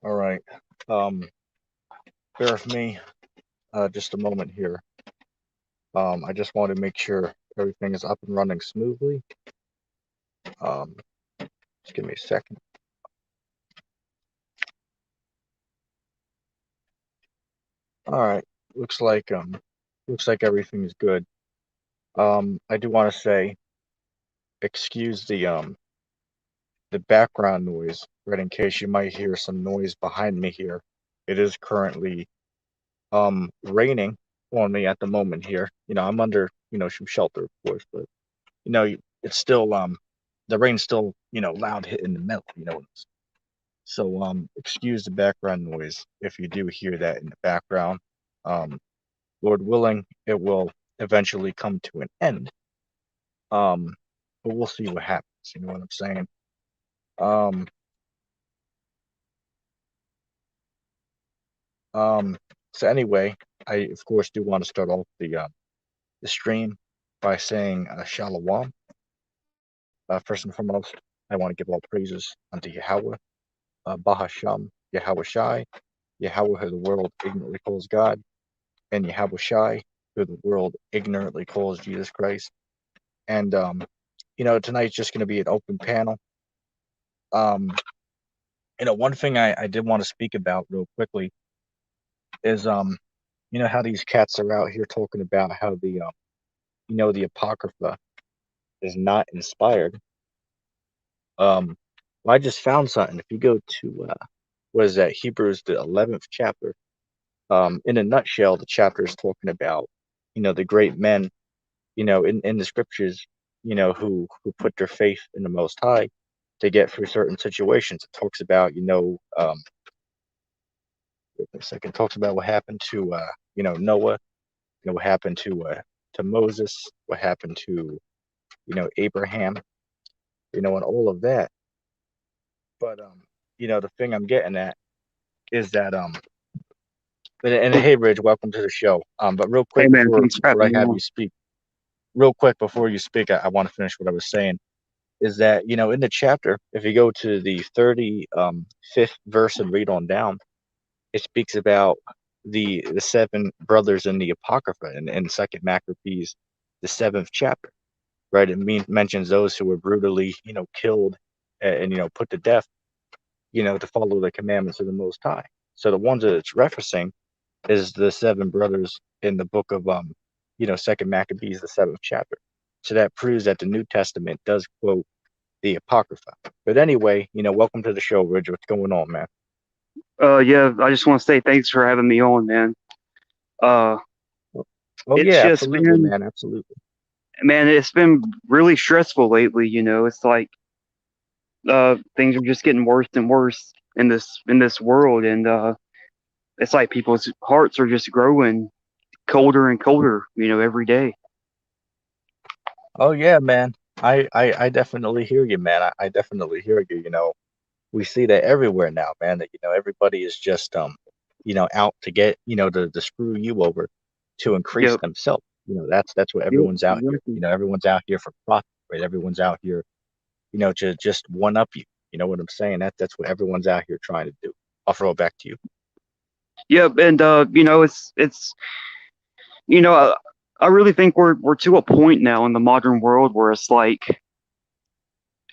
All right. Um, Bear with me just a moment here. I just want to make sure everything is up and running smoothly. Um, just give me a second. All right. Looks like everything is good. I do want to say, excuse the background noise, right? In case you might hear some noise behind me here. It is currently raining on me at the moment here. I'm under some shelter, of course, but it's still the rain's still loud hitting the metal. So excuse the background noise if you do hear that in the background. Um, Lord willing, it will eventually come to an end. Um, but we'll see what happens. You know what I'm saying? Um, um, so anyway, I of course do want to start off the stream by saying Shalom. First and foremost, I want to give all praises unto Yahweh, Bahasham, Yahweh Shai, Yahweh who the world ignorantly calls God, and Yahweh Shai, who the world ignorantly calls Jesus Christ. And tonight's just going to be an open panel. Um, one thing I did want to speak about real quickly is how these cats are out here talking about how the Apocrypha is not inspired. Well, I just found something. If you go to what is that, Hebrews the 11th chapter, in a nutshell, the chapter is talking about the great men in the scriptures who put their faith in the Most High to get through certain situations. It talks about wait a second, talks about what happened to Noah, what happened to Moses, what happened to Abraham, and all of that. But the thing I'm getting at is that and hey, Ridge, welcome to the show. But real Hey quick man, before thanks for having I me have on. you speak, real quick before you speak, I want to finish what I was saying. Is that in the chapter, if you go to the 35th verse and read on down, it speaks about the seven brothers in the Apocrypha and Second Maccabees, the seventh chapter, right? It mentions those who were brutally killed and put to death to follow the commandments of the Most High. So the ones that it's referencing is the seven brothers in the book of Second Maccabees, the seventh chapter. So that proves that the New Testament does quote the Apocrypha. But anyway, welcome to the show, Ridge. What's going on, man? Yeah, I just want to say thanks for having me on, man. Uh, Oh it's yeah, just absolutely, been, man, absolutely. man, it's been really stressful lately. It's like things are just getting worse and worse in this world, and it's like people's hearts are just growing colder and colder, every day. Oh yeah, man. I definitely hear you, man. I definitely hear you. We see that everywhere now, man. That everybody is just out to get to screw you over to increase Yep, themselves. That's what yep, everyone's out here. exactly. Everyone's out here for profit, right? Everyone's out here, to just one up you. You know what I'm saying? That's what everyone's out here trying to do. I'll throw it back to you. Yep, and it's you know, I, I really think we're to a point now in the modern world where it's like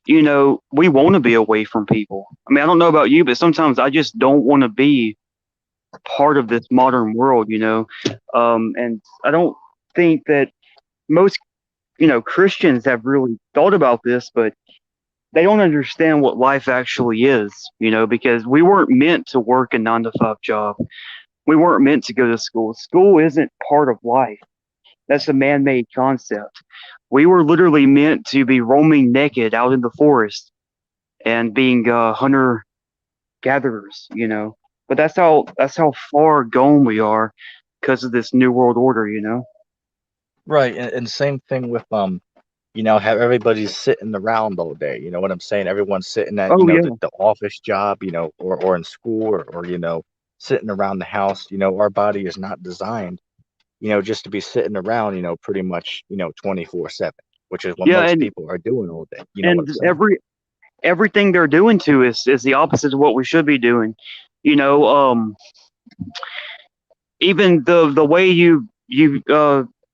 we want to be away from people. I mean, I don't know about you, but sometimes I just don't want to be part of this modern world. And I don't think that most, Christians have really thought about this, but they don't understand what life actually is, because we weren't meant to work a 9 to 5 job. We weren't meant to go to school. School isn't part of life. That's a man made concept. We were literally meant to be roaming naked out in the forest and being hunter gatherers. But that's how far gone we are because of this new world order. Right, and same thing with have everybody's sitting around all day. You know what I'm saying? Everyone's sitting at, Oh yeah, the office job, or in school or sitting around the house. Our body is not designed, just to be sitting around, pretty much, 24/7, which is what yeah, most and people are doing all day. You know what and I'm saying? everything they're doing to is the opposite of what we should be doing. You know, even the way you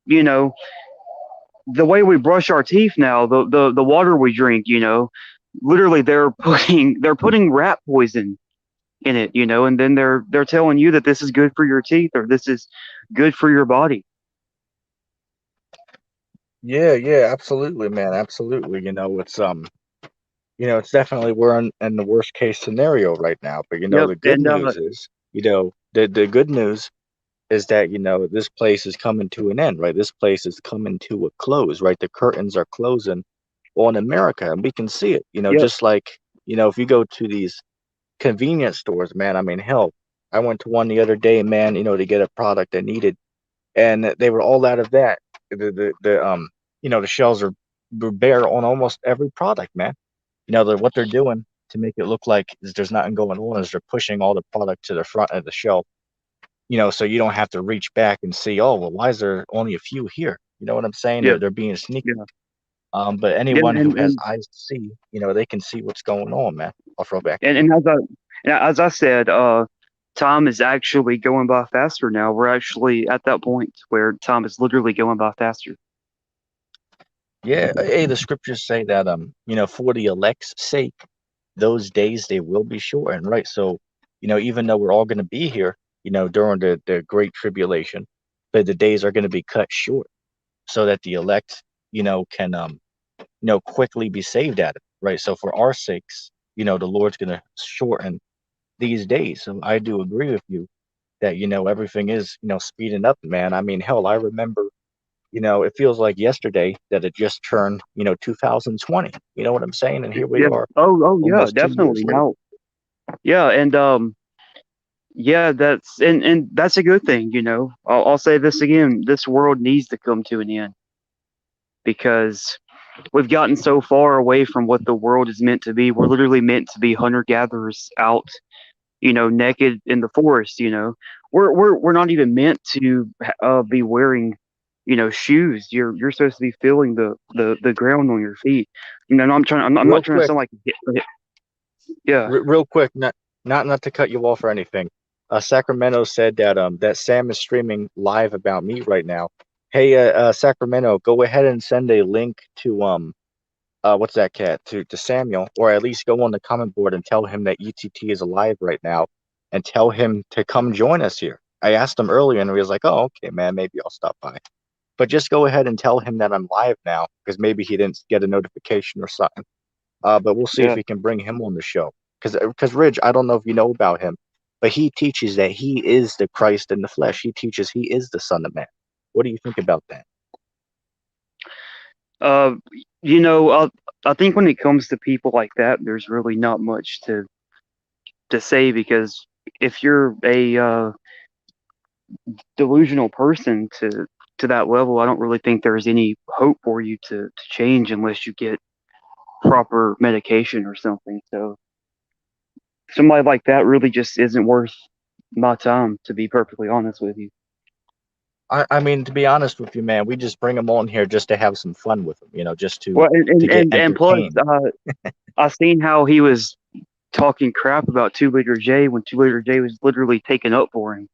know, the way we brush our teeth now, the water we drink, you know, literally they're putting rat poison in it, you know, and then they're telling you that this is good for your teeth or this is good for your body. Yeah, yeah, absolutely, man, absolutely. It's definitely we're in the worst case scenario right now. But Yep, the good and news is, the good news is that this place is coming to an end, right? This place is coming to a close, right? The curtains are closing on America, and we can see it. yep, Just like if you go to these convenience stores, man. I mean, hell, I went to one the other day, man. To get a product I needed, and they were all out of that. The shelves were bare on almost every product, man. What they're doing to make it look like there's nothing going on is they're pushing all the product to the front of the shelf, so you don't have to reach back and see, oh, well, why is there only a few here? You know what I'm saying? They're yep, they're being sneaky. yeah, But yeah, anyone who has eyes to see, they can see what's going on, man. I'll throw back to and, you. and as I and as I said, time is actually going by faster now. We're actually at that point where time is literally going by faster. Yeah, hey, the scriptures say that for the elect's sake, those days they will be shortened, right? So, even though we're all going to be here, during the great tribulation, but the days are going to be cut short so that the elect, can quickly be saved at it, right? So for our sakes, the Lord's going to shorten these days. So I do agree with you that everything is speeding up, man. I mean, hell, I remember, it feels like yesterday that it just turned 2020. You know what I'm saying? And here we Yeah. are, Oh yeah, almost 2 years definitely. later. Now, yeah, and yeah, and that's a good thing. You know, I'll say this again: this world needs to come to an end because we've gotten so far away from what the world is meant to be. We're literally meant to be hunter gatherers out, you know, naked in the forest. You know, we're not even meant to be wearing, you know, shoes. You're supposed to be feeling the ground on your feet. You know, I'm Real not trying to quick, sound like yeah, real quick, not to cut you off or anything. Sacramento said that that Sam is streaming live about me right now. Hey, Sacramento, go ahead and send a link to what's that cat to Samuel, or at least go on the comment board and tell him that ETT is alive right now, and tell him to come join us here. I asked him earlier, and he was like, "Oh, okay, man, maybe I'll stop by." But just go ahead and tell him that I'm live now, because maybe he didn't get a notification or something. But we'll see if yeah. we can bring him on the show. Because Ridge, I don't know if you know about him, but he teaches that he is the Christ in the flesh. He teaches he is the Son of Man. What do you think about that? Uh, you know, I think when it comes to people like that, there's really not much to say because if you're a delusional person to that level, I don't really think there's any hope for you to change unless you get proper medication or something. So somebody like that really just isn't worth my time, to be perfectly honest with you. I mean, to be honest with you, man, we just bring him on here just to have some fun with him, just Well, to get and plus, entertained. I seen how he was talking crap about 2 Liter J when 2 Liter J was literally taken up for him.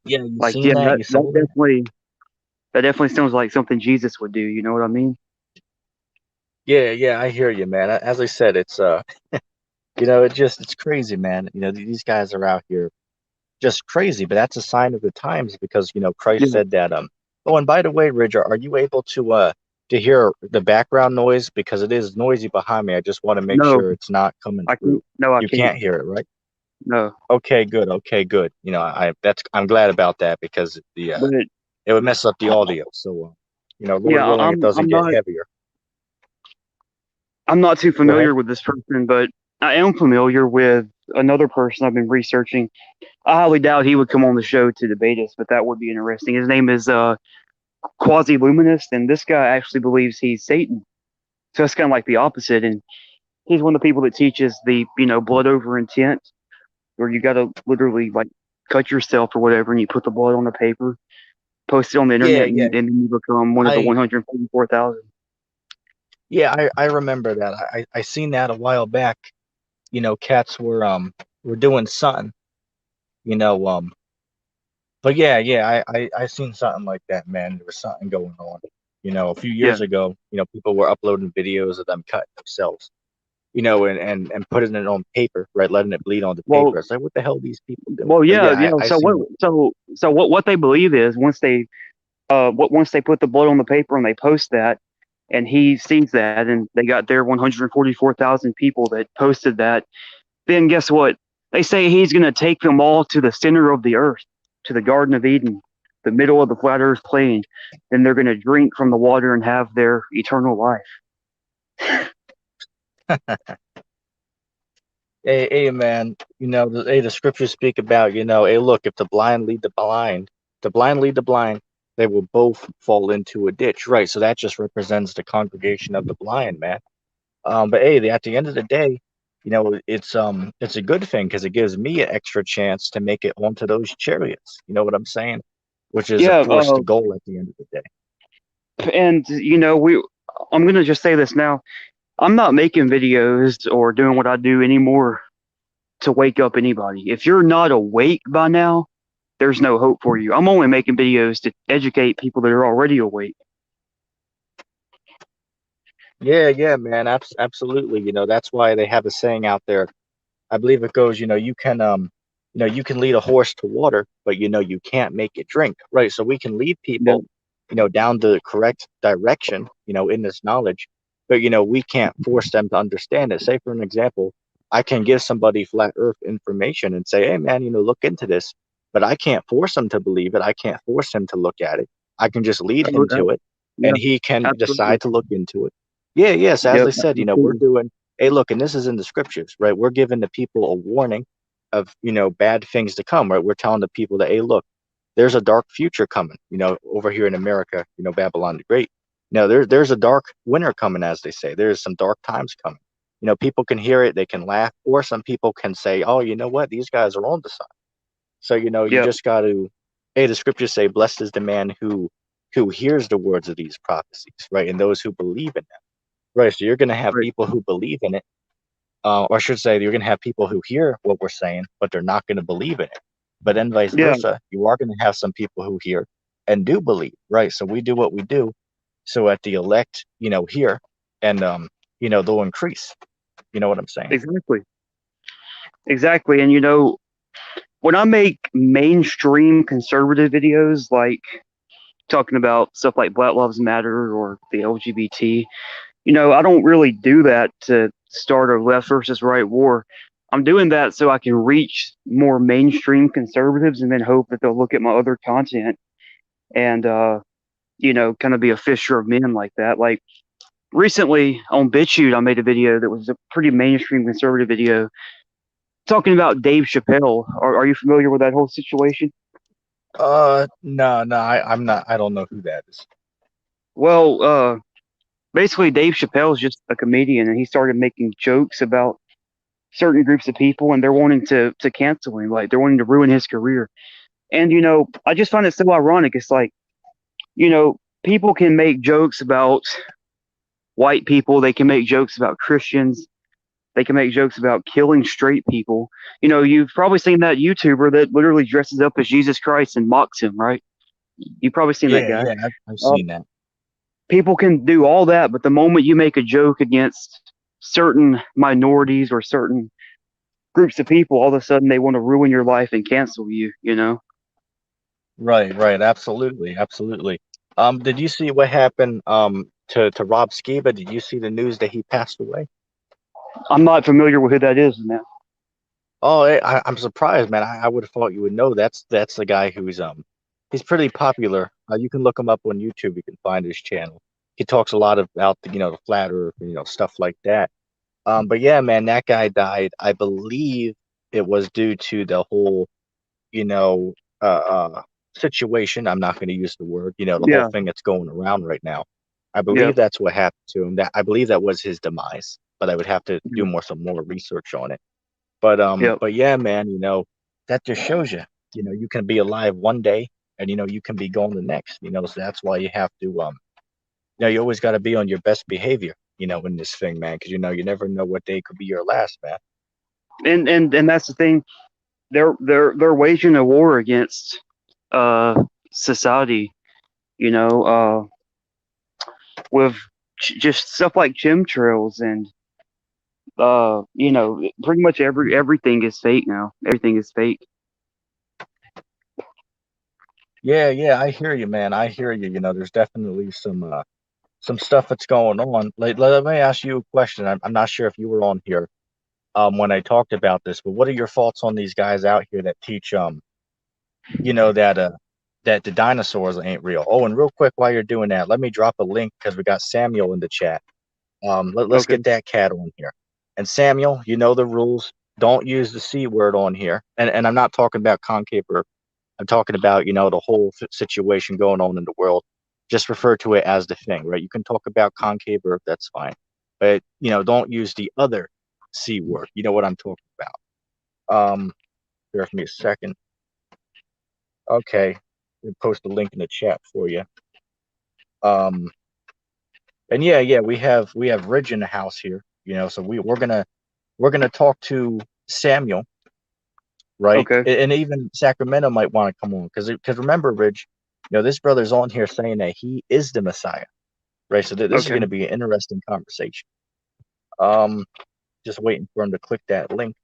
Yeah, you Like, seen yeah, that? You saw that? that definitely sounds like something Jesus would do. You know what I mean? Yeah, yeah, I hear you, man. As I said, it's it's crazy, man. These guys are out here just crazy, but that's a sign of the times because Christ Yeah. said that. Oh, and by the way, Ridge, are you able to hear the background noise because it is noisy behind me? I just want to make No, sure it's not coming I through. can't. No, I You can't. can't hear it, right? No, Okay, good. Okay, good. I'm glad about that because but it would mess up the audio. So Lord yeah, willing, it doesn't get heavier. I'm not too Go ahead. familiar with this person, but I am familiar with another person I've been researching. I highly doubt he would come on the show to debate us, but that would be interesting. His name is Quasi Luminous, and this guy actually believes he's Satan. So it's kind of like the opposite. And he's one of the people that teaches the blood over intent, where you got to literally like cut yourself or whatever, and you put the blood on the paper, post it on the Yeah, internet, yeah. and then you become one of the I 144,000. Yeah, I remember that. I seen that a while back. cats were doing something, you know, but yeah, I seen something like that, man. There was something going on. A few Yeah. years ago, people were uploading videos of them cutting themselves, and putting it on paper, right, letting it bleed on the paper. Well, It's like, what the hell are these people doing? well, But yeah, yeah, yeah. I So seen what? it. What they believe is once they put the blood on the paper and they post that, and he sees that, and they got their 144,000 people that posted that. Then guess what? They say he's going to take them all to the center of the earth, to the Garden of Eden, the middle of the flat Earth plane. Then they're going to drink from the water and have their eternal life. Hey, man, the scriptures speak about, hey, look, if the blind lead the blind, they will both fall into a ditch, right? So that just represents the congregation of the blind, man. But hey, at the end of the day, it's a good thing because it gives me an extra chance to make it onto those chariots. You know what I'm saying? Which is, of Yeah, course, the goal at the end of the day. and I'm going to just say this now. I'm not making videos or doing what I do anymore to wake up anybody. If you're not awake by now, there's no hope for you. I'm only making videos to educate people that are already awake. Yeah, man, absolutely. That's why they have a saying out there. I believe it goes, you can lead a horse to water, but you can't make it drink, right? So we can lead Yeah, people, down the correct direction, in this knowledge, but we can't force them to understand it. Say for an example, I can give somebody flat Earth information and say, hey man, look into this, but I can't force them to believe it. I can't force him to look at it. I can just lead him to it, yeah, and he can absolutely. decide to look into it. Yeah, yes, as Yep, I said, we're absolutely. doing, hey, look, and this is in the scriptures, right? We're giving the people a warning of, bad things to come, right? We're telling the people that, hey, look, there's a dark future coming, over here in America, Babylon the Great. There's a dark winter coming, as they say. There's some dark times coming. People can hear it, they can laugh, or some people can say, oh, you know what? These guys are on the side. So, you Yep, just got to, hey, the scriptures say, blessed is the man who hears the words of these prophecies, right? And those who believe in them. Right. So you're going to have right. people who believe in it, or I should say, you're going to have people who hear what we're saying, but they're not going to believe in it. But then vice Yeah, versa, you are going to have some people who hear and do believe. Right. So we do what we do. So at the elect, hear, and they'll increase. You know what I'm saying? exactly. Exactly. And when I make mainstream conservative videos, like talking about stuff like Black Lives Matter or the LGBT, I don't really do that to start a left versus right war. I'm doing that so I can reach more mainstream conservatives and then hope that they'll look at my other content and, kind of be a fisher of men like that. Like recently on BitChute, I made a video that was a pretty mainstream conservative video talking about Dave Chappelle. Are you familiar with that whole situation? No, I'm not. I don't know who that is. Well, basically, Dave Chappelle is just a comedian, and he started making jokes about certain groups of people, and they're wanting to cancel him, like they're wanting to ruin his career. And I just find it so ironic. It's like people can make jokes about white people, they can make jokes about Christians, they can make jokes about killing straight people. You've probably seen that YouTuber that literally dresses up as Jesus Christ and mocks him, right? You've probably seen that Yeah, guy. yeah, I've Uh, seen that. People can do all that, but the moment you make a joke against certain minorities or certain groups of people, all of a sudden they want to ruin your life and cancel you. Right, absolutely, absolutely. Did you see what happened to Rob Skiba? Did you see the news that he passed away? I'm not familiar with who that is now. Oh, I'm surprised, man. I would have thought you would know. That's the guy who's he's pretty popular. You can look him up on YouTube. You can find his channel. He talks a lot about the flat Earth, stuff like that. But yeah, man, that guy died. I believe it was due to the whole you know situation. I'm not going to use the word. The whole Yeah, thing that's going around right now. I yeah, believe that's what happened to him. That I believe that was his demise. But I would have to yeah, do some more research on it. But yeah, yeah, man, that just shows you, you can be alive one day and you can be gone the next, so that's why you have to you always got to be on your best behavior, in this thing, man, because you never know what day could be your last, man. And that's the thing. They're waging a war against society. You know, with just stuff like chemtrails and pretty much everything is fake now. Everything is fake. Yeah, yeah, I hear you, man. I hear you. There's definitely some stuff that's going on. Like, let me ask you a question. I'm not sure if you were on here when I talked about this, but what are your thoughts on these guys out here that teach that the dinosaurs ain't real? Oh, and real quick while you're doing that, let me drop a link because we got Samuel in the chat. Let's Okay. get that cat on here. And Samuel, you know the rules. Don't use the C word on here. And I'm not talking about concave Earth. I'm talking about, the whole situation going on in the world. Just refer to it as the thing, right? You can talk about concave Earth, that's fine. But, don't use the other C word. You know what I'm talking about. Bear with me a second. Okay. We'll post a link in the chat for you. And yeah, we have Ridge in the house here, so we're gonna talk to Samuel, right? Okay. And even Sacramento might want to come on because remember, Ridge, this brother's on here saying that he is the Messiah, right? So this is Okay. going to be an interesting conversation. Um, just waiting for him to click that link.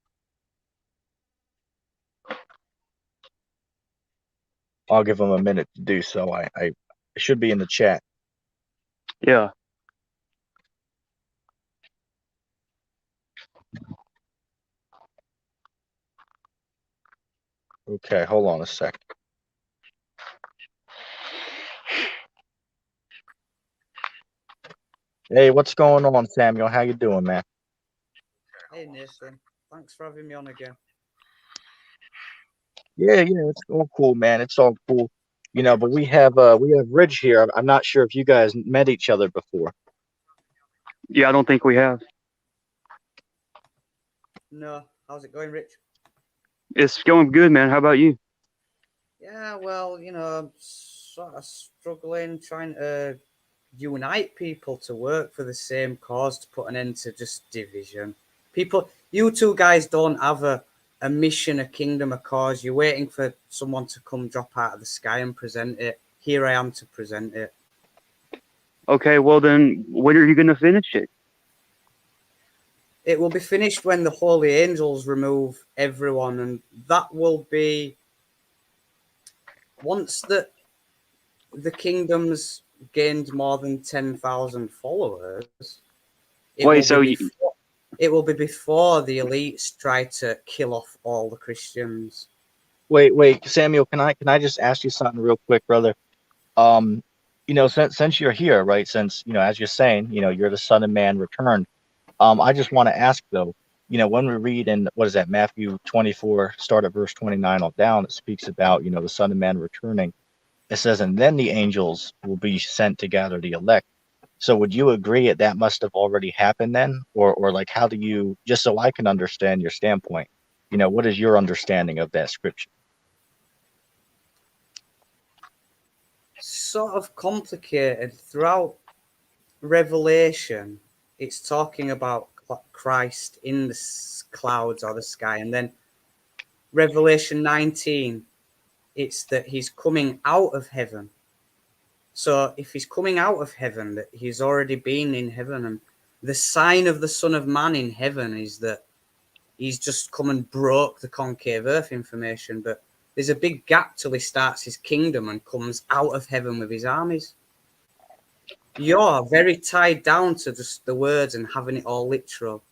I'll give him a minute to do so. I should be in the chat. Yeah. Okay, hold on a second. Hey, what's going on, Samuel? How you doing, man? Hey Nathan, thanks for having me on again. Yeah, it's all cool, man. It's all cool. But we have Ridge here. I'm not sure if you guys met each other before. Yeah. I don't think we have. No, how's it going, Rich? It's going good, man. How about you? Yeah, well, I'm sort of struggling trying to unite people to work for the same cause to put an end to just division. You two guys don't have a mission, a kingdom, a cause. You're waiting for someone to come drop out of the sky and present it. Here I am to present it. Okay. Well, then, when are you gonna finish it? It will be finished when the holy angels remove everyone, and that will be once the kingdom's gained more than 10,000 followers. It Wait. will be So you, before it will be before the elites try to kill off all the Christians. Wait, Samuel, can I just ask you something real quick, brother? Um, since you're here, right? Since as you're saying, you're the Son of Man returned. I just want to ask though, when we read in what is that, Matthew 24, start at verse 29 on down, it speaks about the Son of Man returning. It says, and then the angels will be sent to gather the elect. So would you agree that must have already happened then, or like how do you, just so I can understand your standpoint? What is your understanding of that scripture? Sort of complicated throughout Revelation. It's talking about Christ in the clouds or the sky, and then Revelation 19, it's that he's coming out of heaven. So if he's coming out of heaven, that he's already been in heaven, and the sign of the Son of Man in heaven is that he's just come and broke the concave earth information. But there's a big gap till he starts his kingdom and comes out of heaven with his armies. You're very tied down to just the words and having it all literal.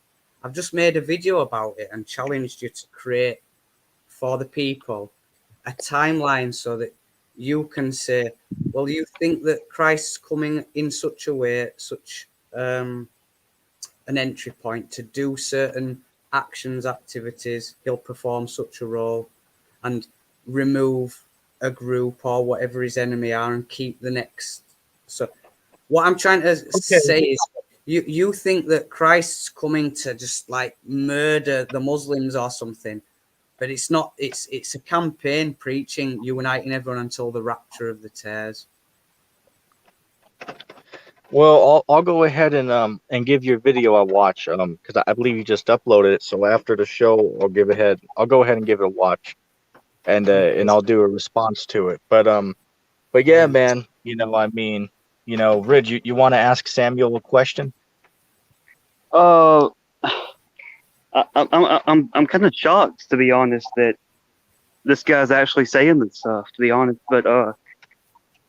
I've just made a video about it and challenged you to create for the people a timeline so that you can say, well, you think that Christ's coming in such a way, such an entry point to do certain actions, activities, he'll perform such a role and remove a group or whatever his enemy are and keep the next. So what I'm trying to Okay. say is you think that Christ's coming to just like murder the Muslims or something, but it's not. It's a campaign preaching, uniting everyone until the rapture of the tares. Well, I'll go ahead and give your video a watch because I believe you just uploaded it. So after the show, I'll go ahead and give it a watch, and I'll do a response to it. But yeah, Thanks. man, Ridge, you want to ask Samuel a question? Uh, I'm kind of shocked, to be honest, that this guy's actually saying this stuff, to be honest. But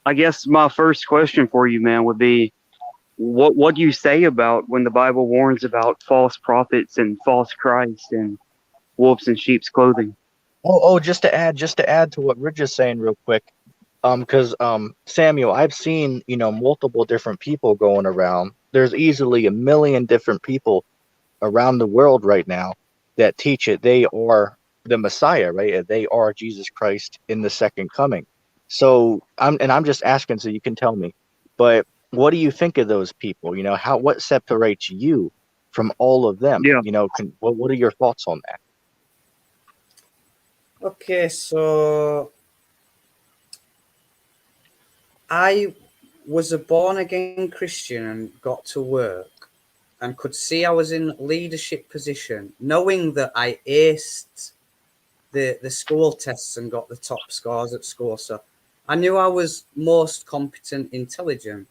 I guess my first question for you, man, would be, what do you say about when the Bible warns about false prophets and false Christ and wolves in sheep's clothing? Just to add to what Ridge is saying real quick, because Samuel, I've seen multiple different people going around. There's easily a million different people around the world right now that teach it. They are the Messiah, right? They are Jesus Christ in the second coming. So I'm just asking so you can tell me. But what do you think of those people? What separates you from all of them? Yeah. What are your thoughts on that? Okay, so I was a born again Christian and got to work and could see I was in leadership position, knowing that I aced the school tests and got the top scores at school. So I knew I was most competent, intelligent.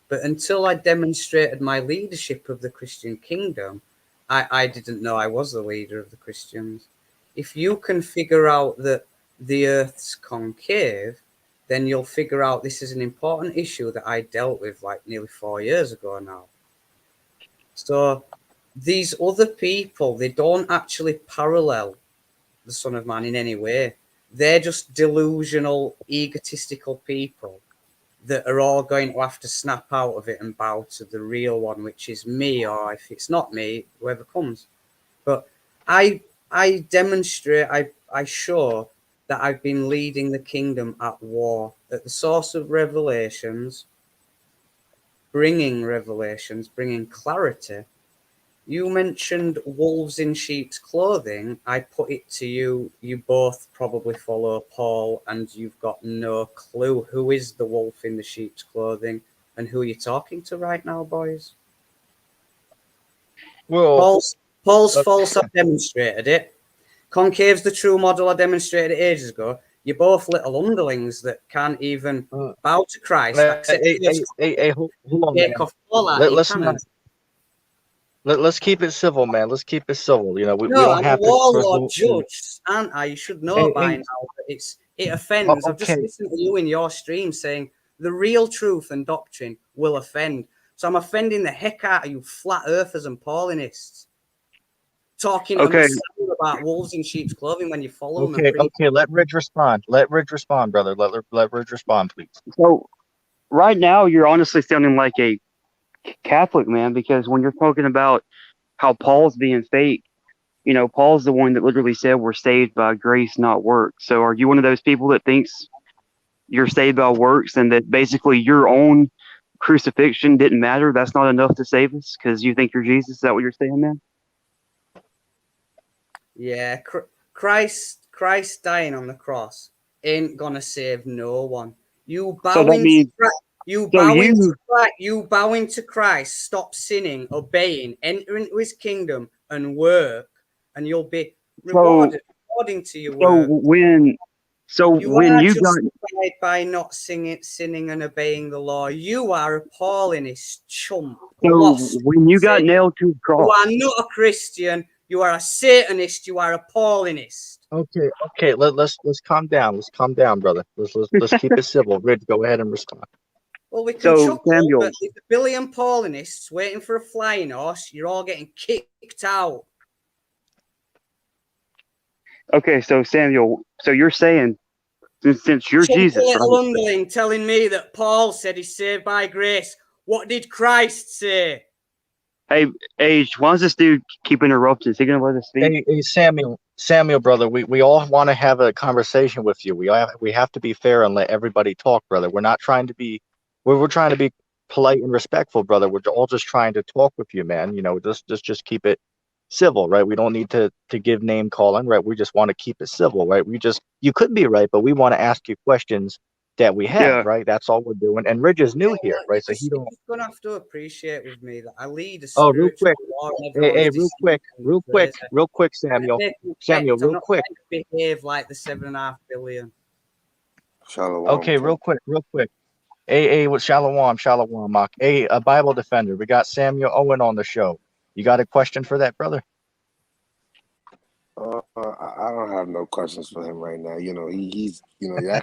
But until I demonstrated my leadership of the Christian kingdom, I didn't know I was the leader of the Christians. If you can figure out that the earth's concave, then you'll figure out this is an important issue that I dealt with like nearly 4 years ago now. So these other people, they don't actually parallel the Son of Man in any way. They're just delusional, egotistical people that are all going to have to snap out of it and bow to the real one, which is me, or if it's not me, whoever comes. But I demonstrate, I show that I've been leading the kingdom at war, at the source of revelations, bringing clarity. You mentioned wolves in sheep's clothing. I put it to you, you both probably follow Paul and you've got no clue who is the wolf in the sheep's clothing and who you're talking to right now, boys. Well, Paul's uh, false, I demonstrated it. Concave's the true model, I demonstrated it ages ago. You're both little underlings that can't even uh, bow to Christ, accept hold on, take man. off all out of Let, your let's not cannons. let's keep it civil, man. Let's keep it civil. We No, don't I'm a have to warlord resort to. judge, aren't I? You should know Hey, by hey, now that it offends. I've just okay, listened to you in your stream saying the real truth and doctrine will offend. So I'm offending the heck out of you flat earthers and Paulinists talking to Okay. Messiah about wolves in sheep's clothing when you follow them and okay, preach. okay. Let Ridge respond. Let Ridge respond, brother. Let Ridge respond, please. So right now, you're honestly sounding like a Catholic, man, because when you're talking about how Paul's being fake, Paul's the one that literally said we're saved by grace, not works. So are you one of those people that thinks you're saved by works and that basically your own crucifixion didn't matter? That's not enough to save us because you think you're Jesus? Is that what you're saying, man? Yeah, Christ dying on the cross ain't gonna save no one. You So that bowing to means, Christ, you so bowing to you, Christ, you bowing to Christ, stop sinning, obeying, enter into his kingdom and work, and you'll be so, rewarded according to your so work. when, so You when are you got, justified by not sinning and obeying the law. You are a Paulinist, chump, so lost. when you got nailed to a You are cross, not a Christian. You are a Satanist. You are a Paulinist. Okay. Let's calm down. Let's calm down, brother. Let's keep it civil. Ridge, go ahead and respond. Well, we can so chuckle, Samuel, but there's a billion Paulinists waiting for a flying horse. You're all getting kicked out. okay, so Samuel, so you're saying, since you're Chumpy Jesus, little right? underling telling me that Paul said he's saved by grace. What did Christ say? Hey, Age, why does this dude keep interrupting? Is he gonna let us speak? Hey, Samuel, brother. We all want to have a conversation with you. We have to be fair and let everybody talk, brother. We're not trying to be. We're trying to be polite and respectful, brother. We're all just trying to talk with you, man. Just keep it civil, right? We don't need to give name calling, right? We just want to keep it civil, right? You could be right, but we want to ask you questions that we have, Yeah. right? That's all we're doing. And Ridge is new here, right? So he You're don't. just gonna have to appreciate with me that I lead a Oh, real spiritual quick. war and Hey, everyone's real deceived quick, and crazy. real quick, I Samuel. take respect. Samuel, I'm real not quick. trying to behave like the 7.5 billion. Shalom, Okay, King. real quick. A with Shalom, Mark. A Bible defender. We got Samuel Owen on the show. You got a question for that brother? I don't have no questions for him right now. You know, he's y'all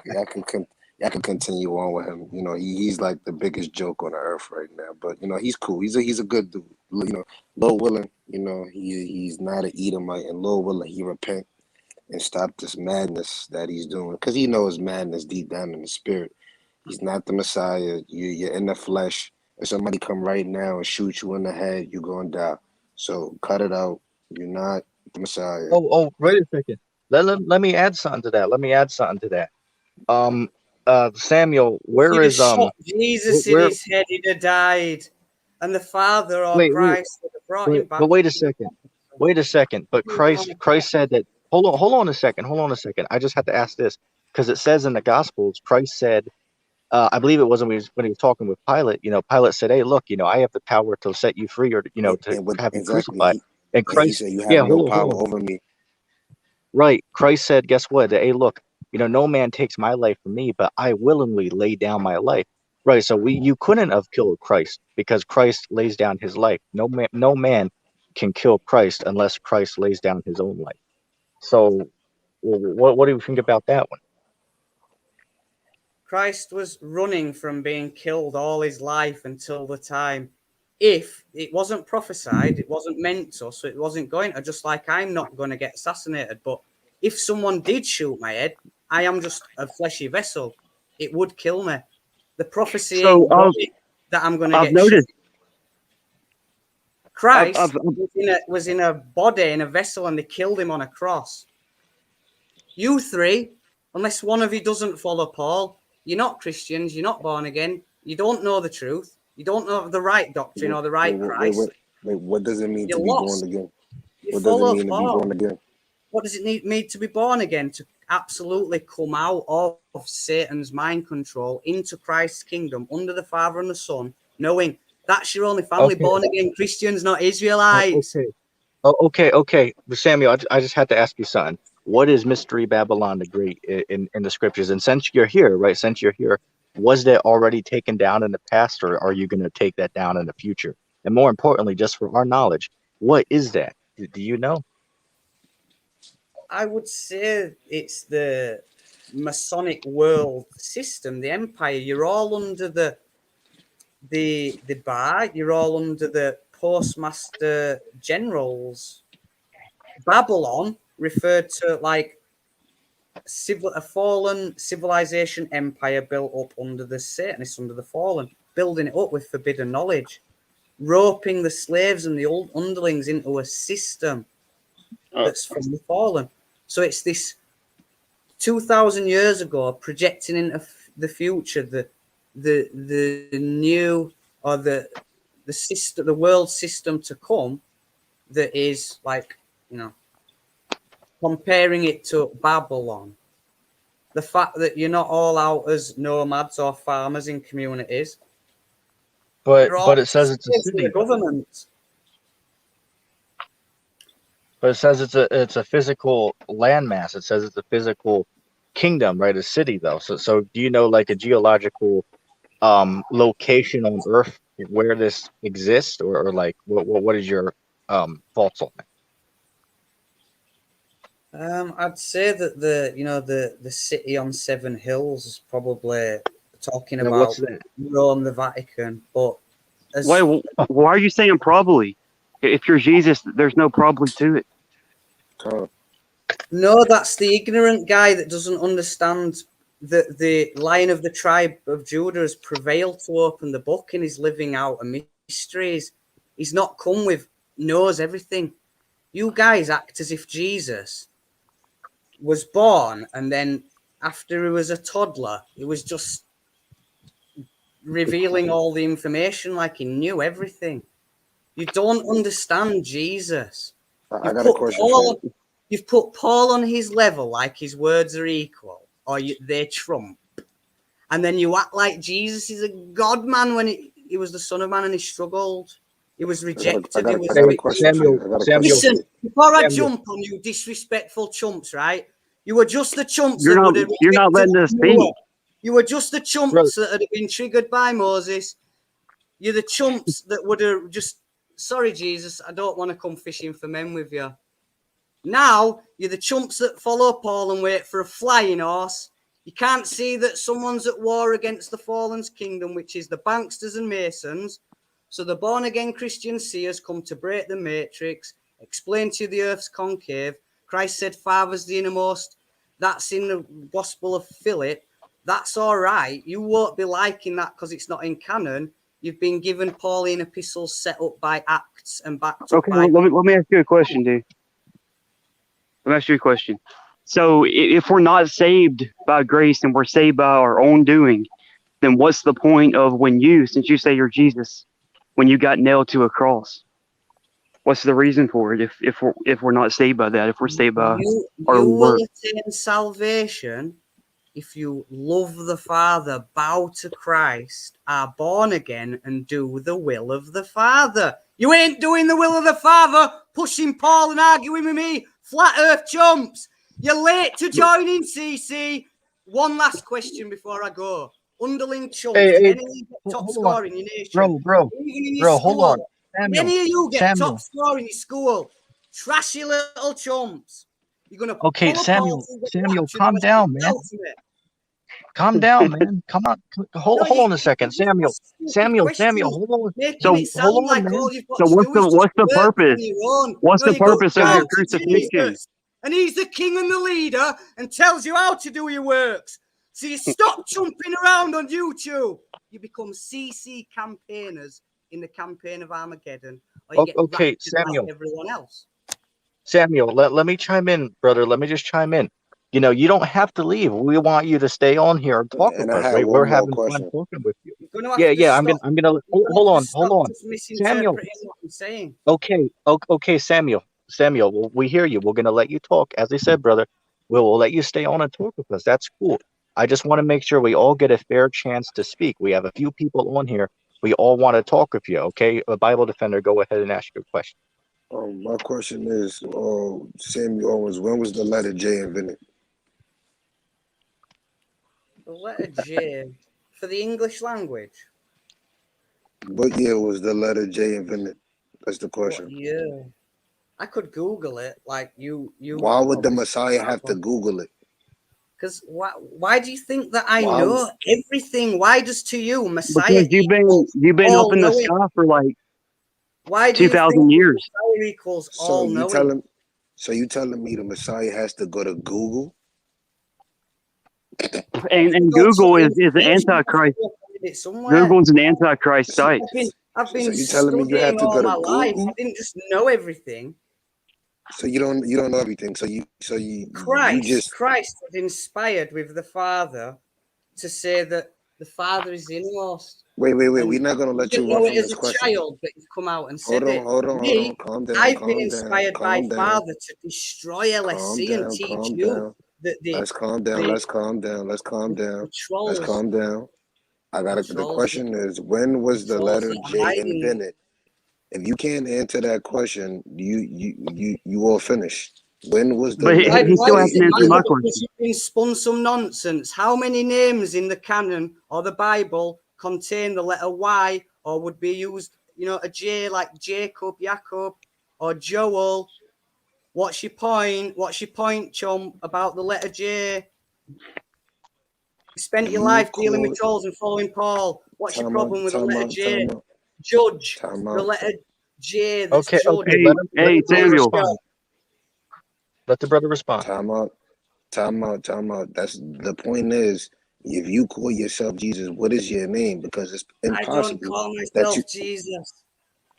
can continue on with him. You know, he's like the biggest joke on the earth right now. But you know, he's cool. He's a good dude. You know, Lord willing, you know, he's not an Edomite, and Lord willing, he repent and stop this madness that he's doing, because he knows madness deep down in the spirit. He's not the Messiah. You're in the flesh. If somebody come right now and shoot you in the head, you're gonna die. So cut it out. You're not the Messiah. Wait a second. Let me add something to that. Let me add something to that. Um, Samuel, If where you'd have is shot Jesus in where? his head, he'd have died. And the Father or Wait, Christ would have brought him back. but wait a second. Wait a second. But Christ said that. Hold on a second. Hold on a second. I just have to ask this because it says in the Gospels, Christ said, I believe it was when he was talking with Pilate. You know, Pilate said, "Hey, look, you know, I have the power to set you free, or you know, to And what have you exactly crucified." And he Christ, said, you have yeah, no hold power on. over me. Right. Christ said, guess what? Hey, look, you know, no man takes my life from me, but I willingly lay down my life. Right. So you couldn't have killed Christ because Christ lays down his life. No man can kill Christ unless Christ lays down his own life. So what do you think about that one? Christ was running from being killed all his life until the time. If it wasn't prophesied, it wasn't meant to, so it wasn't going to, just like I'm not going to get assassinated. But if someone did shoot my head, I am just a fleshy vessel. It would kill me. The prophecy So ain't going that I'm going to I've get shot. noticed. Christ I've was in a body, in a vessel, and they killed him on a cross. You three, unless one of you doesn't follow Paul, you're not Christians, you're not born again, you don't know the truth, you don't know the right doctrine or the right Christ. What does it mean to You're be born lost. again? You What does it follow mean to be Paul. born again? What does it need to be born again? To absolutely come out of Satan's mind control into Christ's kingdom under the Father and the Son, knowing that's your only family, Okay. born again Christians, not Oh, Israelites. okay. Okay. Samuel, I just had to ask you something. What is Mystery Babylon the Great in the scriptures? And since you're here, right? Since you're here, was that already taken down in the past, or are you going to take that down in the future? And more importantly, just for our knowledge, what is that? Do you know? I would say it's the Masonic world system, the empire. You're all under the bar. You're all under the postmaster generals. Babylon referred to like a fallen civilization empire built up under the Satanists, under the fallen, building it up with forbidden knowledge, roping the slaves and the old underlings into a system that's from the fallen. So it's this 2,000 years ago, projecting into the future, the new or the system, the world system to come, that is like, you know, comparing it to Babylon. The fact that you're not all out as nomads or farmers in communities, you're all But it says it's a slaves to the city, though. government. But it says it's a physical landmass. It says it's a physical kingdom, right? A city, though. So do you know like a geological location on Earth where this exists, or like what is your thoughts on that? I'd say that the city on Seven Hills is probably talking And what's about that? Rome, the Vatican, but why as why are you saying probably? If you're Jesus, there's no probably to it. no, that's the ignorant guy that doesn't understand that the Lion of the tribe of Judah has prevailed to open the book and is living out a mysteries. He's not come with knows everything. You guys act as if Jesus was born and then after he was a toddler, he was just revealing all the information like he knew everything. You don't understand Jesus. I You've got a put question for Paul. you. You've put Paul on his level, like his words are equal, or they trump. And then you act like Jesus is a God man when he was the Son of Man and he struggled. He was rejected. I He was got a Hey, question for you. Samuel, I got a question Samuel, for Listen, you. before I Samuel. jump on you disrespectful chumps, right? You were just the chumps You're that not would have you're not rejected letting us Noah. speak. You were just the Brother, chumps that had been triggered by Moses. You're the chumps that would have just, sorry, Jesus, I don't want to come fishing for men with you. Now, you're the chumps that follow Paul and wait for a flying horse. You can't see that someone's at war against the fallen's kingdom, which is the banksters and masons. So the born-again Christian seers come to break the matrix, explain to you the earth's concave. Christ said, Father's the innermost. That's in the Gospel of Philip. That's all right. You won't be liking that because it's not in canon. You've been given Pauline epistles set up by Acts and backed up Okay, by... well, let me ask you a question, dude. Let me ask you a question. So if we're not saved by grace and we're saved by our own doing, then what's the point of when you, since you say you're Jesus, when you got nailed to a cross? What's the reason for it if we're not saved by that, if we're saved by our You own will work? attain salvation if you love the Father, bow to Christ, are born again, and do the will of the Father. You ain't doing the will of the Father, pushing Paul and arguing with me, flat earth chumps. You're late to joining, CC. One last question before I go. Underling chumps, hey, did hey, any of you get top hold on, score in your nation? bro, Even in your bro, hold on, school? Did Samuel, any of you get top Samuel. score in your school? Trashy little chumps. You're going to Okay, pull a Paul Samuel, through the Samuel, rapture, the calm rest of down, the man. ultimate. Calm down, man. Come on, No, hold on a second, you're Samuel, asking stupid Samuel, questions, hold on, making So it hold sound on, like man. all you've got so to do is just what's the work on purpose? your own. What's No, the you go, purpose of bow your Samuel, to crucifixion? Jesus, and he's the king and the leader and tells you how to do your works. So you stop jumping around on YouTube. You become CC campaigners in the campaign of Armageddon, or you get Okay, raptured like everyone else. Samuel, let me chime in, brother. Let me just chime in. You know, you don't have to leave. We want you to stay on here and talk And with I us. had We're one more having fun question. talking with you. You're going to have Yeah, to yeah. stop. I'm gonna You're going to hold have on, to stop hold on, just Samuel. misinterpreting what I'm saying. Okay, okay, Samuel. We hear you. We're gonna let you talk. As I said, brother, we'll let you stay on and talk with us. That's cool. I just want to make sure we all get a fair chance to speak. We have a few people on here. We all want to talk with you. Okay, a Bible defender, go ahead and ask your question. My question is, Samuel Owens, when was the letter J invented? The letter J for the English language. What year was the letter J invented? That's the What question. year? I could Google it, like you Why would the probably Messiah have to Google it? because why do you think that I Why? know everything? Why does to you Messiah Because equals you've been up all in the knowing? sky for like Why do you think 2,000 that years. Messiah equals So all you knowing? telling, so you telling me the Messiah has to go to Google? And Got some Google is an information, antichrist. you'll find it somewhere. Google's an antichrist So, site. I've so been you telling me you have studying to go all to my life. I Google? didn't just know everything. So you don't know everything. So you just Christ was inspired with the Father to say that the Father is innermost. wait. And We're not gonna you let didn't you run know it from as this a question. child, but you've come out and Hold said on, it. hold on, hold on. Me, Calm down, I've been calm down, inspired by calm down, Father to destroy calm LSC and down, teach calm you down. that Let's calm down. the, Let's calm down. Let's calm down. the Let's trolls, calm down. The the question is, when was the trolls letter that are J hiding. invented? If you can't answer that question, you all finished. When was the But letter he Why still J has does to it answer matter? my invented? Because question. you've been spun some nonsense. How many names in the canon or the Bible contain the letter Y or would be used, a J like Jacob, or Joel? What's your point? What's your point, chum, about the letter J? You spent your You life dealing with called trolls and following Paul. What's your time out, problem with the time letter out, J? time out, Judge. time The out. letter J that's Okay, judge. okay. Hey, Let hey, the brother Samuel. Militia. respond. Let the brother respond. Time out, time out, time out. That's the point is, if you call yourself Jesus, what is your name? Because it's I don't impossible call that you. myself Jesus.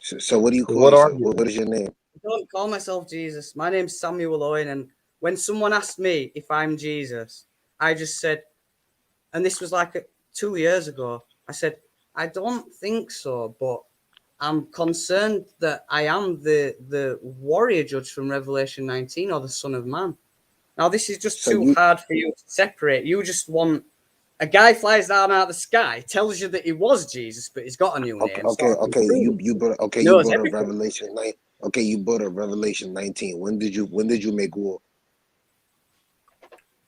So what do you call I What are yourself? you? What is your name? don't call myself Jesus. My name's Samuel Owen. And when someone asked me if I'm Jesus, I just said, and this was like 2 years ago, I said, I don't think so, but I'm concerned that I am the warrior judge from Revelation 19 or the Son of Man. Now, this is just So too you hard for you to separate. You just want A guy flies down out of the sky, tells you that he was Jesus, but he's got a new name. Okay. You Knows brought a everything. Revelation 9. Okay, you brought a Revelation 19. When did you make war?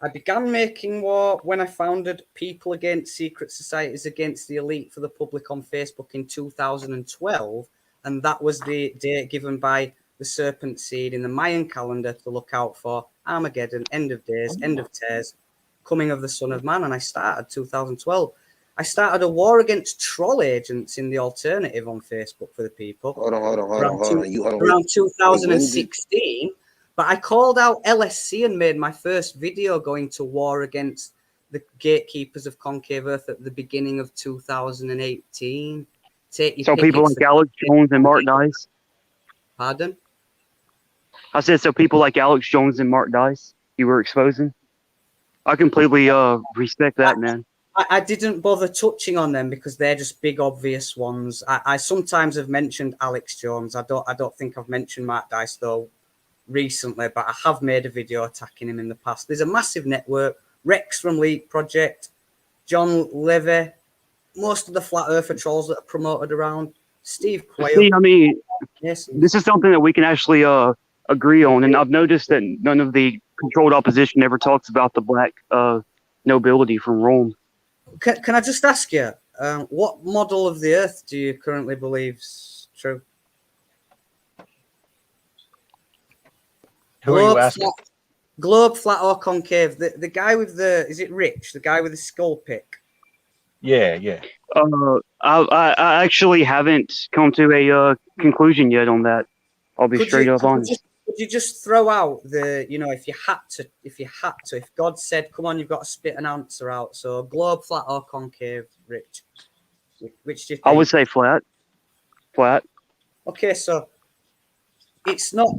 I began making war when I founded People Against Secret Societies Against the Elite for the Public on Facebook in 2012, and that was the date given by the serpent seed in the Mayan calendar to look out for Armageddon, end of days, end of tears, coming of the Son of Man. And I started 2012. I started a war against troll agents in the alternative on Facebook for the people Hold on. around Wait, when did 2016. But I called out LSC and made my first video going to war against the gatekeepers of Concave Earth at the beginning of 2018. Take your So pick. people It's like the Alex Jones and Mark Dice. pardon. I said so people like Alex Jones and Mark Dice you were exposing. I completely respect that, man. I didn't bother touching on them because they're just big obvious ones. I sometimes have mentioned Alex Jones. I don't think I've mentioned Mark Dice though recently, but I have made a video attacking him in the past. There's a massive network. Rex from Leak Project, John Levy, most of the Flat Earther trolls that are promoted around, Steve Quayle. See, I mean, Yes. this is something that we can actually agree on, and I've noticed that none of the controlled opposition ever talks about the black nobility from Rome. Can I just ask you, what model of the Earth do you currently believe is true? Who are you asking? Globe, flat, or concave? The guy with the, is it Rich? The guy with the skull pick? Yeah. I actually haven't come to a conclusion yet on that. I'll be straight up honest. Could you just throw out the, if God said, come on, you've got to spit an answer out. So globe, flat, or concave, Rich? Which do you think? I would say flat. Flat. Okay, so it's not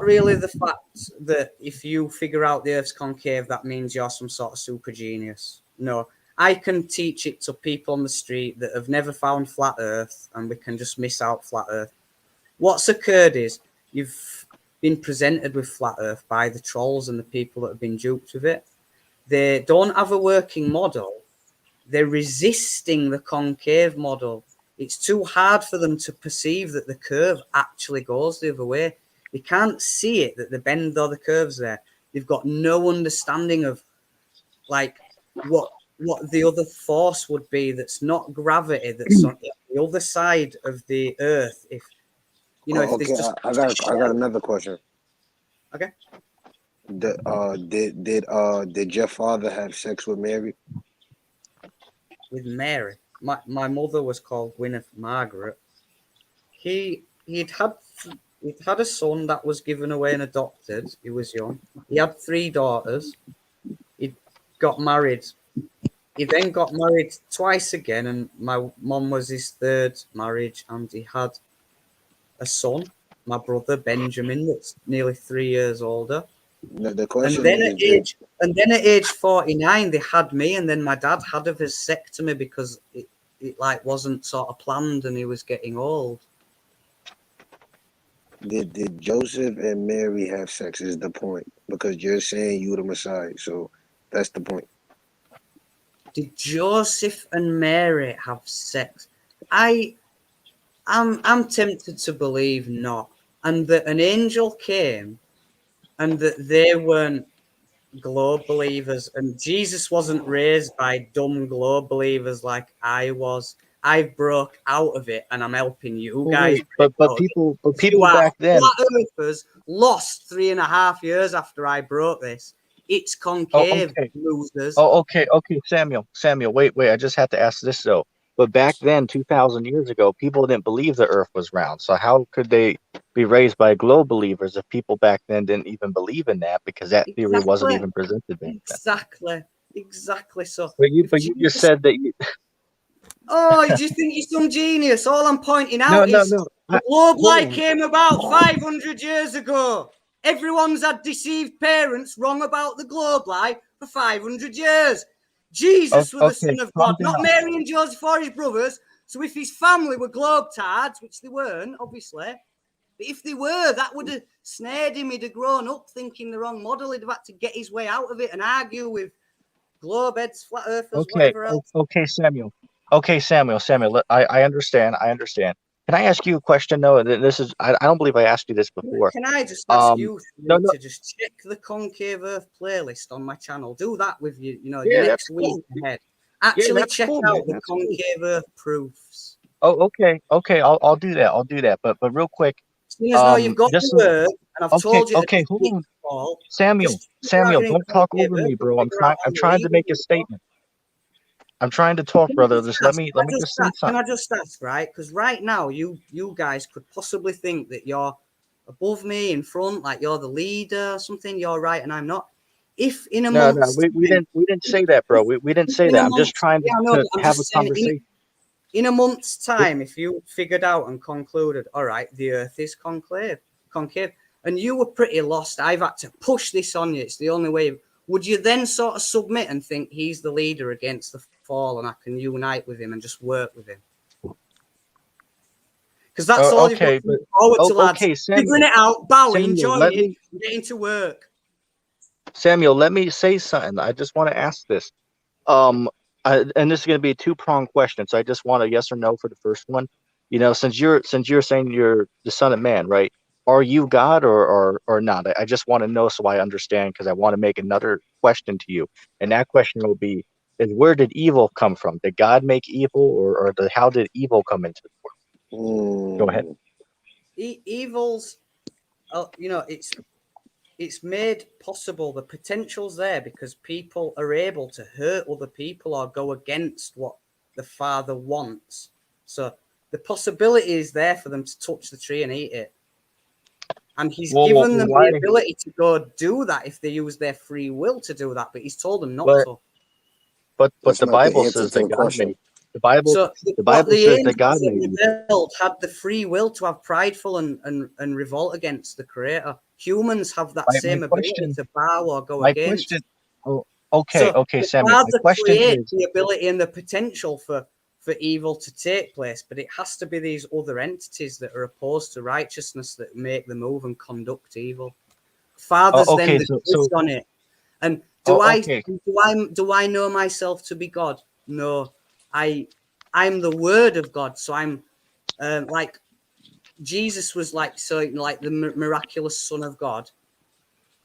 really the fact that if you figure out the Earth's concave, that means you're some sort of super genius. No, I can teach it to people on the street that have never found flat Earth, and we can just miss out flat Earth. What's occurred is you've been presented with flat Earth by the trolls and the people that have been duped with it. They don't have a working model. They're resisting the concave model. It's too hard for them to perceive that the curve actually goes the other way. They can't see it, that the bend or the curve's there. They've got no understanding of like what the other force would be that's not gravity, that's on the other side of the Earth. If you know, if okay, there's just I got another question. Okay. Did your father have sex with Mary? With Mary. My mother was called Gwyneth Margaret. He'd had a son that was given away and adopted. He was young. He had 3 daughters. He got married. He then got married twice again, and my mom was his 3rd marriage, and he had a son, my brother Benjamin, that's nearly 3 years older. The question And then at age 49, they had me, and then my dad had a vasectomy because it like wasn't sort of planned, and he was getting old. Did Joseph and Mary have sex? Is the point, because you're saying you the Messiah, so that's the point. Did Joseph and Mary have sex? I'm tempted to believe not, and that an angel came, and that they weren't globe believers, and Jesus wasn't raised by dumb globe believers like I was. I broke out of it, and I'm helping you guys. But people back then. Flat Earthers lost 3.5 years after I broke this. It's concave, losers. Okay, Samuel, wait, I just have to ask this though. But back then, 2,000 years ago, people didn't believe the Earth was round. So how could they be raised by globe believers if people back then didn't even believe in that, because that theory wasn't even presented back then? Exactly. So, but you just said that you. Oh, do you think you're some genius? All I'm pointing out is No. the globe light came about 500 years ago. Everyone's had deceived parents wrong about the globe light for 500 years. Jesus was the Son of God, not Mary and Joseph or his brothers. So if his family were globetards, which they weren't, obviously, but if they were, that would have snared him. He'd have grown up thinking the wrong model. He'd have had to get his way out of it and argue with globeheads, flat earthers, Okay, whatever else. okay, Samuel. Okay, Samuel. I understand. Can I ask you a question though? This is I don't believe I asked you this before. Can I just ask you No, three to just check the Concave Earth playlist on my channel? Do that with your yeah, that's next week cool. ahead. Yeah, Actually that's check cool, out man. the That's cool. Concave Earth proofs. Oh, okay. I'll do that. But real quick, Seeing as though you've got just the so, word, and I've told you to okay, hold hit on, all, Samuel. just check it out in Don't talk Concave over Earth me, and bro. figure out I'm on the trying to leaders make a as well. statement. I'm trying to talk, brother. Just let me just say Can something. I just ask, right? Because right now, you guys could possibly think that you're above me in front, like you're the leader or something. You're right, and I'm not. If in a No, month's we time, didn't say that, bro. We didn't say in a that. I'm just month, trying yeah, I know, to but I'm have a just saying, conversation. in a month's time, if you figured out and concluded, all right, the Earth is concave, and you were pretty lost, I've had to push this on you. It's the only way. Would you then sort of submit and think he's the leader against the fall, and I can unite with him and just work with him? Because that's all you've got Okay, to but look forward to, lads. okay, Figuring it out, bowing, Samuel, joining, getting to work. Samuel, let me say something. I just want to ask this. And this is going to be a two-pronged question. So I just want a yes or no for the first one. You know, since you're saying you're the Son of Man, right? Are you God or not? I just want to know so I understand because I want to make another question to you. And that question will be: is where did evil come from? Did God make evil, how did evil come into the world? Go ahead. Evil's, it's made possible. The potential's there because people are able to hurt other people or go against what the Father wants. So the possibility is there for them to touch the tree and eat it. And he's given them Why? the ability to go do that if they use their free will to do that, but he's told them not But to. That's the not the Bible answer says to that the God question. made the Bible. So The what Bible the says that angels God that made evil. rebelled had the free will to have prideful and revolt against the Creator. Humans have that My same ability question. to bow or go My question. against. Oh, So okay, the Samuel. My Father question creates is, the ability and the potential for evil to take place, but it has to be these other entities that are opposed to righteousness that make the move and conduct evil. Father's then okay, the so judge on it. And do okay, I know myself to be God? No, I'm the Word of God. So I'm like Jesus was like the miraculous Son of God.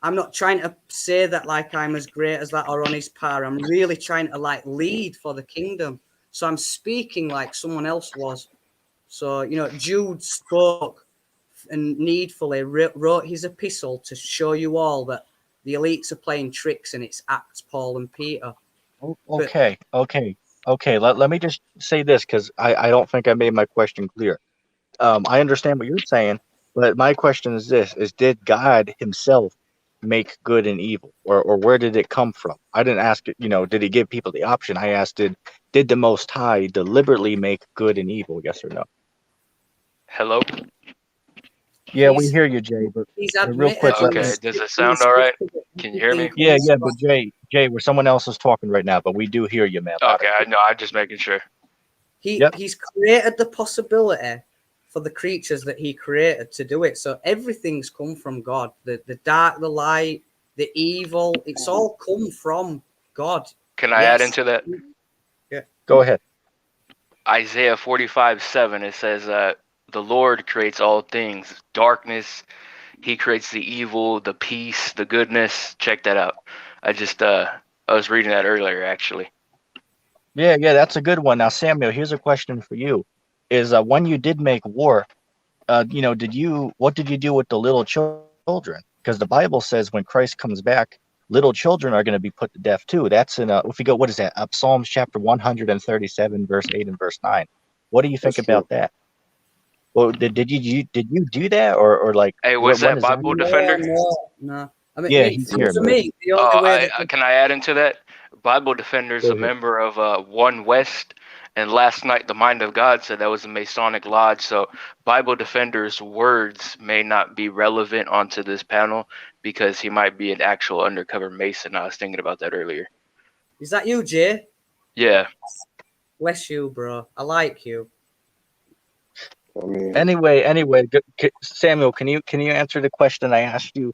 I'm not trying to say that like I'm as great as that or on his par. I'm really trying to like lead for the kingdom. So I'm speaking like someone else was. So Jude spoke and needfully wrote his epistle to show you all that the elites are playing tricks and it's Acts, Paul and Peter. But okay. Let me just say this because I don't think I made my question clear. I understand what you're saying, but my question is this: is did God Himself make good and evil, or where did it come from? I didn't ask it. Did He give people the option? I asked, did the Most High deliberately make good and evil? Yes or no? Hello? Yeah, we he's hear you, Jay. But real admitted quick, in Okay, the does it in the sound all right? scripture that Can you he hear me? think yeah. But Jay, where someone else is talking right now, but we do hear you, man. Loud Okay, and I clear. know, I'm just making sure. Yep. He's created the possibility for the creatures that he created to do it. So everything's come from God. The dark, the light, the evil, it's all come from God. Can I add Yes. into that? Yeah. Go ahead. Isaiah 45:7, it says the Lord creates all things. Darkness, He creates the evil, the peace, the goodness. Check that out. I was reading that earlier, actually. Yeah, that's a good one. Now, Samuel, here's a question for you: is when you did make war, what did you do with the little children? Because the Bible says when Christ comes back, little children are going to be put to death too. That's in if we go, what is that? Psalms chapter 137, verse 8 and verse 9. What do you think That's true. about that? Well, did you do that or like Hey, was when that is that Bible going to Defender? happen? No. Yeah, he's here, For man. me, the only Oh, way that can I add into that? Bible Defender is Go a ahead. member of One West, and last night the Mind of God said that was a Masonic lodge. So Bible Defender's words may not be relevant onto this panel because he might be an actual undercover Mason. I was thinking about that earlier. is that you, Jay? Yeah, Bless you, bro. I like you. I mean, Anyway, Samuel, can you answer the question I asked you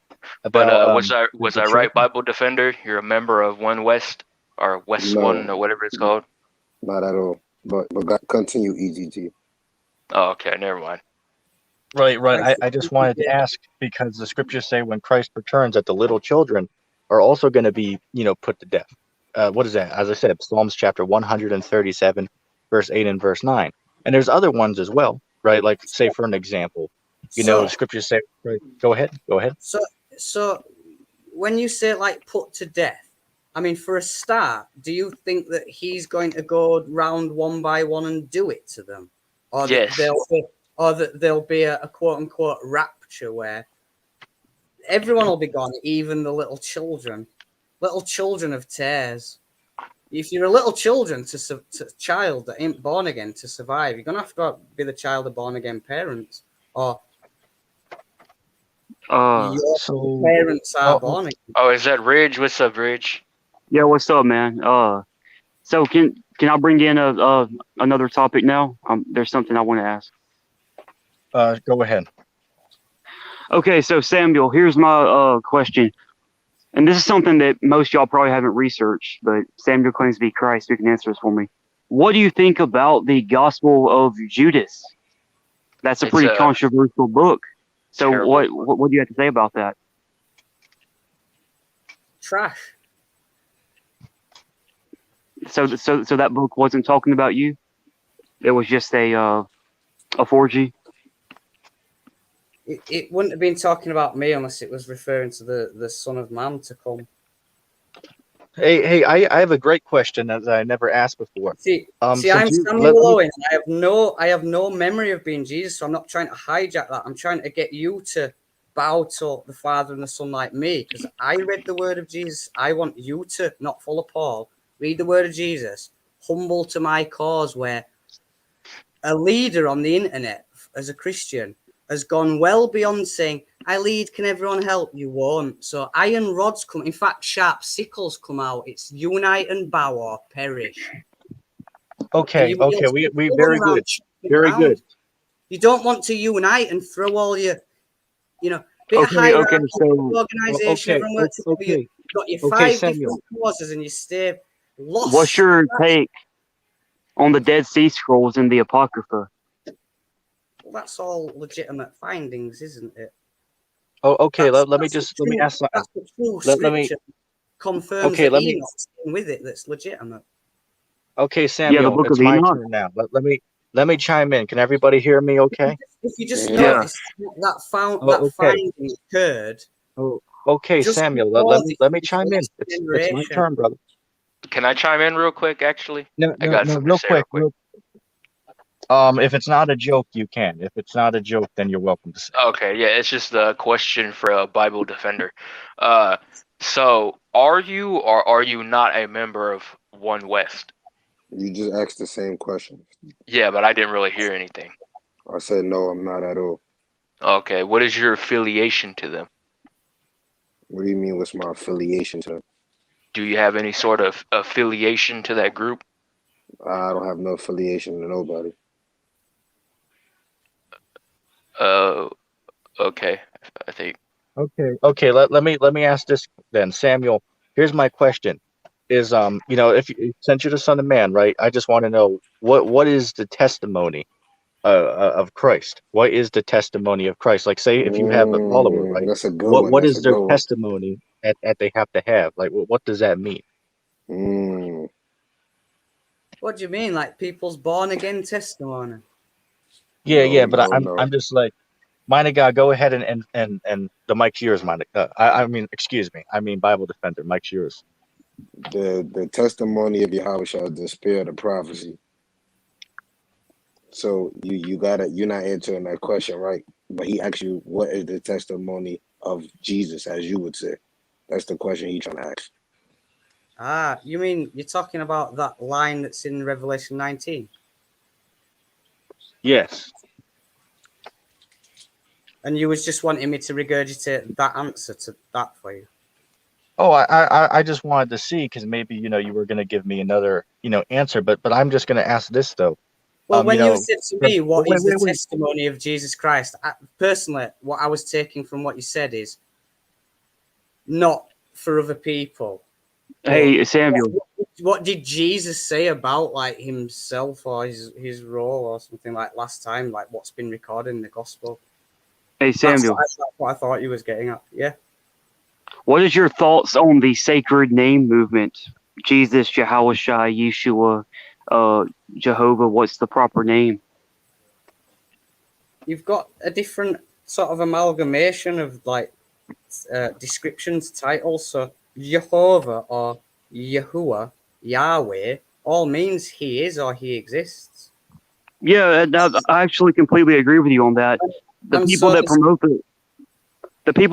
but about was I the right, children? Bible Defender? You're a member of One West, or West One No, or whatever it's called? not at all. But continue, EGG. Oh, okay, never mind. Right. I I just wanted to ask because the scriptures say when Christ returns that the little children are also going to be, put to death. What is that? As I said, Psalms chapter 137, verse 8 and verse 9. And there's other ones as well, right? Like, say, for an example, the So, scriptures say, right, go ahead. so, so, when you say like put to death, I mean, for a start, do you think that he's going to go round one by one and do it to them, or that Yes. there'll be a quote unquote rapture where everyone will be gone, even the little children of tares. If you're a little child that ain't born again to survive, you're gonna have to be the child of born again parents, or your So, parents are oh, born again. Oh, is that Ridge? What's up, Ridge? Yeah, what's up, man? So can I bring in another topic now? There's something I want to ask. go ahead. Okay, so Samuel, here's my question, and this is something that most y'all probably haven't researched, but Samuel claims to be Christ. You can answer this for me. What do you think about the Gospel of Judas? That's a It's pretty a controversial book. So terrible what do you have to say about that? Trash. So that book wasn't talking about you. It was just a forgery. It wouldn't have been talking about me unless it was referring to the Son of Man to come. Hey, I have a great question that I never asked before. See, I'm Since you Samuel Owen. I have no memory of being Jesus, so I'm not trying to hijack that. I'm trying to get you to bow to the Father and the Son like me, because I read the word of Jesus. I want you to not follow Paul. Read the word of Jesus, humble to my cause, where a leader on the internet as a Christian has gone well beyond saying, I lead, can everyone help? You won't. So iron rods come, in fact, sharp sickles come out. It's unite and bow or perish. okay, we very good, very Around. good. You don't want to unite and throw all your, bit of Okay, hierarchy, so organisation, everyone works together. You've got your okay, 5 Samuel. different causes and you stay what's lost. your take on the Dead Sea Scrolls and the Apocrypha? Well, that's all legitimate findings, isn't it? Oh, okay. That's Let me ask something. That's the true Let me. scripture confirms Okay, that let me. Enoch's with it. That's legitimate. Okay, Yeah, the Samuel, Book it's of my Enoch. turn now. Let me chime in. Can everybody hear me? Okay. If you just Yeah. Yeah. notice that Oh, okay. finding occurred Oh, okay, just Samuel. before Let me this chime in. last It's my generation. turn, brother. Can I chime in real quick? Actually, No, I got something to real say real quick. quick. If it's not a joke, you can. If it's not a joke, then you're welcome to say. Okay, yeah, it's just a question for a Bible defender. So are you or are you not a member of One West? You just asked the same question. Yeah, but I didn't really hear anything. I said no, I'm not at all. Okay, what is your affiliation to them? What do you mean? What's my affiliation to them? Do you have any sort of affiliation to that group? I don't have no affiliation to nobody. Okay, I think. Okay. Let me ask this then, Samuel. Here's my question: Is if since you're the Son of Man, right? I just want to know what is the testimony of Christ? What is the testimony of Christ? Like, say, if you have a follower, right? That's a good one. What That's a is their good one. testimony that they have to have? Like, what does that mean? Mm. What do you mean? Like people's born again testimony? Yeah, but No. I'm just like, mind of God, go ahead and the mic's yours, mind. I mean, excuse me, I mean Bible defender, mic's yours. The testimony of Yahweh shall the spirit of prophecy. So you're not answering that question, right? But he asked you, what is the testimony of Jesus, as you would say? That's the question he's trying to ask. Ah, you mean you're talking about that line that's in Revelation 19? Yes. And you was just wanting me to regurgitate that answer to that for you? Oh, I just wanted to see because maybe you were gonna give me another answer, but I'm just gonna ask this though. Well, when you said to me, what is the wait. testimony of Jesus Christ? Personally, what I was taking from what you said is not for other people. Hey, Samuel. what did Jesus say about like himself or his role or something like last time? Like what's been recorded in the gospel? Hey, That's Samuel, what I thought you was getting at. Yeah. what is your thoughts on the sacred name movement? Jesus, Yahushua, Yeshua, Jehovah. What's the proper name? You've got a different sort of amalgamation of like descriptions, titles. So Jehovah or Yahuwah, Yahweh, all means he is or he exists. Yeah, I actually completely agree with you on that. The And people so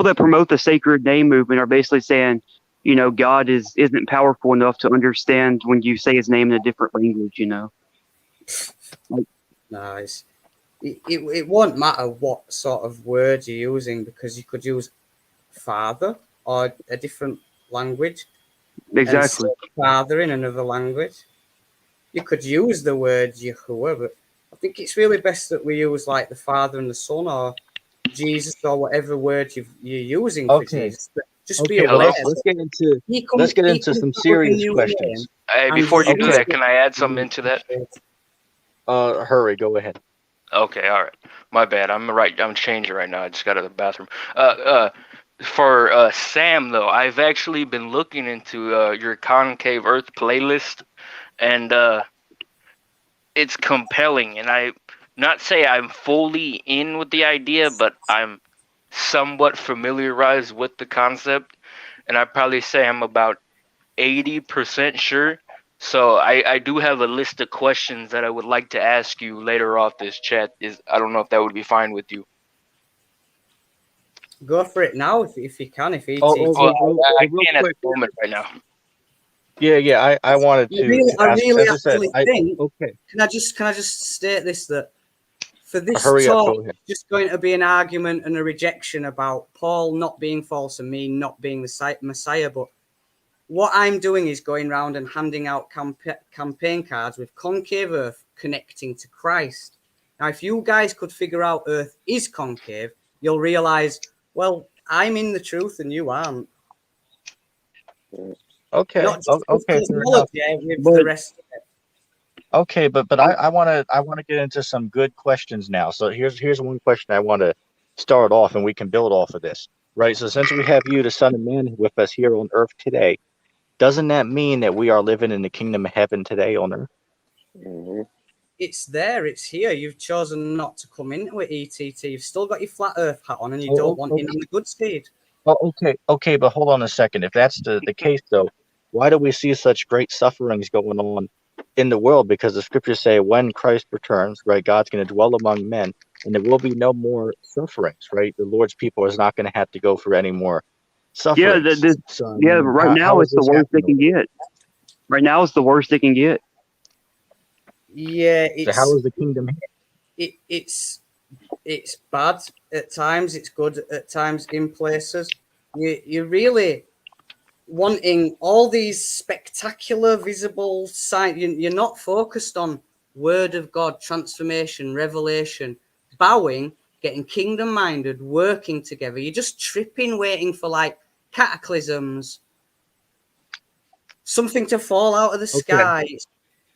that promote the sacred name movement are basically saying, you know, God isn't powerful enough to understand when you say his name in a different language, you know. no, it won't matter what sort of word you're using because you could use father or a different language and say Exactly. father in another language. You could use the word Yahuwah, but I think it's really best that we use like the Father and the Son or Jesus or whatever word you're using for Okay. Jesus. But just be Okay, aware well let's that let's get he into comes some out with a serious new name questions. Hey, and before you do Okay. that, can I add something into that? Hurry, go ahead. Okay, all right. My bad. I'm changing right now. I just got to the bathroom. For Sam though, I've actually been looking into your Concave Earth playlist, and it's compelling. And I not say I'm fully in with the idea, but I'm somewhat familiarized with the concept, and I probably say I'm about 80% sure. So I do have a list of questions that I would like to ask you later off this chat. I don't know if that would be fine with you. Go for it now if you can. If Well, ETT, I real can't at quick. the moment right now. Yeah. I wanted to I ask. really As I said, actually think. okay. Can I just state this that for this Hurry up. talk, Go ahead. it's just going to be an argument and a rejection about Paul not being false and me not being the Messiah. But what I'm doing is going around and handing out campaign cards with concave Earth connecting to Christ. Now, if you guys could figure out Earth is concave, you'll realize, well, I'm in the truth and you aren't. Okay. Not just with Okay. Fair enough. cosmology, with the But rest of it. Okay, but I want to get into some good questions now. So here's one question I want to start off, and we can build off of this, right? So since we have you, the Son of Man, with us here on Earth today, doesn't that mean that we are living in the kingdom of heaven today on Earth? Mm-hmm. It's there, it's here. You've chosen not to come into it, ETT. You've still got your flat Earth hat on, and you don't want in on the good speed. Oh, okay, but hold on a second. If that's the case, though, why do we see such great sufferings going on in the world? Because the scriptures say when Christ returns, right, God's going to dwell among men, and there will be no more sufferings, right? The Lord's people is not going to have to go through any more yeah, sufferings. So, I yeah, mean, right now how is it's the this worst they happening? can get. Right now it's the worst they can get. Yeah, So how is the kingdom? it's bad at times. It's good at times in places. You're really wanting all these spectacular visible signs. You're not focused on word of God, transformation, revelation, bowing, getting kingdom minded, working together. You're just tripping, waiting for like cataclysms, something to fall out of the Okay, sky.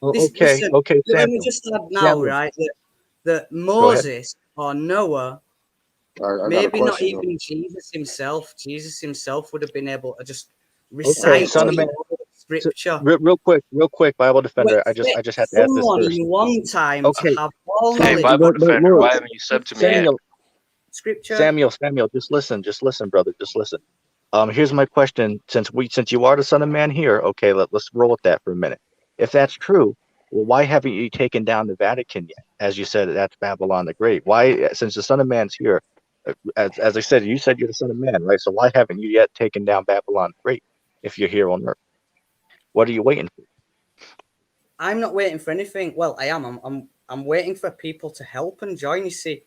Listen, okay, let me Samuel, just add now, Samuel, right? That go ahead. Moses or Noah, I got a maybe not question though. even Jesus himself would have been able to just I got a Okay, recite Son of to Man, you scripture. real quick, Bible defender. I Expect just had to add this someone first. in one time to Okay, have all Hey, knowledge. Bible But Defender, look, why haven't you subbed to me yet? Scripture. Samuel, just listen, brother, just listen. Here's my question. Since you are the Son of Man here, okay, let's roll with that for a minute. If that's true, well, why haven't you taken down the Vatican yet? As you said, that's Babylon the Great. Why, since the Son of Man's here, as I said, you said you're the Son of Man, right? So why haven't you yet taken down Babylon the Great if you're here on Earth? What are you waiting for? I'm not waiting for anything. Well, I am. I'm waiting for people to help and join. You see,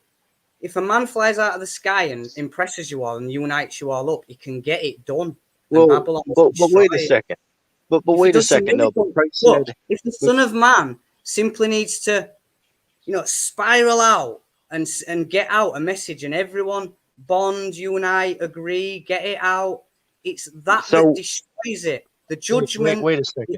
if a man flies out of the sky and impresses you all and unites you all up, he can get it done, and Well, Babylon will but destroy wait a it. second. But If he wait a does some second. No, but miracle, Christ look, said, if the but, Son of Man simply needs to, spiral out and get out a message, and everyone bond, unite, agree, get it out. It's that so destroys it. The judgment. wait a second.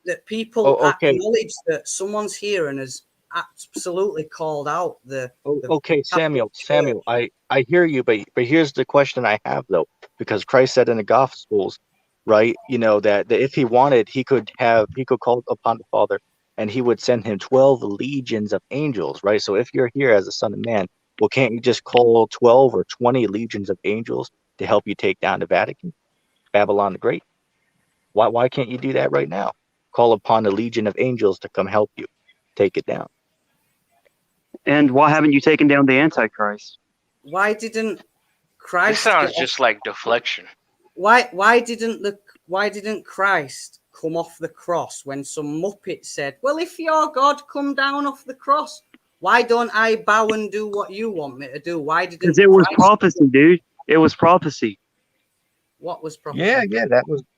that people okay. acknowledge that someone's here and has absolutely called out the Okay, Catholic Samuel, Church. I hear you, but here's the question I have though, because Christ said in the Gospels, right, that if he wanted, he could call upon the Father, and he would send him 12 legions of angels, right? So if you're here as a son of man, well, can't you just call 12 or 20 legions of angels to help you take down the Vatican, Babylon the Great? Why can't you do that right now? Call upon a legion of angels to come help you take it down. And why haven't you taken down the Antichrist? Why didn't This Christ sounds get just off? like deflection. Why didn't Christ come off the cross when some muppet said, "Well, if you're God, come down off the cross"? Why don't I bow and do what you want me to do? Why Because didn't it was Christ? prophecy, dude. It was prophecy. What was Yeah, prophecy?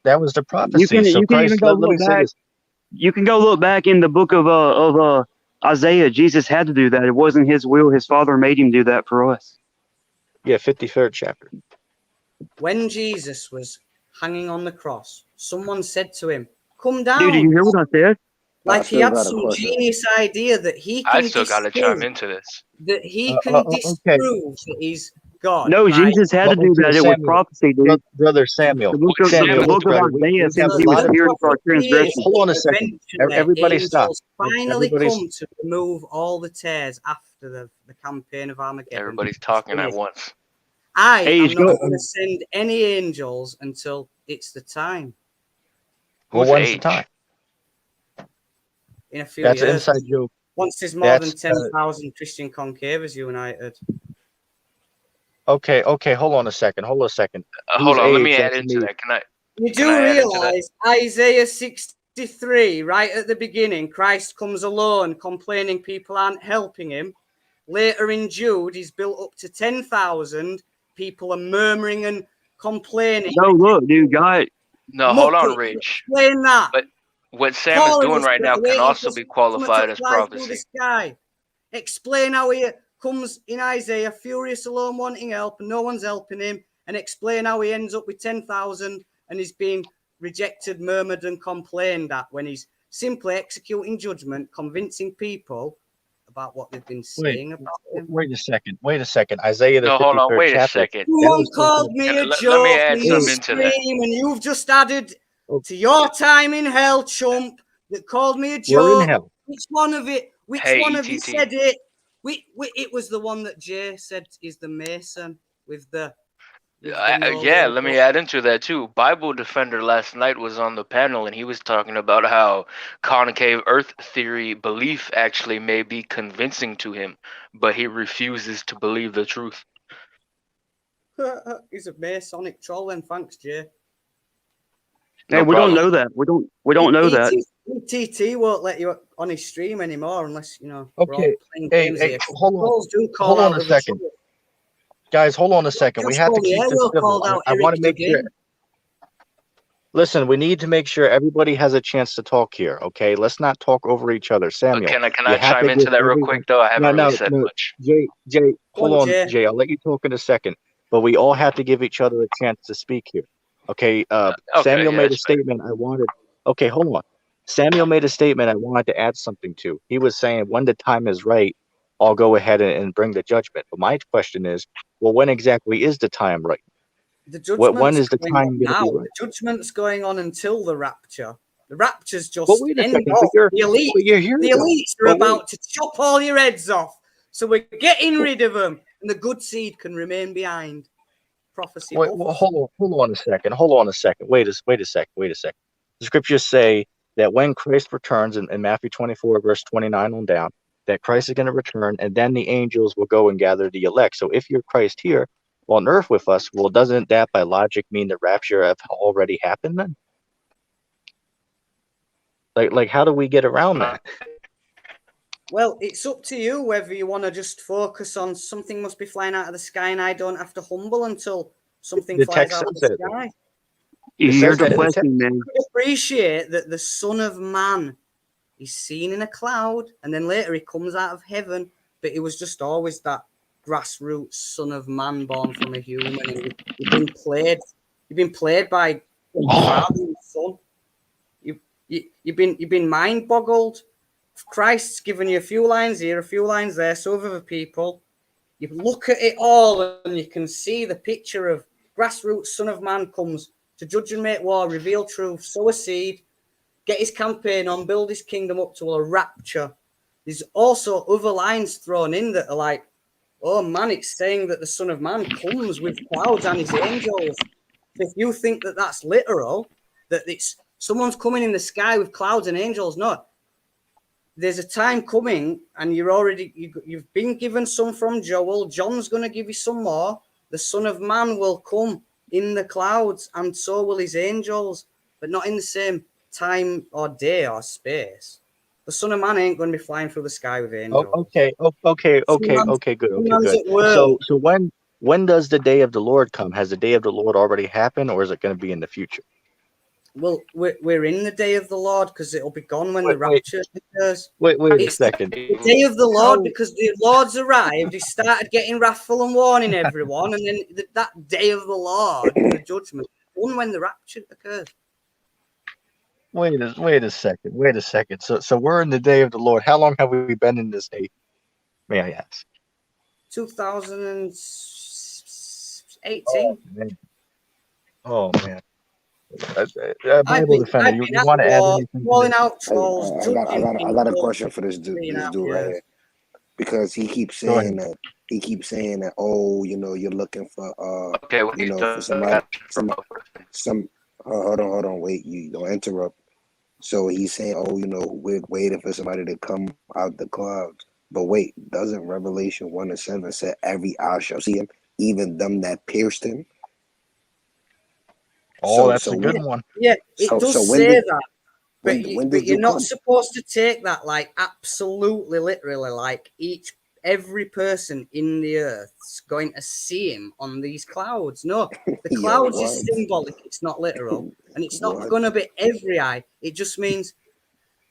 that was the You prophecy. can So you can even Christ, go let me look say back. this. You can go look back in the book of Isaiah. Jesus had to do that. It wasn't his will. His Father made him do that for us. Yeah, 53rd chapter. When Jesus was hanging on the cross, someone said to him, "Come Dude, did you down." hear what I said? I Like he still had got a some question. genius idea that he I can still got to chime disprove into this. Okay. that he's God No, by Jesus had Well, to do okay, that. It was Samuel, prophecy, dude. brother The Samuel, book of What's the, the Samuel, Samuel's look, book of brother, problem? Isaiah we says have a he was lot the of pierced for our prophecy is transgressions. hold on a that second. eventually Everybody stop. angels finally Everybody's come to remove all the tares after the campaign of Armageddon Everybody's is talking at finished. once. I am Age, not go. going to send any angels until it's the time well, Who's when's the H? time? in a few That's an years. inside joke. Once there's more than That's 10,000 Christian concavers united. okay. Hold on a second. Hold Who's on, let me age? add That's into me. that. You Can I do add into that? realize Isaiah 63, right at the beginning, Christ comes alone, complaining people aren't helping him. Later in Jude, he's built up to 10,000. People are murmuring and complaining. No, look, dude, God. No, hold on, Muppet, Rich. explain that. But what Sam is Paul doing is right now can waiting for also be someone to qualified as fly through the prophecy. sky. Explain how he comes in Isaiah, furious alone, wanting help, and no one's helping him. And explain how he ends up with 10,000 and he's being rejected, murmured, and complained at when he's simply executing judgment, convincing people about what they've been Wait, saying about him. wait a second. Isaiah the No, hold on, 53rd wait a chapter. second. That Someone was talking called me a Let me joke add and you something into that. scream, and you've just added to your time in hell, chump, that called me a We're in joke. hell. Which one of it? Which Hey, one of you ETT. said it? It was the one that Jay said is the Mason with the Yeah, let me add into that too. Bible Defender last night was on the panel and he was talking about how concave Earth theory belief actually may be convincing to him, but he refuses to believe the truth. He's a Masonic troll, and thanks, Jay. Hey, No we don't problem. know that. We don't know that. ETT won't let you on his stream anymore unless we're all Okay. playing Hey, games here. hold on. Trolls do call Hold on out a other second. trolls. Guys, hold on a second. We Josh have to Foley keep this Ariel civil. called out I want Eric to make sure. Duggan. Listen, we need to make sure everybody has a chance to talk here. Okay, let's not talk over each other. Samuel, Can you I have chime to into give that real everyone. quick though? I haven't really No. said much. Jay, hold Go on, on, Jay. Jay. I'll let you talk in a second. But we all have to give each other a chance to speak here. Okay. Okay, Samuel yeah, made a that's fair. statement. Okay, hold on. Samuel made a statement I wanted to add something to. He was saying when the time is right, I'll go ahead and bring the judgment. But my question is, well, when exactly is the time right? The When judgment's is the going on time going to now. be right? The judgment's going on until the rapture. The rapture's Well, just wait a end second. off. The You're here though. elites are But wait. about to chop all your heads off. So we're getting rid of them, and the good seed can remain behind. Prophecy Wait, buff. well, hold on a second. Wait a second. The scriptures say that when Christ returns in Matthew 24, verse 29 on down, that Christ is going to return, and then the angels will go and gather the elect. So if you're Christ here on earth with us, well, doesn't that by logic mean the rapture have already happened then? Like how do we get around that? Well, it's up to you whether you want to just focus on something must be flying out of the sky, and I don't have to humble until something The flies text out of says the that. sky. You're says that in the text. deflecting, man. Appreciate that the Son of Man is seen in a cloud, and then later he comes out of heaven, but it was just always that grassroots Son of Man born from a human, and you've been played by Father and Son. You You've been mind boggled. Christ's given you a few lines here, a few lines there. So have other people. You look at it all, and you can see the picture of grassroots Son of Man comes to judge and make war, reveal truth, sow a seed, get his campaign on, build his kingdom up to a rapture. There's also other lines thrown in that are like, oh man, it's saying that the Son of Man comes with clouds and his angels. If you think that that's literal, that it's someone's coming in the sky with clouds and angels, no. There's a time coming, and you've been given some from Joel. John's going to give you some more. The Son of Man will come in the clouds, and so will his angels, but not in the same time or day or space. The Son of Man ain't going to be flying through the sky with angels. Okay, good. So when does the day of the Lord come? Has the day of the Lord already happened, or is it going to be in the future? Well, we're in the day of the Lord because it'll be gone when the rapture occurs. Wait a It's second. the day of the Lord because the Lord's arrived. He started getting wrathful and warning everyone, and then that day of the Lord, the judgment, one when the rapture occurs. Wait a second. So we're in the day of the Lord. How long have we been in this day? May I ask? 2018. Oh man. Bible defender, you want to add anything? Calling out trolls. I got a question for this dude right here, because he keeps saying that. He keeps saying that. Oh, you're looking for for somebody some. Hold on, wait. You don't interrupt. So he's saying, oh, we're waiting for somebody to come out the clouds. But wait, doesn't Revelation 1:7 say every eye shall see him, even them that pierced him? Oh, that's a good one. Yeah, it does say that. But you're not supposed to take that like absolutely literally, like every person in the earth's going to see him on these clouds. No, the clouds is symbolic, it's not literal, and it's not going to be every eye. It just means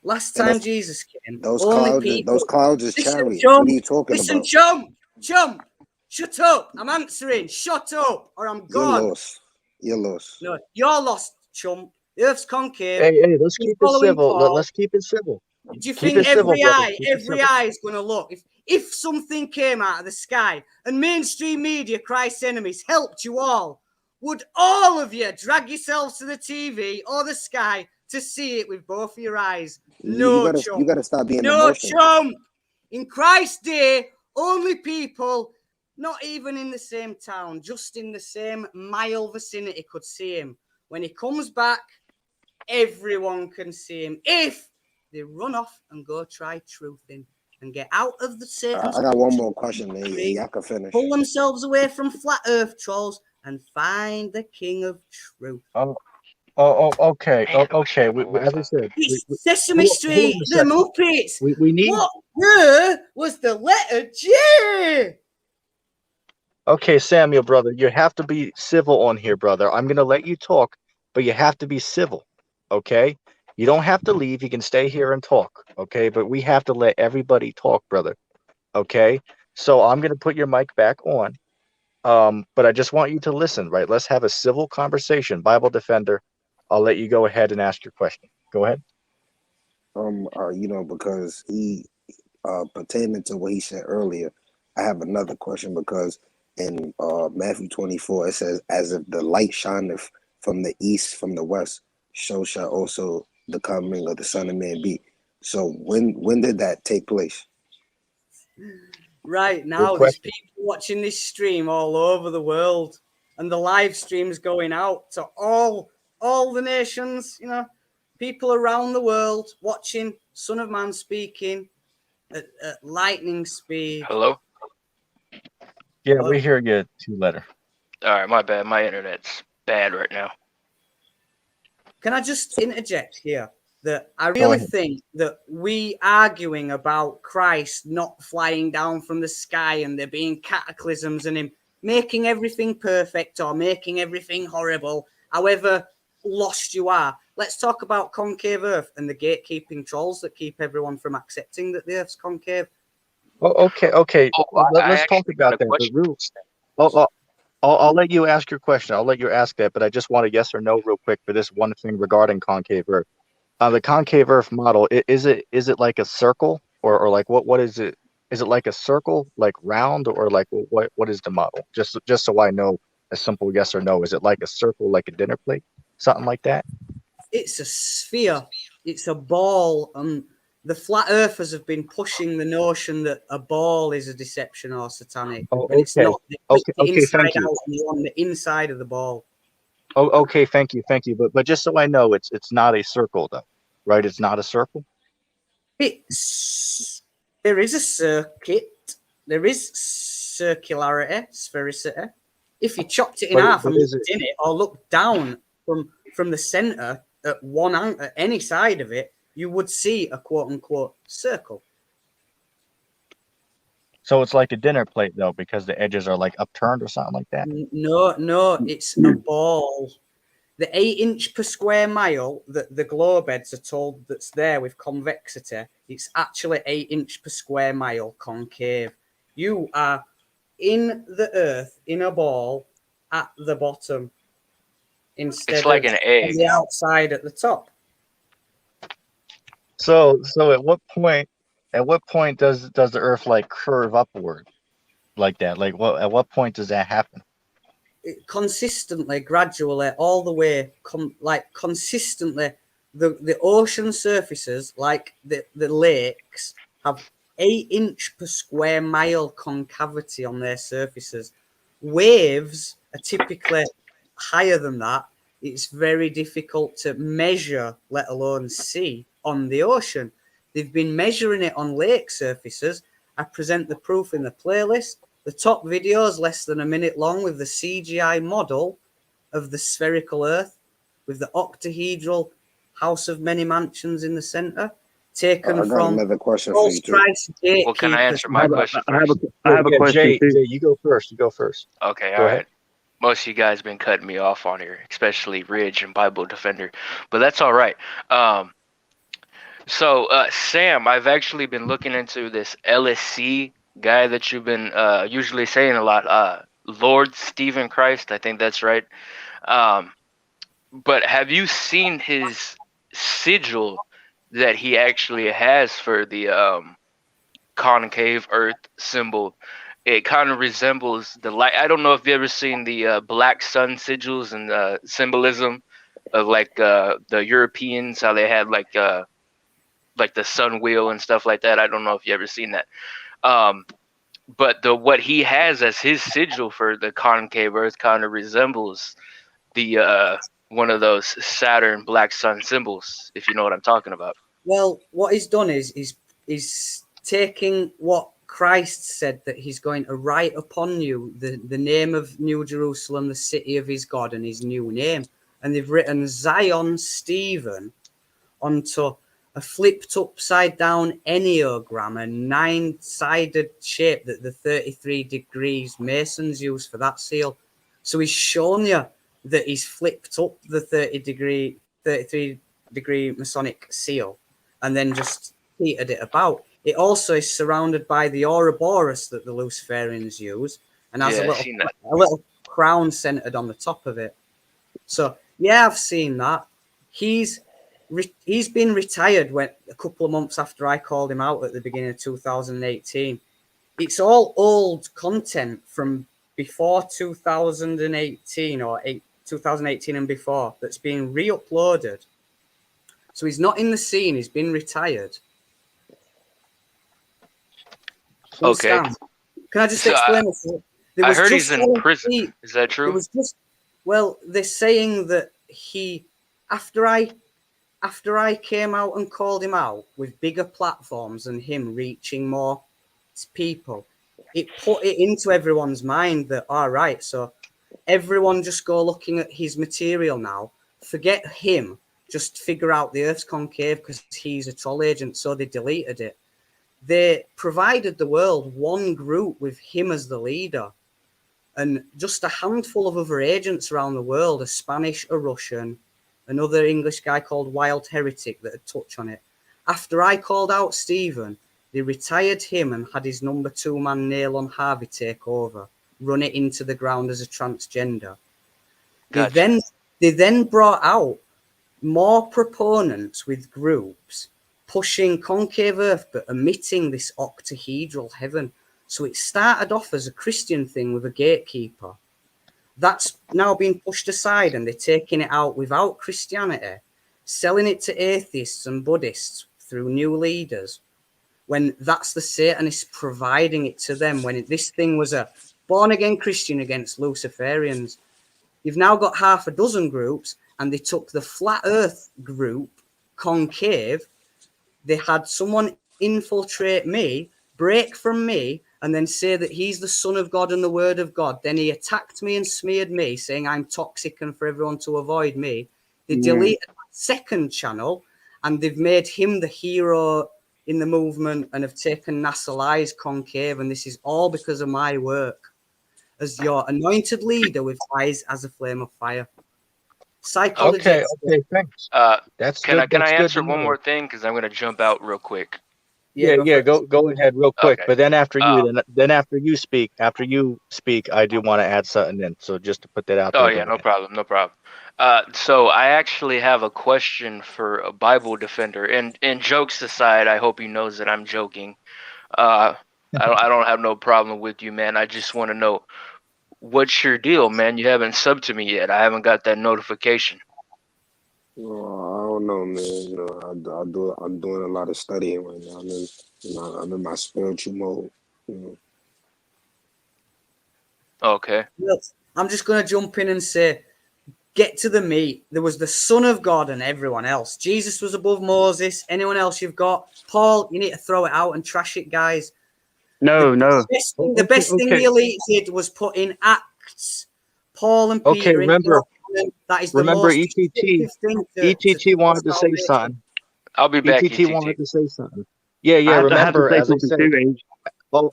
last time Jesus came, those clouds is chariots. What are you talking about? Listen, chum, shut up. I'm answering. Shut up, or I'm gone. You're lost. No, you're lost, chump. The Earth's concave. Hey, let's keep it civil. Let's keep it civil. Do you think every eye is going to look? If something came out of the sky and mainstream media, Christ's enemies, helped you all, would all of you drag yourselves to the TV or the sky to see it with both of your eyes? No, chump. You got to stop being emotional. No, chump. In Christ's day, only people not even in the same town, just in the same mile vicinity could see him. When he comes back, everyone can see him if they run off and go try truthing and get out of the Satan's. I got one more question, man. I can finish. Pull themselves away from flat earth trolls and find the king of truth. Okay. As I said, Sesame Street, the Muppets. We need. What word was the letter J? Okay, Samuel, brother, you have to be civil on here, brother. I'm going to let you talk, but you have to be civil, okay? You don't have to leave. You can stay here and talk, okay? But we have to let everybody talk, brother, okay? So I'm going to put your mic back on, but I just want you to listen, right? Let's have a civil conversation. Bible defender, I'll let you go ahead and ask your question. Go ahead. Because he, pertaining to what he said earlier, I have another question because in Matthew 24, it says, as if the light shineth from the east, from the west, so shall also the coming of the Son of Man be. So when did that take place? Right now, there's people watching this stream all over the world, and the live stream's going out to all the nations, people around the world watching Son of Man speaking at lightning speed. Hello? Yeah, we hear you, two-letter. All right, my bad. My internet's bad right now. Can I just interject here that I really think that we arguing about Christ not flying down from the sky and there being cataclysms and him making everything perfect or making everything horrible, however lost you are. Let's talk about concave Earth and the gatekeeping trolls that keep everyone from accepting that the Earth's concave. Okay. Let's talk about that. I'll let you ask your question. I'll let you ask that, but I just want a yes or no real quick for this one thing regarding concave Earth. the concave Earth model, is it like a circle, or like what is it? Is it like a circle, like round, or like what is the model? Just so I know a simple yes or no. Is it like a circle, like a dinner plate, something like that? It's a sphere. It's a ball. The flat earthers have been pushing the notion that a ball is a deception or satanic, Oh, and it's okay, not. They twist it okay. inside Thank you. out, and you want the inside of the ball. Oh, okay. Thank you. But just so I know, it's not a circle though, right? It's not a circle. There is a circuit. There is circularity, sphericity. If you chopped it in half and Is looked it? in it, or looked down from the center at at any side of it, you would see a quote unquote circle. So it's like a dinner plate though, because the edges are like upturned or something like that. No, it's a ball. The 8 inch per square mile that the globe heads are told that's there with convexity, it's actually 8 inch per square mile concave. You are in the earth in a ball at the bottom It's instead like of an on egg. the outside at the top. So at what point does the Earth like curve upward like that? Like at what point does that happen? Consistently, gradually, all the way, consistently, the ocean surfaces, like the lakes, have 8 inch per square mile concavity on their surfaces. Waves are typically higher than that. It's very difficult to measure, let alone see, on the ocean. They've been measuring it on lake surfaces. I present the proof in the playlist. The top video is less than a minute long with the CGI model of the spherical Earth with the octahedral house of many mansions in the center, taken I got from another question for false you, Jay. Christ Well, can I gatekeepers. answer my question first? I have a Yeah, question too. Jay, you go first. You go first. Okay, Go all ahead. right. Most of you guys been cutting me off on here, especially Ridge and Bible Defender, but that's all right. So Sam, I've actually been looking into this LSC guy that you've been usually saying a lot. Lord Stephen Christ, I think that's right. Um, but have you seen his sigil that he actually has for the concave Earth symbol? It kind of resembles the light. I don't know if you ever seen the black sun sigils and symbolism of like the Europeans, how they had like the sun wheel and stuff like that. I don't know if you ever seen that. Um, but the what he has as his sigil for the concave Earth kind of resembles the one of those Saturn black sun symbols, if you know what I'm talking about. Well, what he's done is he's taking what Christ said that he's going to write upon you the name of New Jerusalem, the city of his God, and his new name. And they've written Zion Stephen onto a flipped upside down enneagram, a 9-sided shape that the 33 degrees Masons use for that seal. So he's shown you that he's flipped up the 33 degree Masonic seal and then just heated it about. It also is surrounded by the Ouroboros that the Luciferians use and has Yeah, I've seen that. a little crown centered on the top of it. So yeah, I've seen that. He's been retired a couple of months after I called him out at the beginning of 2018. It's all old content from before 2018 or 2018 and before that's being re-uploaded. So he's not in the scene. He's been retired. Okay. Understand? Can I just So explain this? I heard he's in prison. Is that It true? was just, well, they're saying that he, after I came out and called him out with bigger platforms and him reaching more people, it put it into everyone's mind that, all right, so everyone just go looking at his material now, forget him, just figure out the Earth's concave because he's a troll agent, so they deleted it. They provided the world one group with him as the leader and just a handful of other agents around the world, a Spanish, a Russian, another English guy called Wild Heretic that had touched on it. After I called out Stephen, they retired him and had his number 2 man, Neilon Harvey, take over, run it into the ground as a transgender. Gotcha. They then brought out more proponents with groups pushing concave earth but omitting this octahedral heaven. So it started off as a Christian thing with a gatekeeper. That's now been pushed aside, and they're taking it out without Christianity, selling it to atheists and Buddhists through new leaders, when that's the Satanists providing it to them, when this thing was a born-again Christian against Luciferians. You've now got half a dozen groups, and they took the flat earth group, Concave. They had someone infiltrate me, break from me, and then say that he's the Son of God and the Word of God. Then he attacked me and smeared me, saying I'm toxic and for everyone to avoid me. They deleted my second channel, and they've made him the hero in the movement and have taken Nasali's Concave. And this is all because of my work as your anointed leader with eyes as a flame of fire. Psychologists. Okay, thanks. That's Can good. I That's good answer to one know. more thing? Because I'm going to jump out real quick. Yeah, go ahead real quick. Okay. But then after you speak, I do want to add something in. So just to put that out Oh there. yeah, no problem. So I actually have a question for a Bible defender. And jokes aside, I hope he knows that I'm joking. I don't have no problem with you, man. I just want to know, what's your deal, man? You haven't subbed to me yet. I haven't got that notification. I don't know, man. You know, I'm doing a lot of studying right now. I'm in my spiritual mode. You know. Okay. Well, I'm just going to jump in and say, get to the meat. There was the Son of God and everyone else. Jesus was above Moses. Anyone else you've got? Paul, you need to throw it out and trash it, guys. No. The best thing the elite did was put in Acts. Paul and Okay, Peter. remember That is the most destructive thing to ETT wanted to say salvation. something. I'll be back, ETT wanted to say something. Yeah, I have remember, to say as I something said, too, Age. well,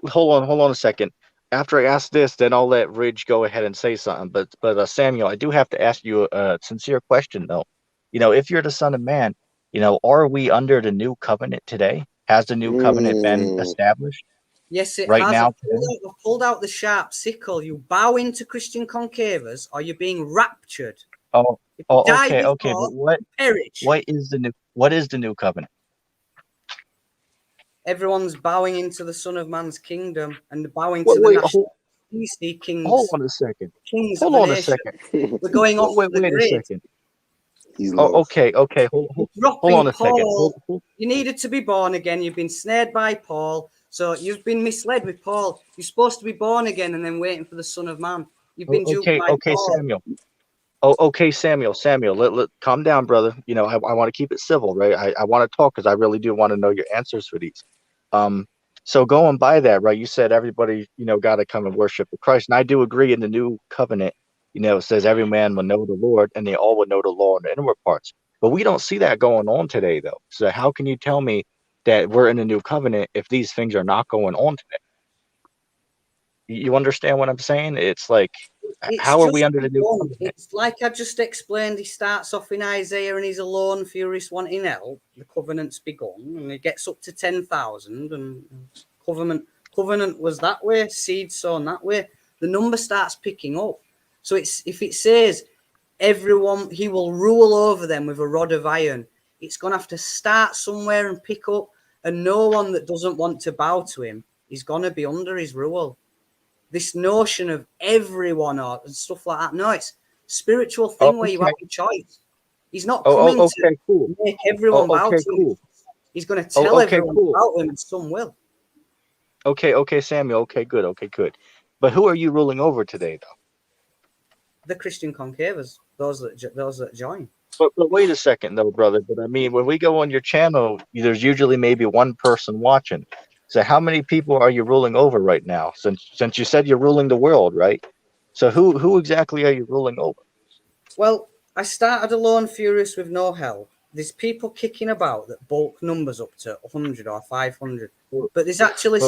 hold on a second. After I ask this, then I'll let Ridge go ahead and say something. But Samuel, I do have to ask you a sincere question, though. You know, if you're the Son of Man, you know, are we under the new covenant today? Has the new covenant been Mm. established Yes, it right has. now? I've pulled out the sharp sickle. You bow into Christian concavers, or you're being raptured. Oh, If you die okay. But before, you perish. what is the new covenant? Everyone's bowing into the Son of Man's kingdom and bowing to the Wait, national hold kings on a second. of Hold the on a nation. second. We're going off the Wait a grid. second. He's Oh, lost. okay. You're Hold on dropping a second. Paul. You needed to be born again. You've been snared by Paul. So you've been misled with Paul. You're supposed to be born again and then waiting for the Son of Man. You've been duped by Paul. Samuel. Oh, okay, Samuel. Let calm down, brother. You know, I want to keep it civil, right? I want to talk because I really do want to know your answers for these. So going by that, right? You said everybody, you know, got to come and worship the Christ, and I do agree. In the new covenant, you know, it says every man will know the Lord, and they all will know the law in the inward parts. But we don't see that going on today, though. So how can you tell me that we're in the new covenant if these things are not going on today? You understand what I'm saying? It's like, It's how are we just under the new begun. covenant? It's like I just explained. He starts off in Isaiah and he's alone, furious, wanting help. The covenant's begun, and it gets up to 10,000. And covenant was that way, seed sown that way. The number starts picking up. So if it says everyone, he will rule over them with a rod of iron. It's gonna have to start somewhere and pick up. And no one that doesn't want to bow to him is gonna be under his rule. This notion of everyone or stuff like that. No, it's spiritual thing where you have a choice. He's not coming Okay, cool. to make everyone bow to him. He's going to tell everyone about him, and some will. Okay, Samuel. Okay, good. But who are you ruling over today, though? The Christian concavers, those that join. But wait a second, though, brother. But I mean, when we go on your channel, there's usually maybe one person watching. So how many people are you ruling over right now? Since you said you're ruling the world, right? So who exactly are you ruling over? Well, I started alone, furious with no help. There's people kicking about that bulk numbers up to 100 or 500. But there's actually,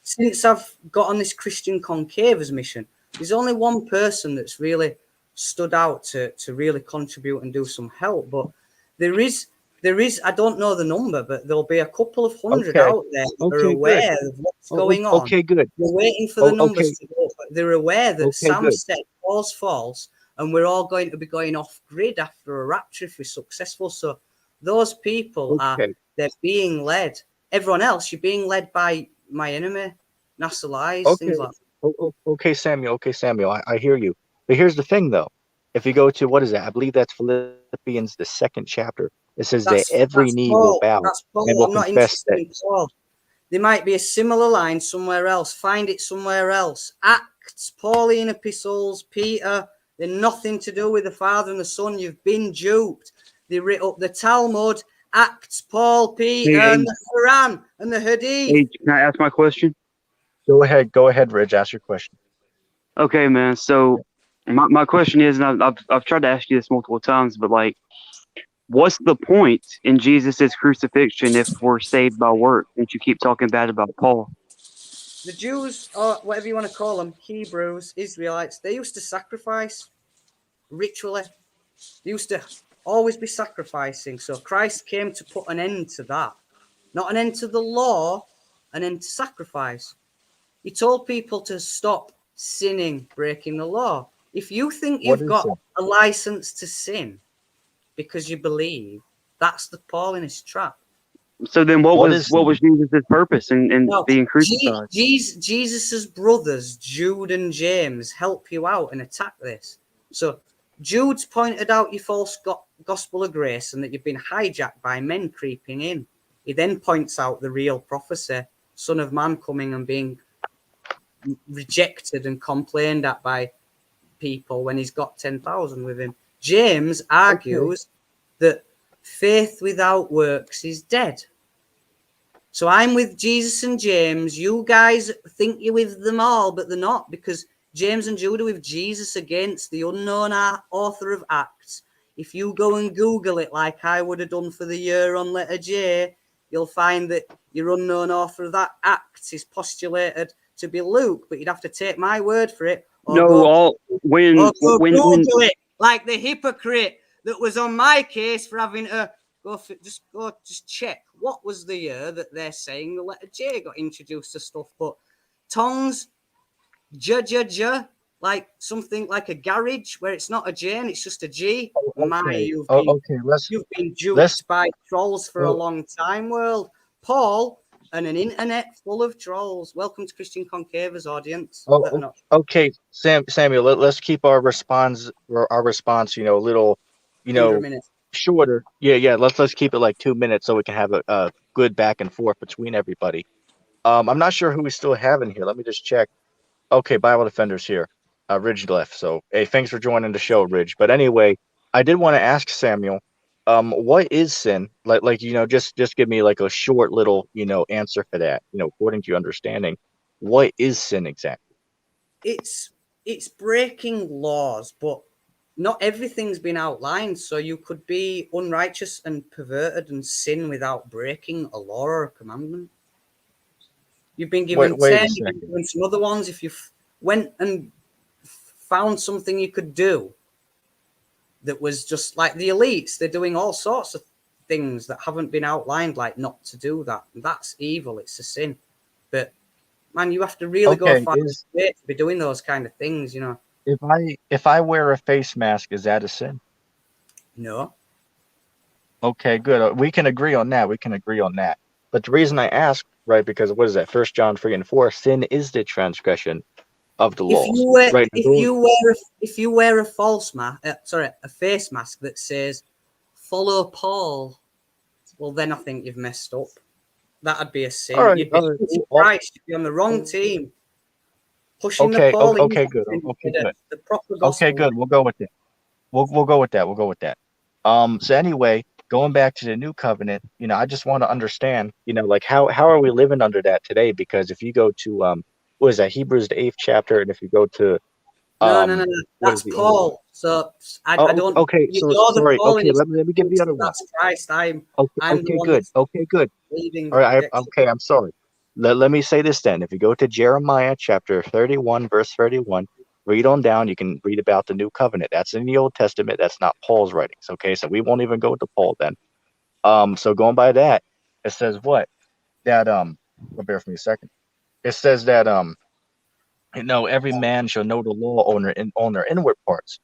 since I've got on this Christian concavers mission, there's only one person that's really stood out to really contribute and do some help. But there is, I don't know the number, but there'll be a couple of hundred out there that are aware of what's going on. Okay, good. They're waiting for the numbers to go, but they're aware that Sam said Paul's false, and we're all going to be going off grid after a rapture if we're successful. So those people they're being led. Everyone else, you're being led by my enemy, NASA lies, things like that. Okay, Samuel. Okay, Samuel. I hear you. But here's the thing, though. If you go to what is that? I believe that's Philippians, the 2nd chapter. It says that every knee will Paul. bow That's and Paul. will I'm not confess interested that. in Paul. There might be a similar line somewhere else. Find it somewhere else. Acts, Pauline epistles, Peter, they're nothing to do with the Father and the Son. You've been duped. They writ up the Talmud, Acts, Paul, Peter, Hey, and the Quran and the Hadith. hey, can I ask my question? Go ahead, Ridge. Ask your question. Okay, man. So my question is, and I've tried to ask you this multiple times, but like, what's the point in Jesus's crucifixion if we're saved by work? And you keep talking bad about Paul. The Jews, or whatever you want to call them, Hebrews, Israelites, they used to sacrifice ritually. They used to always be sacrificing. So Christ came to put an end to that. Not an end to the law, an end to sacrifice. He told people to stop sinning, breaking the law. If you think What you've is got it? a license to sin because you believe, that's the Paulinist trap. So then, what What was is Jesus's purpose in No, being crucified? Jesus's brothers, Jude and James, help you out and attack this. So Jude's pointed out your false gospel of grace and that you've been hijacked by men creeping in. He then points out the real prophecy, Son of Man coming and being rejected and complained at by people when he's got 10,000 with him. James argues that faith without works is dead. So I'm with Jesus and James. You guys think you're with them all, but they're not, because James and Jude are with Jesus against the unknown author of Acts. If you go and Google it like I would have done for the year on letter J, you'll find that your unknown author of that Acts is postulated to be Luke, but you'd have to take my word for it, or No, go when Google it, like the hypocrite that was on my case for having to just check what was the year that they're saying the letter J got introduced to stuff. But tongues, like something like a garage where it's not a J and it's just a G. You've been let's duped by trolls for a long time, world. Paul and an internet full of trolls. Welcome to Christian Concave's audience. okay, Samuel. Let's keep our response, a little, Under a minute. shorter. Yeah. Let's keep it like 2 minutes so we can have a good back and forth between everybody. I'm not sure who we still have in here. Let me just check. Okay, Bible Defenders here. Ridge left. So, hey, thanks for joining the show, Ridge. But anyway, I did want to ask Samuel, what is sin? Just give me like a short little, answer for that. According to your understanding, what is sin exactly? It's breaking laws, but not everything's been outlined. So you could be unrighteous and perverted and sin without breaking a law or a commandment. You've been given Wait 10, a you've been second. given some other ones. If you went and found something you could do that was just like the elites, they're doing all sorts of things that haven't been outlined, like not to do that. That's evil. It's a sin. But man, you have to really go far to be doing those kind of things, If I wear a face mask, is that a sin? No. Okay, good. We can agree on that. But the reason I ask, right, because what is that? 1 John 3:4, sin is the transgression of the laws. Right. If you wear a false mask, a face mask that says "Follow Paul," well, then I think you've messed up. That'd be a sin. All right, You'd be Christ. You'd be on the wrong team, pushing the Pauline. Okay, good. The proper gospel. Okay, good. We'll go with it. We'll go with that. So anyway, going back to the new covenant, I just want to understand, like how are we living under that today? Because if you go to what is that, Hebrews the 8th chapter, and if you go to no. That's Paul. So I don't. Okay, so sorry. Okay, let me give the other one. That's Christ. I'm okay, the one good. Okay, good. All right. I'm sorry. Let me say this then. If you go to Jeremiah chapter 31, verse 31, read on down. You can read about the new covenant. That's in the Old Testament. That's not Paul's writings. Okay, so we won't even go to Paul then. So going by that, it says what? That bear with me a second. It says that every man shall know the law on their inward parts.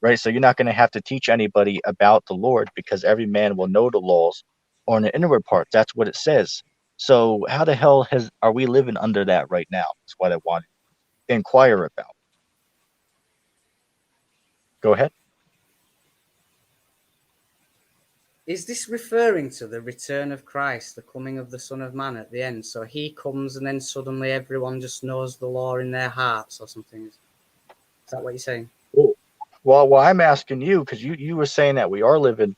right? So you're not going to have to teach anybody about the Lord, because every man will know the laws on the inward parts. That's what it says. So how the hell are we living under that right now? That's what I want to inquire about. Go ahead. Is this referring to the return of Christ, the coming of the Son of Man at the end? So he comes and then suddenly everyone just knows the law in their hearts or something? Is that what you're saying? Well, I'm asking you, because you were saying that we are living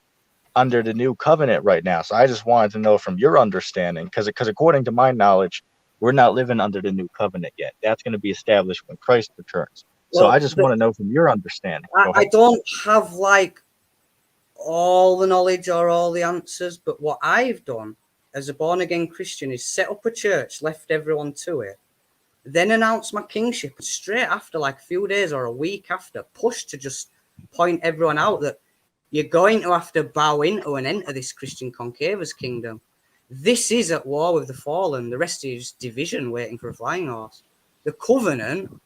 under the new covenant right now. So I just wanted to know from your understanding, because according to my knowledge, we're not living under the new covenant yet. That's going to be established when Christ returns. So Well, I just want to know from your understanding. Go I ahead. don't have like all the knowledge or all the answers, but what I've done as a born again Christian is set up a church, left everyone to it, then announced my kingship, and straight after, like a few days or a week after, pushed to just point everyone out that you're going to have to bow into and enter this Christian concave's kingdom. This is at war with the fallen. The rest is division waiting for a flying horse. The covenant,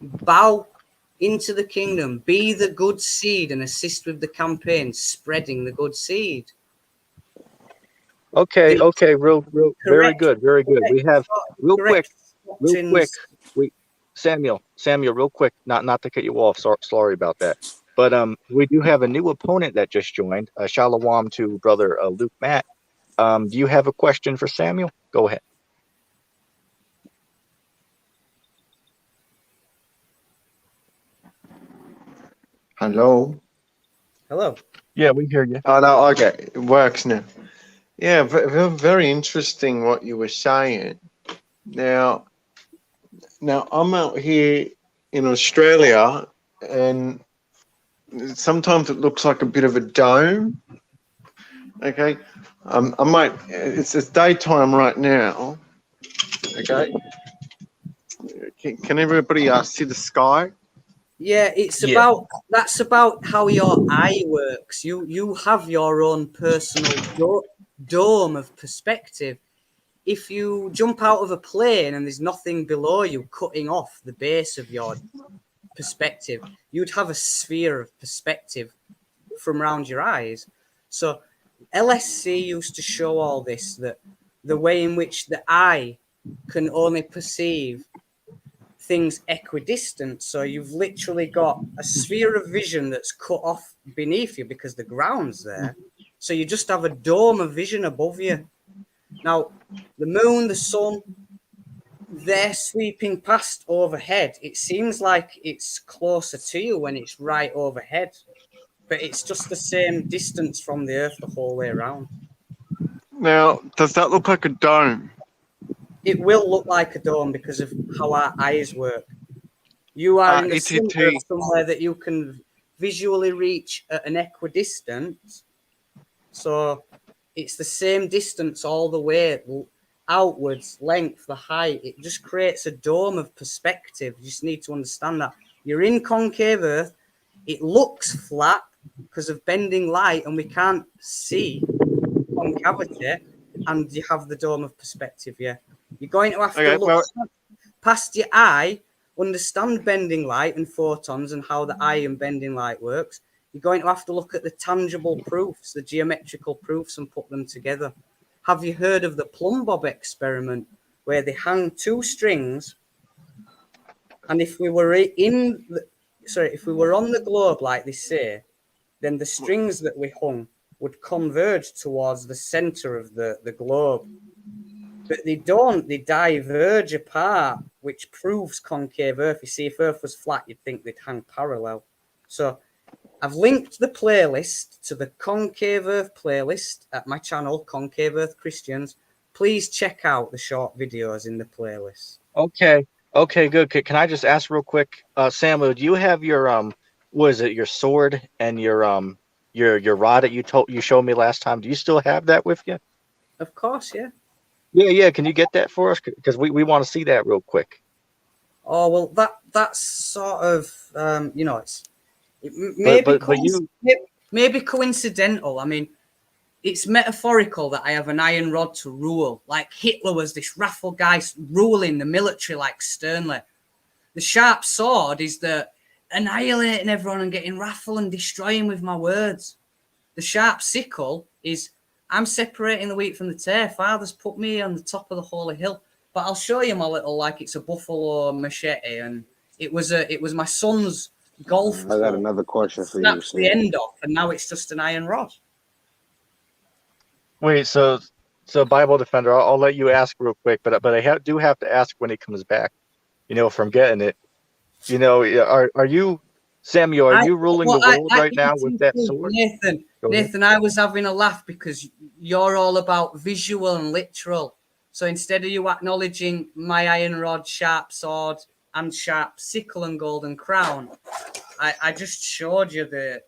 bow into the kingdom, be the good seed and assist with the campaign, spreading the good seed. Okay, real, very Correct. good, very good. We have real quick, Doctrines. Samuel, real quick, not to cut you off. Sorry about that, but we do have a new opponent that just joined. Shalom to brother Luke Matt. Do you have a question for Samuel? Go ahead. Hello. Hello. Yeah, we hear you. Oh no, okay, it works now. Yeah, very interesting what you were saying. Now I'm out here in Australia, and sometimes it looks like a bit of a dome. Okay, I might. It's daytime right now. Okay, can everybody see the sky? Yeah, it's Yeah. about that's about how your eye works. You have your own personal dome of perspective. If you jump out of a plane and there's nothing below you cutting off the base of your perspective, you'd have a sphere of perspective from around your eyes. So LSC used to show all this, that the way in which the eye can only perceive things equidistant. So you've literally got a sphere of vision that's cut off beneath you because the ground's there. So you just have a dome of vision above you. Now, the moon, the sun, they're sweeping past overhead. It seems like it's closer to you when it's right overhead, but it's just the same distance from the earth the whole way around. Now, does that look like a dome? It will look like a dome because of how our eyes work. You are in the center of somewhere that you can visually reach at an equidistant. So it's the same distance all the way outwards, length, the height. It just creates a dome of perspective. You just need to understand that. You're in concave Earth. It looks flat because of bending light, and we can't see concavity, and you have the dome of perspective, yeah. You're going to have to look past your eye, understand bending light and photons and how the eye and bending light works. You're going to have to look at the tangible proofs, the geometrical proofs, and put them together. Have you heard of the plumb bob experiment, where they hang two strings, and if we were if we were on the globe like they say, then the strings that we hung would converge towards the center of the globe. But they don't, they diverge apart, which proves concave Earth. You see, if Earth was flat, you'd think they'd hang parallel. So I've linked the playlist to the Concave Earth playlist at my channel, Concave Earth Christians. Please check out the short videos in the playlist. Okay, good. Can I just ask real quick, Samuel, do you have your what is it, your sword and your rod that you showed me last time? Do you still have that with you? Of course, yeah. Yeah. Can you get that for us? Because we want to see that real quick. Oh well, that's sort of maybe coincidental. I mean, it's metaphorical that I have an iron rod to rule. Like Hitler was this wrathful guy ruling the military like sternly. The sharp sword is that annihilating everyone and getting wrathful and destroying with my words. The sharp sickle is I'm separating the wheat from the tare. Father's put me on the top of the holy hill. But I'll show you my little, like it's a buffalo machete, and it was my son's golf I got club. another question for you, Snapped the Sam. end off, and now it's just an iron rod. Wait, so Bible Defender, I'll let you ask real quick, but I do have to ask when he comes back. If I'm getting it, are you, Samuel? Are you ruling the world right now with that sword? Nathan, I was having a laugh because you're all about visual and literal. So instead of you acknowledging my iron rod, sharp sword, and sharp sickle and golden crown, I just showed you the.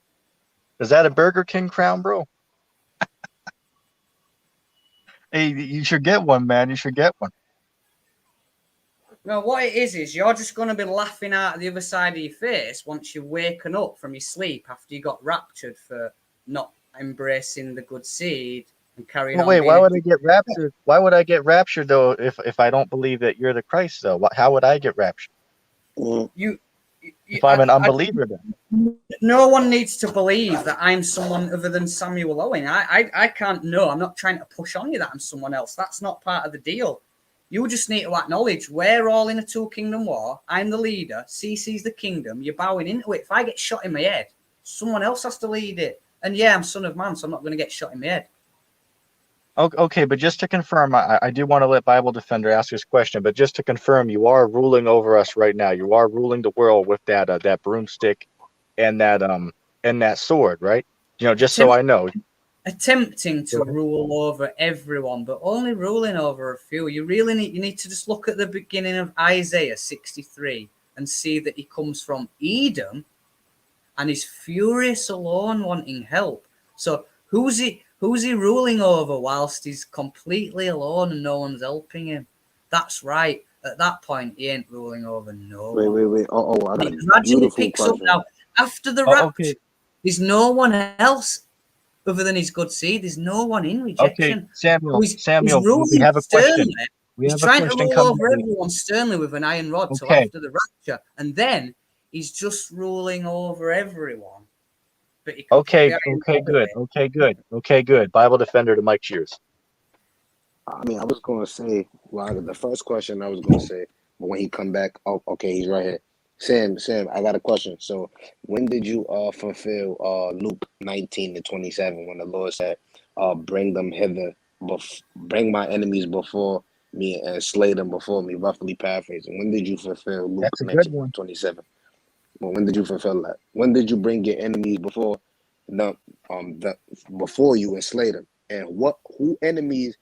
Is that a Burger King crown, bro? Hey, you should get one, man. You should get one. No, what it is you're just going to be laughing out of the other side of your face once you've waken up from your sleep after you got raptured for not embracing the good seed and carrying on. Wait, why would I get raptured? Why would I get raptured though if I don't believe that you're the Christ though? How would I get raptured? If I'm an unbeliever then? No one needs to believe that I'm someone other than Samuel Owen. I can't know. I'm not trying to push on you that I'm someone else. That's not part of the deal. You just need to acknowledge we're all in a two-kingdom war. I'm the leader. CC's the kingdom. You're bowing into it. If I get shot in my head, someone else has to lead it. And yeah, I'm son of man, so I'm not going to get shot in my head. Okay, but just to confirm, I do want to let Bible Defender ask his question, but just to confirm, you are ruling over us right now. You are ruling the world with that broomstick and that sword, right? Just so I know. Attempting to rule over everyone, but only ruling over a few. You need to just look at the beginning of Isaiah 63 and see that he comes from Edom and is furious alone wanting help. So who's he ruling over whilst he's completely alone and no one's helping him? That's right. At that point, he ain't ruling over no one. Wait. I got a gradually picks question. up now. After the rapture, there's no one else other than his good seed. There's no one in rejection. Okay, Samuel, we have a question. He's trying to rule over everyone sternly with an iron rod till after the rapture, and then he's just ruling over everyone. But he Okay, good. Bible Defender, the mic's yours. I mean, I was gonna say, the first question I was gonna say, but when he come back, oh, okay, he's right here. Sam, I got a question. So, when did you fulfill Luke 19:27 when the Lord said, "Bring them hither, bring my enemies before me and slay them before me"? Roughly paraphrasing. When did you fulfill Luke 19:27? Well, when did you fulfill that? When did you bring your enemies before before you and slay them? And what enemies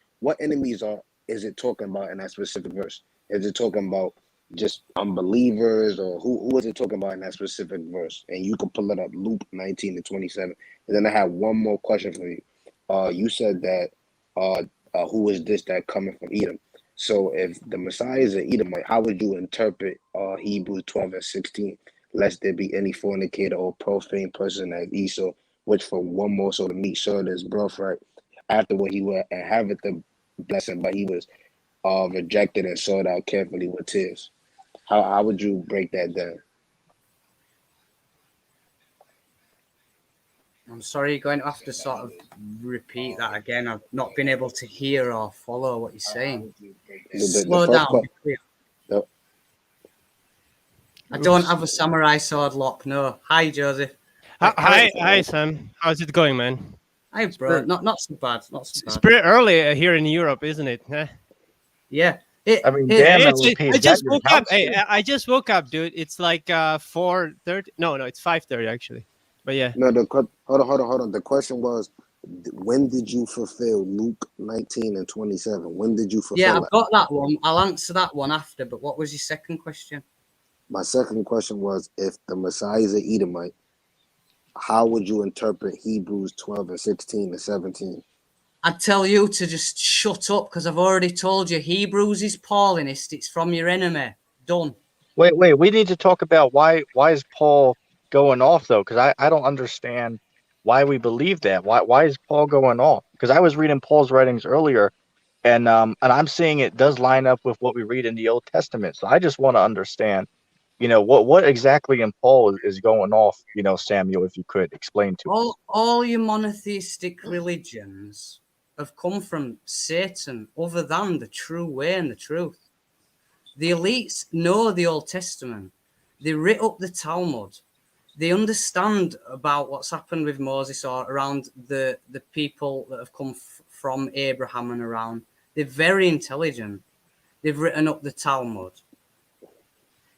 is it talking about in that specific verse? Is it talking about just unbelievers, or who is it talking about in that specific verse? And you can pull it up, Luke 19:27. And then I have one more question for you. You said that who is this that coming from Edom? So if the Messiah is an Edomite, how would you interpret Hebrews 12:16? Lest there be any fornicator or profane person as Esau, which for one more so the meat showed his birthright. Afterward he would inherit the blessing, but he was rejected and sought out carefully with tears. How would you break that down? I'm sorry, you're going to have to sort of repeat that again. I've not been able to hear or follow what you're saying. Slow down. I don't have a samurai sword lock, no. Hi, Joseph. Hi, Sam. How's it going, man? Hi, bro. Not so bad. It's pretty early here in Europe, isn't it? Huh? Yeah. I just woke up. Hey, I just woke up, dude. It's like 4:30. No, it's 5:30 actually. But yeah. No, hold on. The question was, when did you fulfill Luke 19:27? When did you fulfill? Yeah, I've got that one. I'll answer that one after. But what was your second question? My second question was, if the Messiah is an Edomite, how would you interpret Hebrews 12:16 and 17? I'd tell you to just shut up because I've already told you Hebrews is Paulinist. It's from your enemy. Done. Wait. We need to talk about why is Paul going off though? Because I don't understand why we believe that. Why is Paul going off? Because I was reading Paul's writings earlier, and I'm seeing it does line up with what we read in the Old Testament. So I just want to understand what exactly in Paul is going off, Samuel, if you could explain to us. All your monotheistic religions have come from Satan other than the true way and the truth. The elites know the Old Testament. They writ up the Talmud. They understand about what's happened with Moses or around the people that have come from Abraham and around. They're very intelligent. They've written up the Talmud.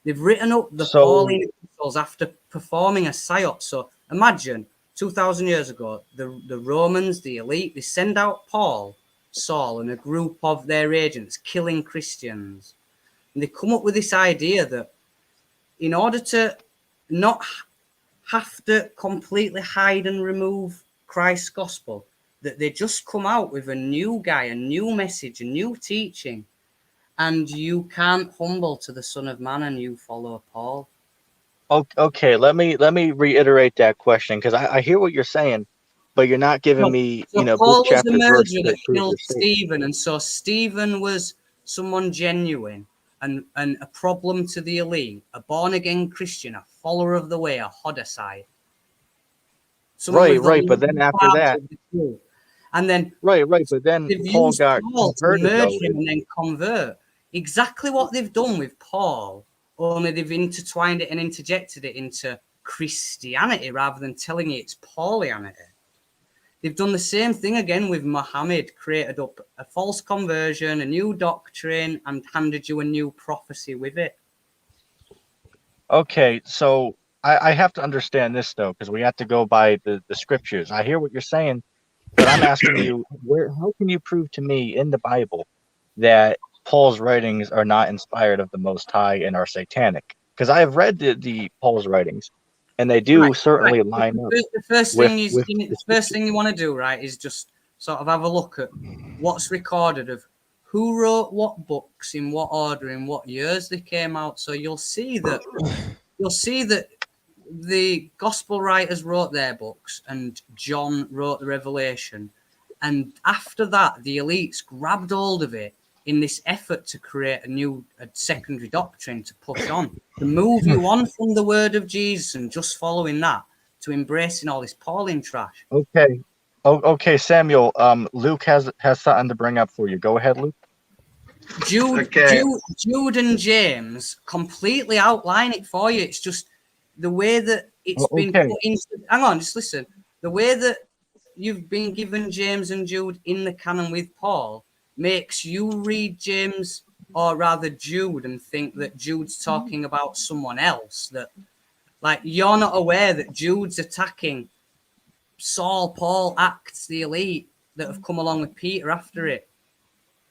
They've written up the So, Pauline epistles after performing a psyop. So imagine 2,000 years ago, the Romans, the elite, they send out Paul, Saul, and a group of their agents killing Christians. And they come up with this idea that in order to not have to completely hide and remove Christ's gospel, that they just come out with a new guy, a new message, a new teaching, and you can't humble to the Son of Man and you follow Paul. okay, let me reiterate that question, because I hear what you're saying, but you're not giving me, So book, Paul was the chapter, verse murderer to that prove killed your statement. Stephen, and so Stephen was someone genuine and a problem to the elite, a born-again Christian, a follower of the way, a Hodesite. Right, but then after that, and then right, but then they've Paul used got Paul to converted, merge though. him and then convert. Exactly what they've done with Paul, only they've intertwined it and interjected it into Christianity rather than telling you it's Paulianity. They've done the same thing again with Muhammad, created up a false conversion, a new doctrine, and handed you a new prophecy with it. Okay, so I have to understand this, though, because we have to go by the scriptures. I hear what you're saying, but I'm asking you, how can you prove to me in the Bible that Paul's writings are not inspired of the Most High and are satanic? Because I have read the Paul's writings, and they do certainly line up The first with thing the scriptures. you want to do, right, is just sort of have a look at what's recorded of who wrote what books in what order in what years they came out. So you'll see that the gospel writers wrote their books and John wrote the Revelation, and after that the elites grabbed hold of it in this effort to create a secondary doctrine to push on, to move you on from the word of Jesus and just following that to embracing all this Pauline trash. Okay. Okay, Samuel. Luke has something to bring up for you. Go ahead, Luke. Jude and James completely outline it for you. It's just the way that it's been put into. Hang on, just listen. The way that you've been given James and Jude in the canon with Paul makes you read James, or rather Jude, and think that Jude's talking about someone else. That, like, you're not aware that Jude's attacking Saul, Paul, Acts, the elite that have come along with Peter after it.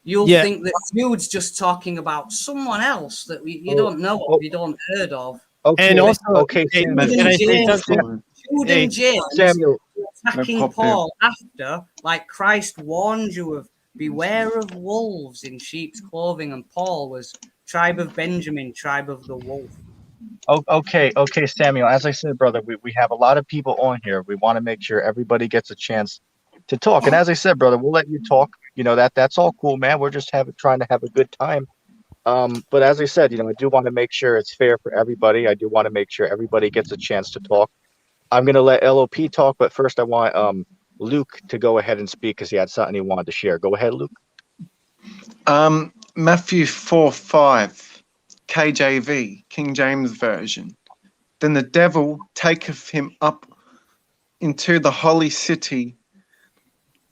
You'll think that Jude's just talking about someone else that you don't know of, you don't heard of. Okay, and also, okay, can I say something? Jude and James Samuel, attacking Paul after, like Christ warned you of, beware of wolves in sheep's clothing, and Paul was tribe of Benjamin, tribe of the wolf. Okay, Samuel. As I said, brother, we have a lot of people on here. We want to make sure everybody gets a chance to talk. And as I said, brother, we'll let you talk. That's all cool, man. We're just trying to have a good time. But as I said, I do want to make sure it's fair for everybody. I do want to make sure everybody gets a chance to talk. I'm gonna let LOP talk, but first I want Luke to go ahead and speak because he had something he wanted to share. Go ahead, Luke. Matthew 4:5, KJV, King James Version. Then the devil taketh him up into the holy city,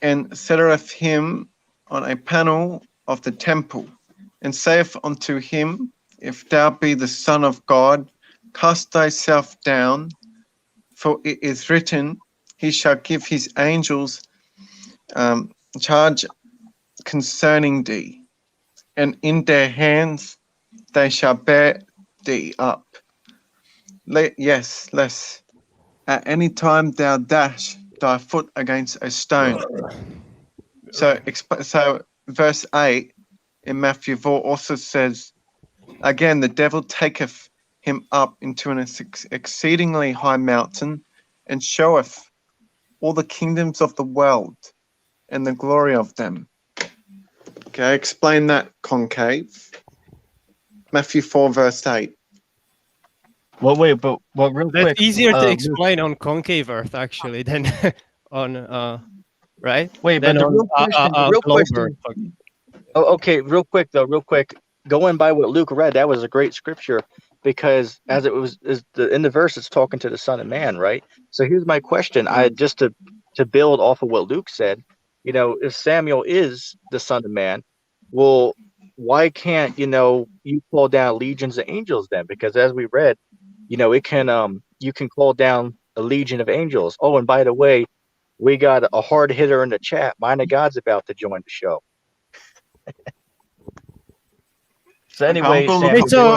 and setteth him on a panel of the temple, and saith unto him, If thou be the Son of God, cast thyself down, for it is written, He shall give his angels charge concerning thee, and in their hands they shall bear thee up. Lest at any time thou dash thy foot against a stone. So verse 8 in Matthew 4 also says, again, the devil taketh him up into an exceedingly high mountain, and showeth all the kingdoms of the world and the glory of them. Okay, explain that, Concave. Matthew 4 verse 8. Well, wait, but real That's quick, easier to Luke, explain on concave Earth actually than on right? wait, but Than on the real globe question. Earth. Oh, okay, real quick though, real quick. Going by what Luke read, that was a great scripture because as it was in the verse, it's talking to the Son of Man, right? So here's my question. I just to build off of what Luke said, if Samuel is the Son of Man, well, why can't you call down legions of angels then? Because as we read, it can you can call down a legion of angels. Oh, and by the way, we got a hard hitter in the chat. Mind of God's about to join the show. So Okay, I'm anyway, gonna Sam, look Hey, up so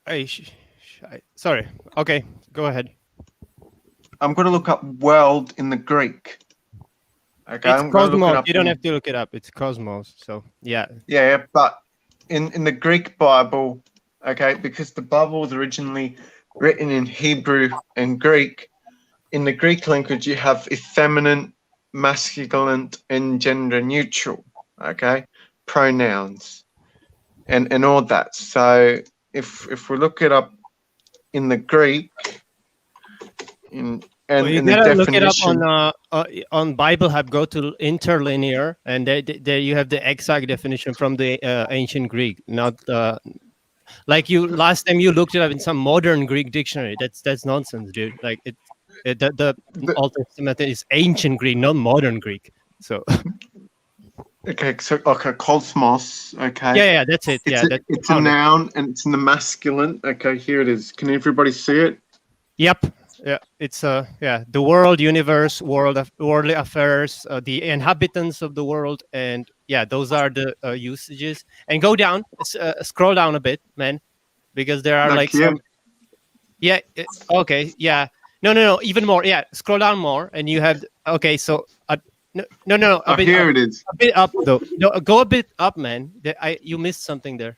world. sorry. Okay, go ahead. I'm gonna look up world in the Greek. Okay, It's I'm gonna look it cosmos. up. You don't have to look it up. It's cosmos. So yeah. Yeah, but in the Greek Bible, okay, because the Bible was originally written in Hebrew and Greek. In the Greek language, you have effeminate, masculine, and gender neutral, okay, pronouns, and all that. So if we look it up in the Greek, in Well, you in the gotta look it up definition, on Bible Hub. Go to interlinear, and there you have the exact definition from the ancient Greek. Not like you last time you looked it up in some modern Greek dictionary. That's nonsense, dude. Like the Old Testament is ancient Greek, not modern Greek. So okay, so okay, cosmos, okay. yeah, that's it. Yeah, It's a noun and it's in the masculine. Okay, here it is. Can everybody see it? Yep. Yeah, it's the world, universe, worldly affairs, the inhabitants of the world, and yeah, those are the usages. And go down, scroll down a bit, man, because there are like here? some. Yeah. Okay. Yeah. No. Even more. Yeah. Scroll down more, and you have. Okay. So. No. A bit Here up, it is. a bit up though. No, go a bit up, man. You missed something there.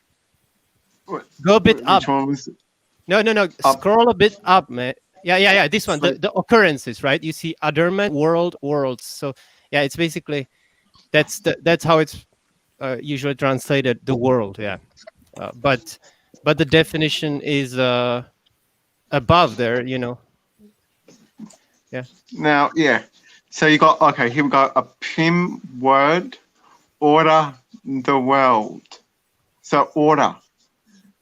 Go a bit up. Which one was it? No. Up. Scroll a bit up, man. Yeah. This one, the occurrences, right? You see adornment, worlds. So yeah, it's basically that's how it's usually translated, the world. Yeah, but the definition is above there. Yeah. Now, yeah. So you got okay. Here we go. A PIM word, order the world. So order.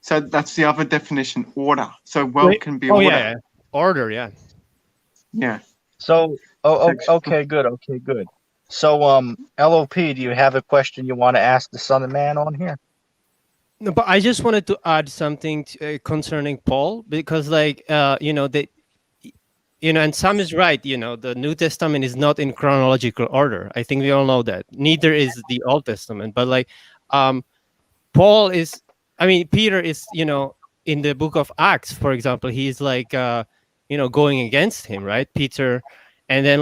So that's the other definition, order. So world can be order. Yeah. Order, yeah. Yeah. So, okay, good. So, LOP, do you have a question you want to ask the Son of Man on here? No, but I just wanted to add something concerning Paul, because and Sam is right, the New Testament is not in chronological order. I think we all know that. Neither is the Old Testament. But Paul is, Peter is, in the book of Acts, for example, he's like, going against him, right? Peter. And then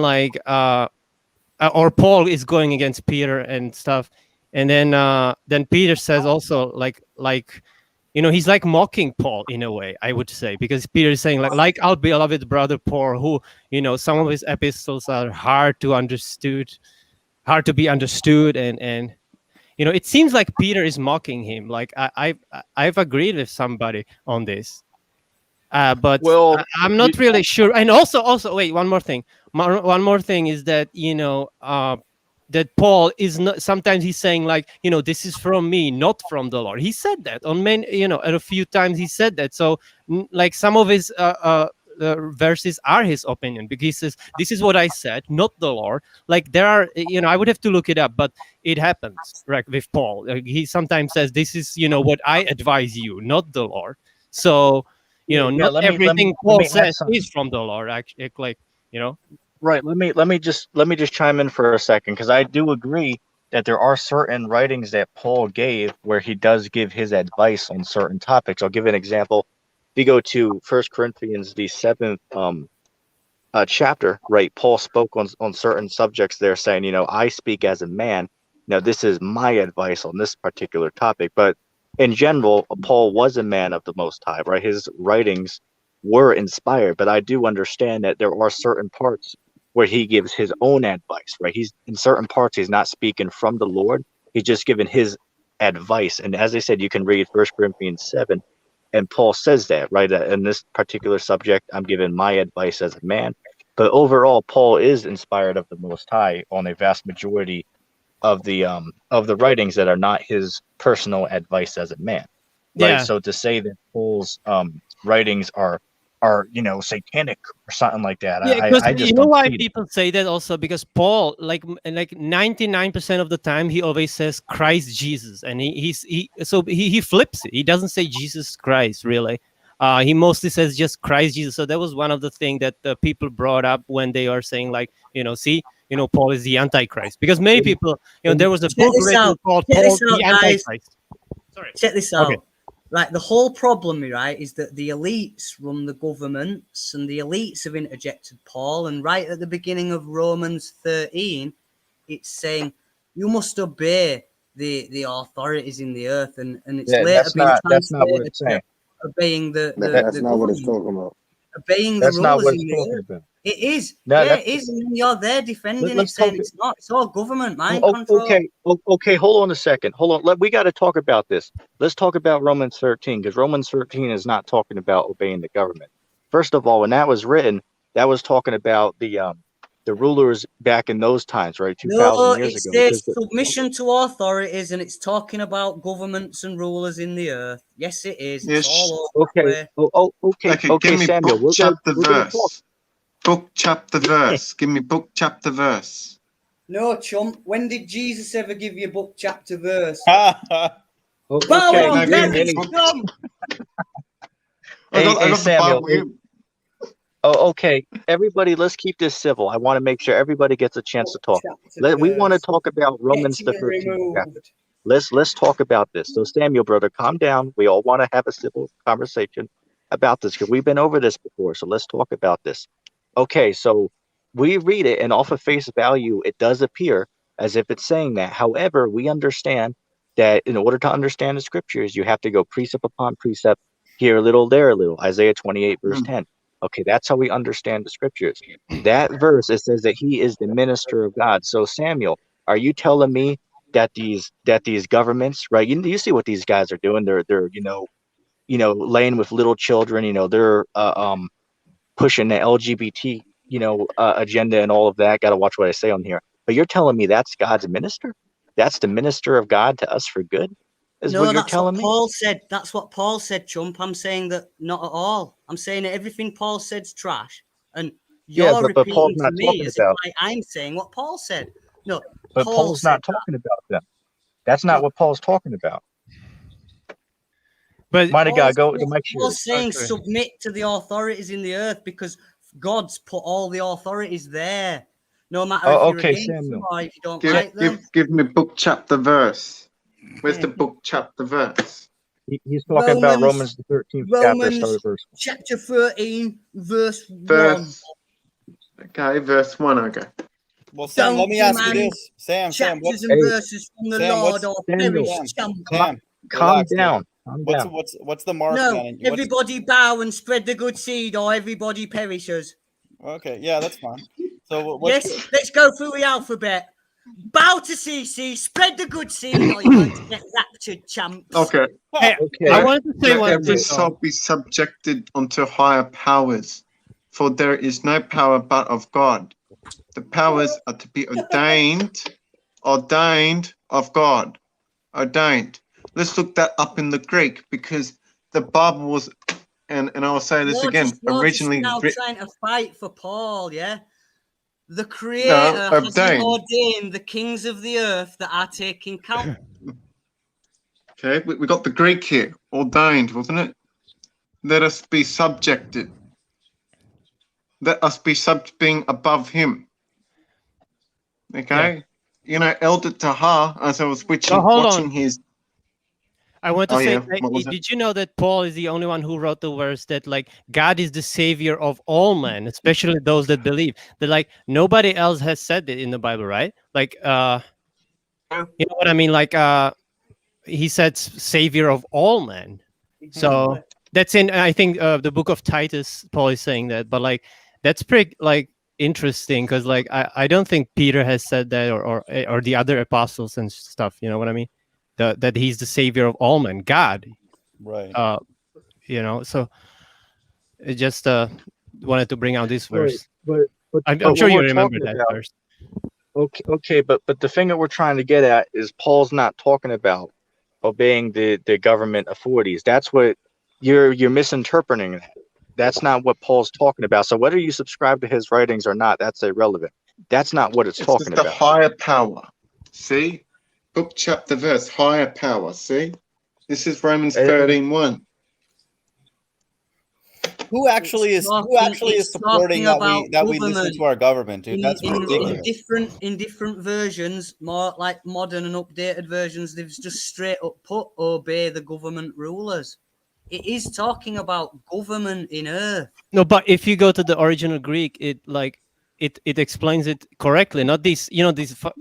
or Paul is going against Peter and stuff. And then Peter says also he's like mocking Paul in a way, I would say, because Peter is saying like our beloved brother Paul, who, some of his epistles are hard to be understood. And it seems like Peter is mocking him. Like I've agreed with somebody on this. But I'm not really sure. And also, wait, one more thing. One more thing is that, that Paul is not, sometimes he's saying this is from me, not from the Lord. He said that on many, a few times he said that. So some of his verses are his opinion, because he says, this is what I said, not the Lord. Like there are, I would have to look it up, but it happens, right, with Paul. He sometimes says, this is, what I advise you, not the Lord. So, not everything Paul says is from the Lord, actually, Right. Let me just chime in for a second, because I do agree that there are certain writings that Paul gave where he does give his advice on certain topics. I'll give an example. If you go to 1 Corinthians, the 7th chapter, right? Paul spoke on certain subjects there, saying, I speak as a man. Now, this is my advice on this particular topic. But in general, Paul was a man of the Most High, right? His writings were inspired, but I do understand that there are certain parts where he gives his own advice, right? He's in certain parts, he's not speaking from the Lord. He's just giving his advice. And as I said, you can read 1 Corinthians 7, And Paul says that, right? In this particular subject, I'm giving my advice as a man. But overall, Paul is inspired of the Most High on a vast majority of the writings that are not his personal advice as a man, right? Yeah. So to say that Paul's writings are satanic or something like that, Yeah, because I you just know don't why see it. people say that also, because Paul, like 99% of the time, he always says Christ Jesus, and he flips it. He doesn't say Jesus Christ really. He mostly says just Christ Jesus. So that was one of the things that the people brought up when they are saying, like, see, Paul is the Antichrist, because many people, there was a Check book this written out. called Check Paul this the out, guys. Antichrist. Sorry. Check this Okay. out. Like, the whole problem, right, is that the elites run the governments, and the elites have interjected Paul. And right at the beginning of Romans 13, it's saying you must obey the authorities in the earth, and it's Yeah, later been that's not what translated it's to saying. obeying the That's not what it's government, talking about. obeying the That's not rulers what in it's the talking earth. about. It is. No, Yeah, that's it is. And then you're there defending it, let's saying talk. it's not. It's all government, mind control. Okay. Hold on a second. Hold on. We got to talk about this. Let's talk about Romans 13, because Romans 13 is not talking about obeying the government. First of all, when that was written, that was talking about the rulers back in those times, right? No, 2,000 years it ago. says submission to authorities, and it's talking about governments and rulers in the earth. Yes, it is. It's Yes. all over the Okay. way. Okay, give me Samuel. book, chapter, We're gonna talk. verse. Book, chapter, verse. Give me book, chapter, verse. No, chump. When did Jesus ever give you book, chapter, verse? Okay. Bow No, on, give me Perry, book. scum! I got the Samuel. Bible here. Okay. Everybody, let's keep this civil. I want to make sure everybody gets a chance to Book, talk. chapter, We want to verse. talk about Romans the Getting 13th chapter. removed. Let's talk about this. So Samuel, brother, calm down. We all want to have a civil conversation about this, because we've been over this before. So let's talk about this. Okay, so we read it, and off of face value, it does appear as if it's saying that. However, we understand that in order to understand the scriptures, you have to go precept upon precept, here a little, there a little. Isaiah 28, verse 10. Okay, that's how we understand the scriptures. That verse, it says that he is the minister of God. So Samuel, are you telling me that these governments, right? You see what these guys are doing? They're laying with little children. They're pushing the LGBT agenda and all of that. Got to watch what I say on here. But you're telling me that's God's minister? That's the minister of God to us for good? Is No, what you're that's what telling me? Paul said. That's what Paul said, chump. I'm saying that not at all. I'm saying that everything Paul said's trash, and Yeah, you're but Paul's repeating to not me talking as if about. I'm saying what Paul said. No, But Paul Paul's said not that. talking about them. That's not No, what Paul's talking about. But Mighty God, go to Mike Sherry. Paul's saying sorry. submit to the authorities in the earth because God's put all the authorities there. No matter if you're Okay, against them Samuel. or if you don't like them. Give me book, chapter, verse. Where's Yeah. the book, chapter, verse? He's talking about Romans, Romans the 13th chapter, start Romans at verse. chapter 13, verse 1. Verse. Okay, verse 1. Okay. Well, Sam, let Don't me ask you demand this. Sam, chapters and Hey, verses from the Sam, Lord what's or Samuel, perish Sam, champ. Sam, calm relax, dude. down. Calm down. What's the mark No, then? And what's everybody bow and spread the good seed or everybody perishes. okay? Yeah, that's fine. So what's Yes, let's go through the alphabet. Bow to CC, spread the good seed or you're going to get raptured, champs. Okay. Hey, Okay. I wanted to say Let one every thing. soul be subjected unto higher powers, for there is no power but of God. The powers are to be ordained of God. Ordained. Let's look that up in the Greek, because the Bible was, and I will say this again, You're just originally now written. trying to fight for Paul, yeah? The Creator No, has ordained. ordained the kings of the earth that are taking count. Okay, we got the Greek here. Ordained, wasn't it? Let us be subjected. Let us be being above him. Okay? Elder Taha, as I was So hold watching on. his. I want to Oh, say, yeah. What was it? did you know that Paul is the only one who wrote the verse that, like, God is the savior of all men, especially those that believe? That, like, nobody else has said it in the Bible, right? Like, you know what I mean? Like, he said savior of all men. So that's in, I think, the book of Titus. Paul is saying that, but like, that's pretty like interesting because, like, I don't think Peter has said that, or the other apostles and stuff. You know what I mean? That he's the savior of all men, God. right? So it just wanted to bring out this Right, verse. but I'm but sure what you we're remember talking that about, verse. okay, but the thing that we're trying to get at is Paul's not talking about obeying the government authorities. That's what you're misinterpreting that. That's not what Paul's talking about. So whether you subscribe to his writings or not, that's irrelevant. That's not what it's It's talking the about. higher power. See? Book, chapter, verse, higher power. See? This is Romans And 13:1. Who actually is It's supporting talking that about we listen government to our government, dude? in That's ridiculous. different versions, more like modern and updated versions. They've just straight up put obey the government rulers. It is talking about government in earth. No, but if you go to the original Greek, it explains it correctly. Not these,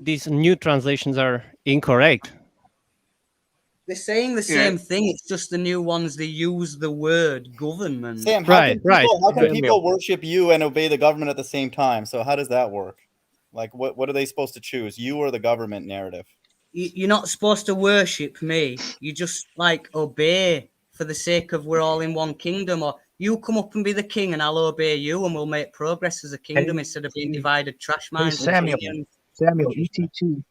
these new translations are incorrect. They're saying the same thing. It's just the new ones. They use the word government. Sam, Right. how can Samuel. people worship you and obey the government at the same time? So how does that work? Like, what are they supposed to choose, you or the government narrative? You're not supposed to worship me. You just obey for the sake of we're all in one kingdom. Or you come up and be the king, and I'll obey you, and we'll make progress as a kingdom instead of being divided trash minds. Samuel, ETT,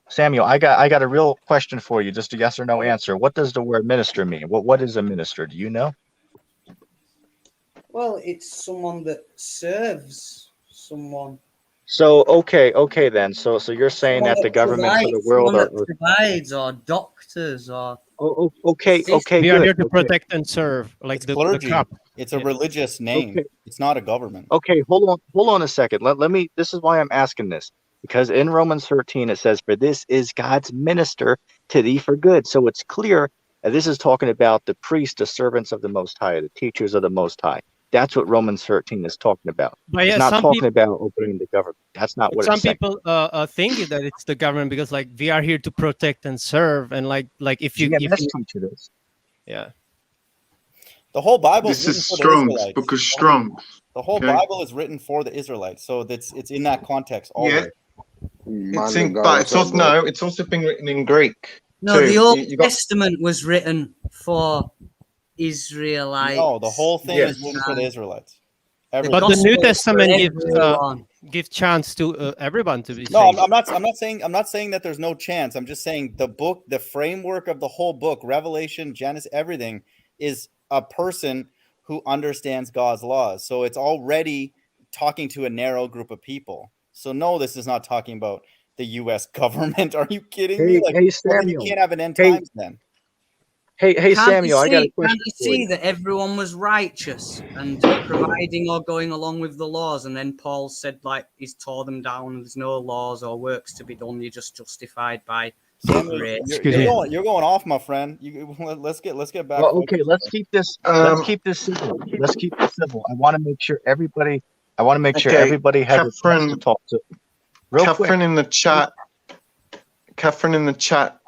Samuel, I got a real question for you, just a yes or no answer. What does the word minister mean? What is a minister? Do you know? Well, it's someone that serves someone. So okay then. So you're saying Someone that the that governments of the world someone are that provides, or doctors, or okay, We are good. here to protect and serve, like It's the clergy. cup. It's a religious name. Okay. It's not a government. Okay, hold on a second. Let me, this is why I'm asking this. Because in Romans 13 it says, "For this is God's minister to thee for good." So it's clear that this is talking about the priests, the servants of the Most High, the teachers of the Most High. That's what Romans 13 is talking about. But It's yeah, not talking about obeying the government. That's not what some it's saying. people think that it's the government because we are here to protect and serve, and like if you GMS teach this. yeah. The whole Bible This is is written for the Strong's, Israelites. book of Strong's. The whole Okay. Bible is written for the Israelites, so it's in that context always. It's it's also been written in Greek. no, too. the Old You got Testament was written for Israelites. No, the whole thing is written for the Israelites. Everything. But the New gospel is for Testament everyone. gives chance to everyone to be No, saved. I'm not saying that there's no chance. I'm just saying the book, the framework of the whole book, Revelation, Genesis, everything is a person who understands God's laws. So it's already talking to a narrow group of people. So no, this is not talking about the U.S. government. Are you kidding me? Hey, Like, hey well, then you Samuel. can't have an end Hey, times then. hey Can't Samuel, I got a Can't question you for see you. that everyone was righteous and providing or going along with the laws? And then Paul said, he's tore them down. There's no laws or works to be done. You're just justified by Samuel, grace. you're going off, my friend. Let's get back. Well, okay, let's keep this civil. Let's keep this civil. I want to make sure everybody has a chance to talk to. Catherine in the chat. Catherine in the chat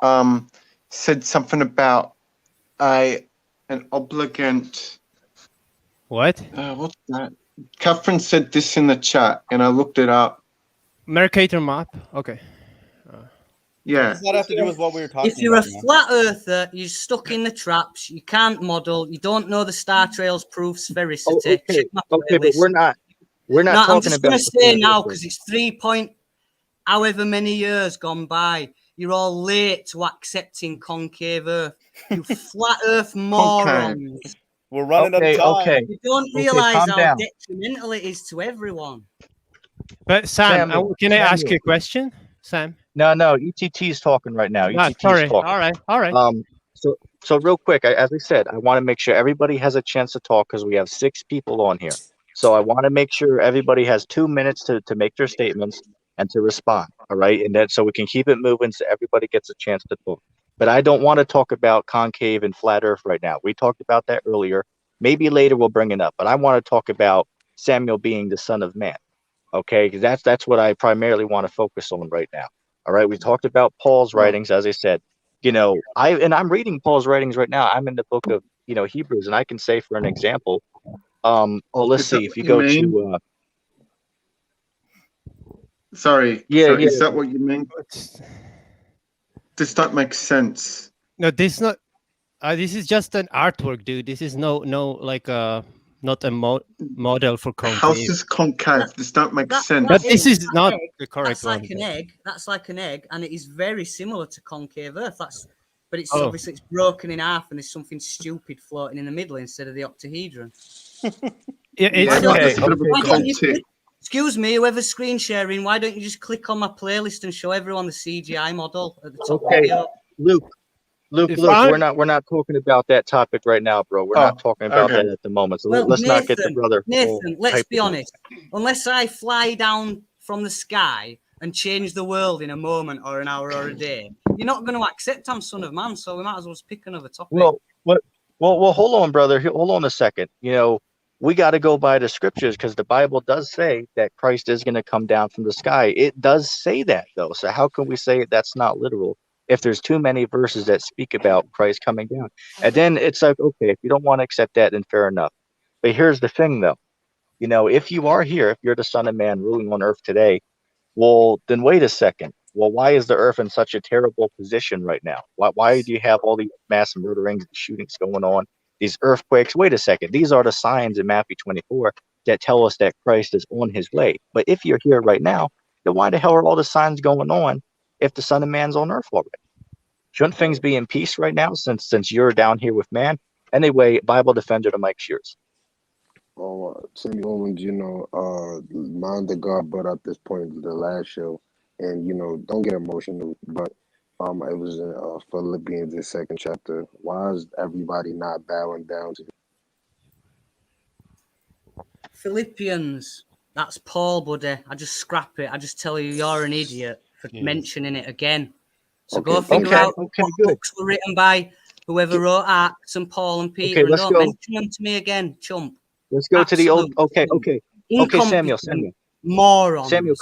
said something about an obligant. What? What's that? Catherine said this in the chat, and I looked it up. Mercator map. Okay. Yeah. What does that have to do with what we were talking about? If you're a flat earther, you're stuck in the traps. You can't model. You don't know the Star Trails proof sphericity. Okay, Check my but playlist. we're not No, I'm talking just about going to say now, because it's 3 point however many years gone by. You're all late to accepting concave Earth. You flat Earth morons. We're running out of time. Okay. You don't realise how detrimental it is to everyone. But Sam, can I ask you Samuel. a question, Sam? No, ETT is talking right now. ETT is sorry. talking. All right. So real quick, as I said, I want to make sure everybody has a chance to talk because we have 6 people on here. So I want to make sure everybody has 2 minutes to make their statements and to respond. All right, and then so we can keep it moving so everybody gets a chance to talk. But I don't want to talk about concave and flat Earth right now. We talked about that earlier. Maybe later we'll bring it up. But I want to talk about Samuel being the Son of Man. Okay, because that's what I primarily want to focus on right now. All right, we talked about Paul's writings, as I said. I'm reading Paul's writings right now. I'm in the book of Hebrews, and I can say for an example. Let's see if you go to. Sorry. Yeah. Is that what you mean? Does that make sense? No, this not. This is just an artwork, dude. This is no like not a model for How's concave. this concave? This don't make sense. But this is that not egg, the correct that's like one. an egg. That's like an egg, and it is very similar to concave Earth. But it's Oh. obviously it's broken in half, and there's something stupid floating in the middle instead of the octahedron. Yeah, it's Why don't okay. you- Bit of a why don't you cultic. click- excuse me, whoever's screen sharing, why don't you just click on my playlist and show everyone the CGI model at the top Okay. video? Luke, If Luke, I- we're not talking about that topic right now, bro. We're not talking about okay. that at the moment. So Well, let's not get the Nathan, brother. Nathan, let's hyped be up. honest. Unless I fly down from the sky and change the world in a moment or an hour or a day, you're not going to accept I'm Son of Man. So we might as well just pick another topic. Well, hold on, brother. Hold on a second. You know, we got to go by the scriptures because the Bible does say that Christ is going to come down from the sky. It does say that, though. So how can we say that's not literal if there's too many verses that speak about Christ coming down? And then it's like, okay, if you don't want to accept that, then fair enough. But here's the thing, though. You know, if you are here, if you're the Son of Man ruling on earth today, well, then wait a second. Well, why is the earth in such a terrible position right now? Why do you have all these mass murderings and shootings going on, these earthquakes? Wait a second. These are the signs in Matthew 24 that tell us that Christ is on his way. But if you're here right now, then why the hell are all the signs going on if the Son of Man's on earth already? Shouldn't things be in peace right now since you're down here with man? Anyway, Bible defender, the mic's yours. Sammy Owens, mind that God brought up this point in the last show, and don't get emotional, but it was in Philippians, the 2nd chapter. Why is everybody not bowing down to you? Philippians, that's Paul, buddy. I just scrap it. I just tell you, you're an idiot for mentioning it again. So go figure out what books were written by whoever wrote Acts and Paul and Peter, and don't mention them to me again, chump. Let's go to the old. Okay, Samuel. Morons. Samuel,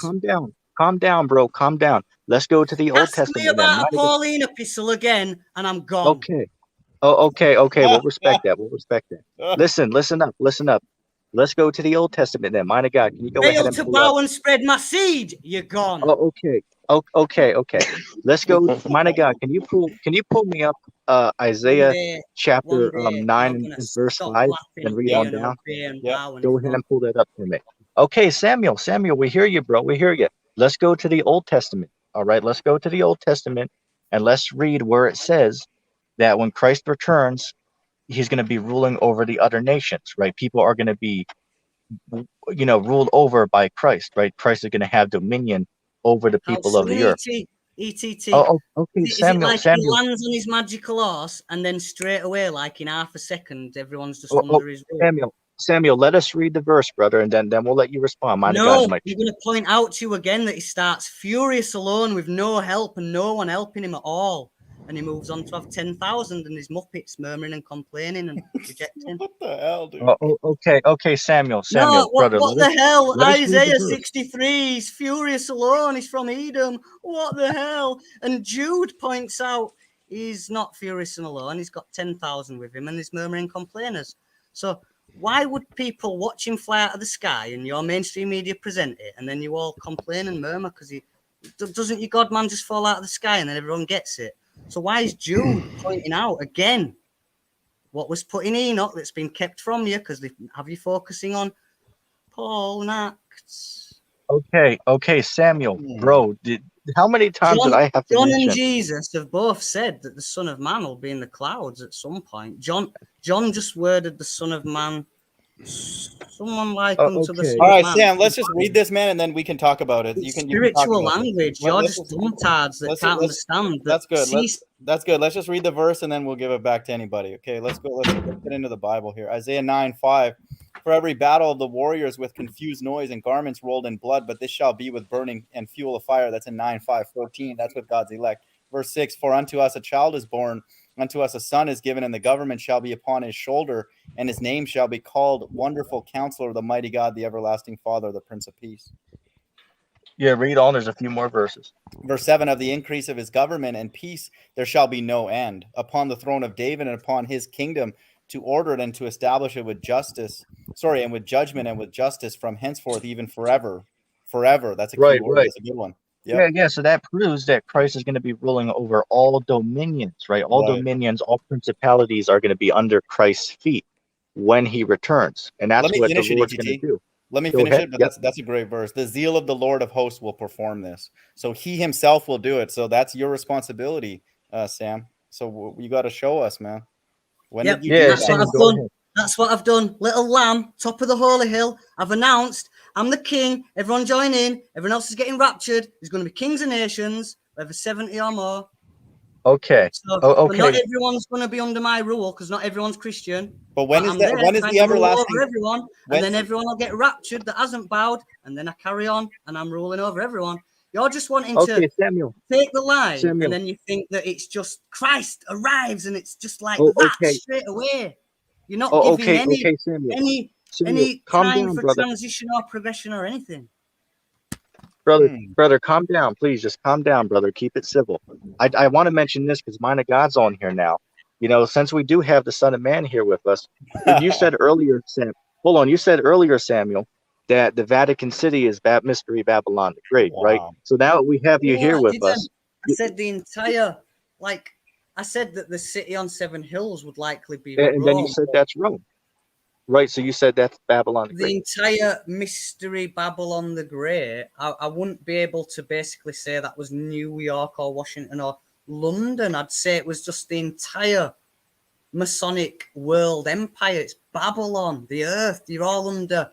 calm down, bro. Calm down. Let's go to the Old Ask Testament. me about a Pauline epistle again, and I'm gone. Okay. Oh, okay. We'll respect that. Listen up. Let's go to the Old Testament then. Mind of God, can you go ahead and to pull bow up? and spread my seed. You're gone. Oh, okay. Let's go. Mind of God, can you pull me up Isaiah chapter 9 and verse 5 and read on down? Go ahead and pull that up for me. Okay, Samuel, we hear you, bro. We hear you. Let's go to the Old Testament. All right, let's go to the Old Testament and let's read where it says that when Christ returns, he's going to be ruling over the other nations, right? People are going to be, ruled over by Christ, right? Christ is going to have dominion over the people of the earth. ETT. Oh, okay, Samuel. He lands on his magical horse and then straight away, like in half a second, everyone's just under his rule? Samuel, let us read the verse, brother, and then we'll let you respond. I'm going to point out to you again that he starts furious alone with no help and no one helping him at all. And he moves on to have 10,000 and his Muppets murmuring and complaining and rejecting. What the hell, dude? Okay, Samuel, brother. What the hell? Isaiah 63, he's furious alone. He's from Edom. What the hell? And Jude points out he's not furious and alone. He's got 10,000 with him and he's murmuring complainers. So why would people watch him fly out of the sky and your mainstream media present it and then you all complain and murmur because doesn't your God man just fall out of the sky and then everyone gets it? So why is Jude pointing out again what was put in Enoch that's been kept from you because they have you focusing on Paul and Acts? Okay, Samuel, bro. How many times did I have to John mention? and Jesus have both said that the Son of Man will be in the clouds at some point. John just worded the Son of Man. Someone like unto the Son All right, of Man. Sam, let's just read this, man, and then we can talk about it. It's you can spiritual language. You're just dumb-tards that can't understand. That's good. That's good. Let's just read the verse and then we'll give it back to anybody. Okay, let's go. Let's get into the Bible here. Isaiah 9:5. For every battle of the warriors with confused noise and garments rolled in blood, but this shall be with burning and fuel of fire. That's in 9:5-14. That's with God's elect. Verse 6. For unto us a child is born, unto us a son is given, and the government shall be upon his shoulder, and his name shall be called Wonderful Counselor, the Mighty God, the Everlasting Father, the Prince of Peace. Yeah, read on. There's a few more verses. Verse 7, of the increase of his government and peace there shall be no end, upon the throne of David and upon his kingdom, to order it and to establish it with with judgment and with justice from henceforth even forever. Forever. That's a key word. That's a good one. Yep. Yeah. So that proves that Christ is going to be ruling over all dominions, right? All Right. dominions, all principalities are going to be under Christ's feet when he returns, and Let that's me what the finish it, Lord's going to ETT. do. Let me Go finish ahead. it, but Yep. that's a great verse. The zeal of the Lord of hosts will perform this. So he himself will do it. So that's your responsibility, Sam. So you got to show us, man. When Yep, did you Yeah, do that's what that? Samuel, I've go done. ahead. That's what I've done. Little lamb, top of the holy hill. I've announced I'm the king. Everyone join in. Everyone else is getting raptured. There's going to be kings of nations, over 70 or more. Okay. So, Oh, but not okay. everyone's going to be under my rule because not everyone's Christian. But when But is I'm that? there When is trying the to rule everlasting? over everyone, When, and then everyone will get raptured that hasn't bowed, and then I carry on, and I'm ruling over everyone. You're just wanting to Okay, Samuel. take the line, and Samuel. then you think that it's just Christ arrives, and it's just like Oh, that okay. straight away. You're not Oh, giving okay. Okay, Samuel. any Samuel, any calm time down, for brother. transition or progression or anything. Brother, calm down, please. Just calm down, brother. Keep it civil. I want to mention this because mine of God's on here now. You know, since we do have the Son of Man here with us, you said earlier, Sam. Hold on. You said earlier, Samuel, that the Vatican City is Mystery Babylon the Great, right? Wow. So now we have you No, here I with didn't. us. I said the entire, like, I said that the city on 7 hills would likely be And then you Rome. said that's Rome, right? So you said that's Babylon the The Great. entire mystery Babylon the Great, I wouldn't be able to basically say that was New York or Washington or London. I'd say it was just the entire Masonic world empire. It's Babylon, the earth. You're all under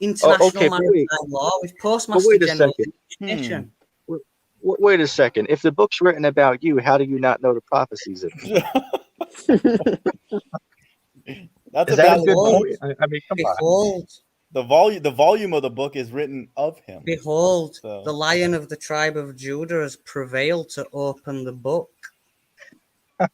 international Okay, but maritime law with but Postmaster wait a General second. jurisdiction. Wait a second. If the book's written about you, how do you not know the prophecies in it? That's Is a that a valid good Behold, point. point? I mean, come on. behold, The volume of the book is written of him. behold, So the Lion of the tribe of Judah has prevailed to open the book. no,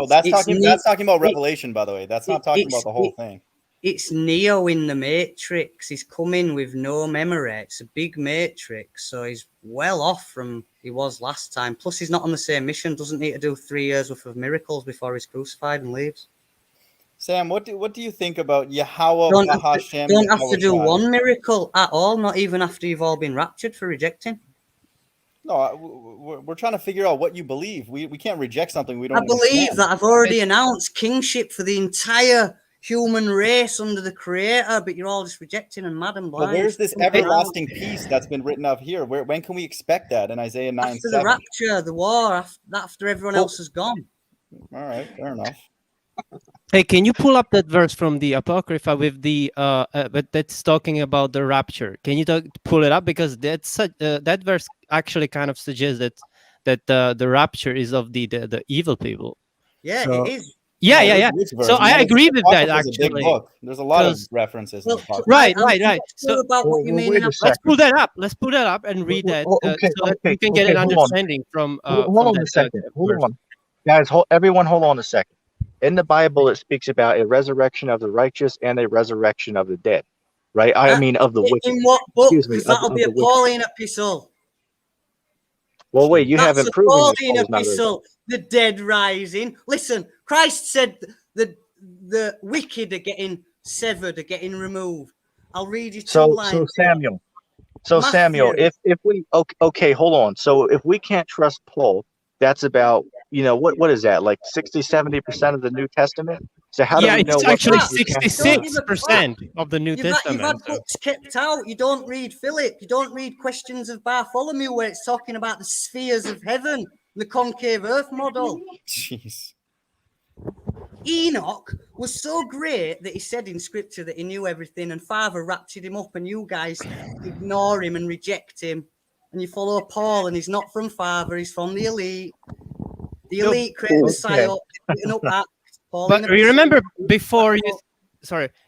It's that's it's talking about it, Revelation, by the way. That's it, not talking about it's the whole it, thing. it's Neo in the Matrix. He's coming with no memory. It's a big Matrix, so he's well off from he was last time. Plus, he's not on the same mission. Doesn't need to do 3 years worth of miracles before he's crucified and leaves. Sam, what do you think about Yahweh Don't have to, Bahashem don't have to do Yahweh? one miracle at all. Not even after you've all been raptured for rejecting. No, we're trying to figure out what you believe. We can't reject something we don't I believe understand. that I've already announced kingship for the entire human race under the Creator, but you're all just rejecting and mad and Well, blind. where's this Jumping around. everlasting peace that's been written of here? When can we expect that in Isaiah 9:7? After the rapture, the war, after everyone else has gone. All right, fair enough. Hey, can you pull up that verse from the Apocrypha with the but that's talking about the rapture? Can you pull it up, because that's that verse actually kind of suggests that the rapture is of the evil people. Yeah, So, it is. yeah, No, yeah, yeah. which verse, So I man? agree with that, Apocrypha is a big actually. book. There's a lot of 'Cause- references in the Well, Apocrypha. Right. I'm not So sure about what you mean. Wait a let's second. pull that up. Let's pull that up and read that, Okay, so that we can get an hold on. understanding from Hold on that a second. Hold verse. on. Guys, everyone hold on a second. In the Bible, it speaks about a resurrection of the righteous and a resurrection of the dead, right? I mean, of the wicked. In what book? Excuse me, Because that'll be of a the wicked. Pauline epistle. Well, wait, you That's haven't a proven that Pauline Paul's not a... epistle. The dead rising. Listen, Christ said the wicked are getting severed, are getting removed. I'll read you two So lines. Samuel, Samuel, Matthew. if we okay, hold on. So if we can't trust Paul, that's about, you know, what is that, like 60-70% of the New Testament? So how do we know It's what actually books we can trust? 66% of the New You've had Testament. books kept out. You don't read Philip. You don't read Questions of Bartholomew, where it's talking about the spheres of heaven, the concave earth model. Jeez. Enoch was so great that he said in scripture that he knew everything, and Father raptured him up, and you guys ignore him and reject him, and you follow Paul, and he's not from Father, he's from the elite. The elite created the psyop, written up Acts, Paul. But you remember before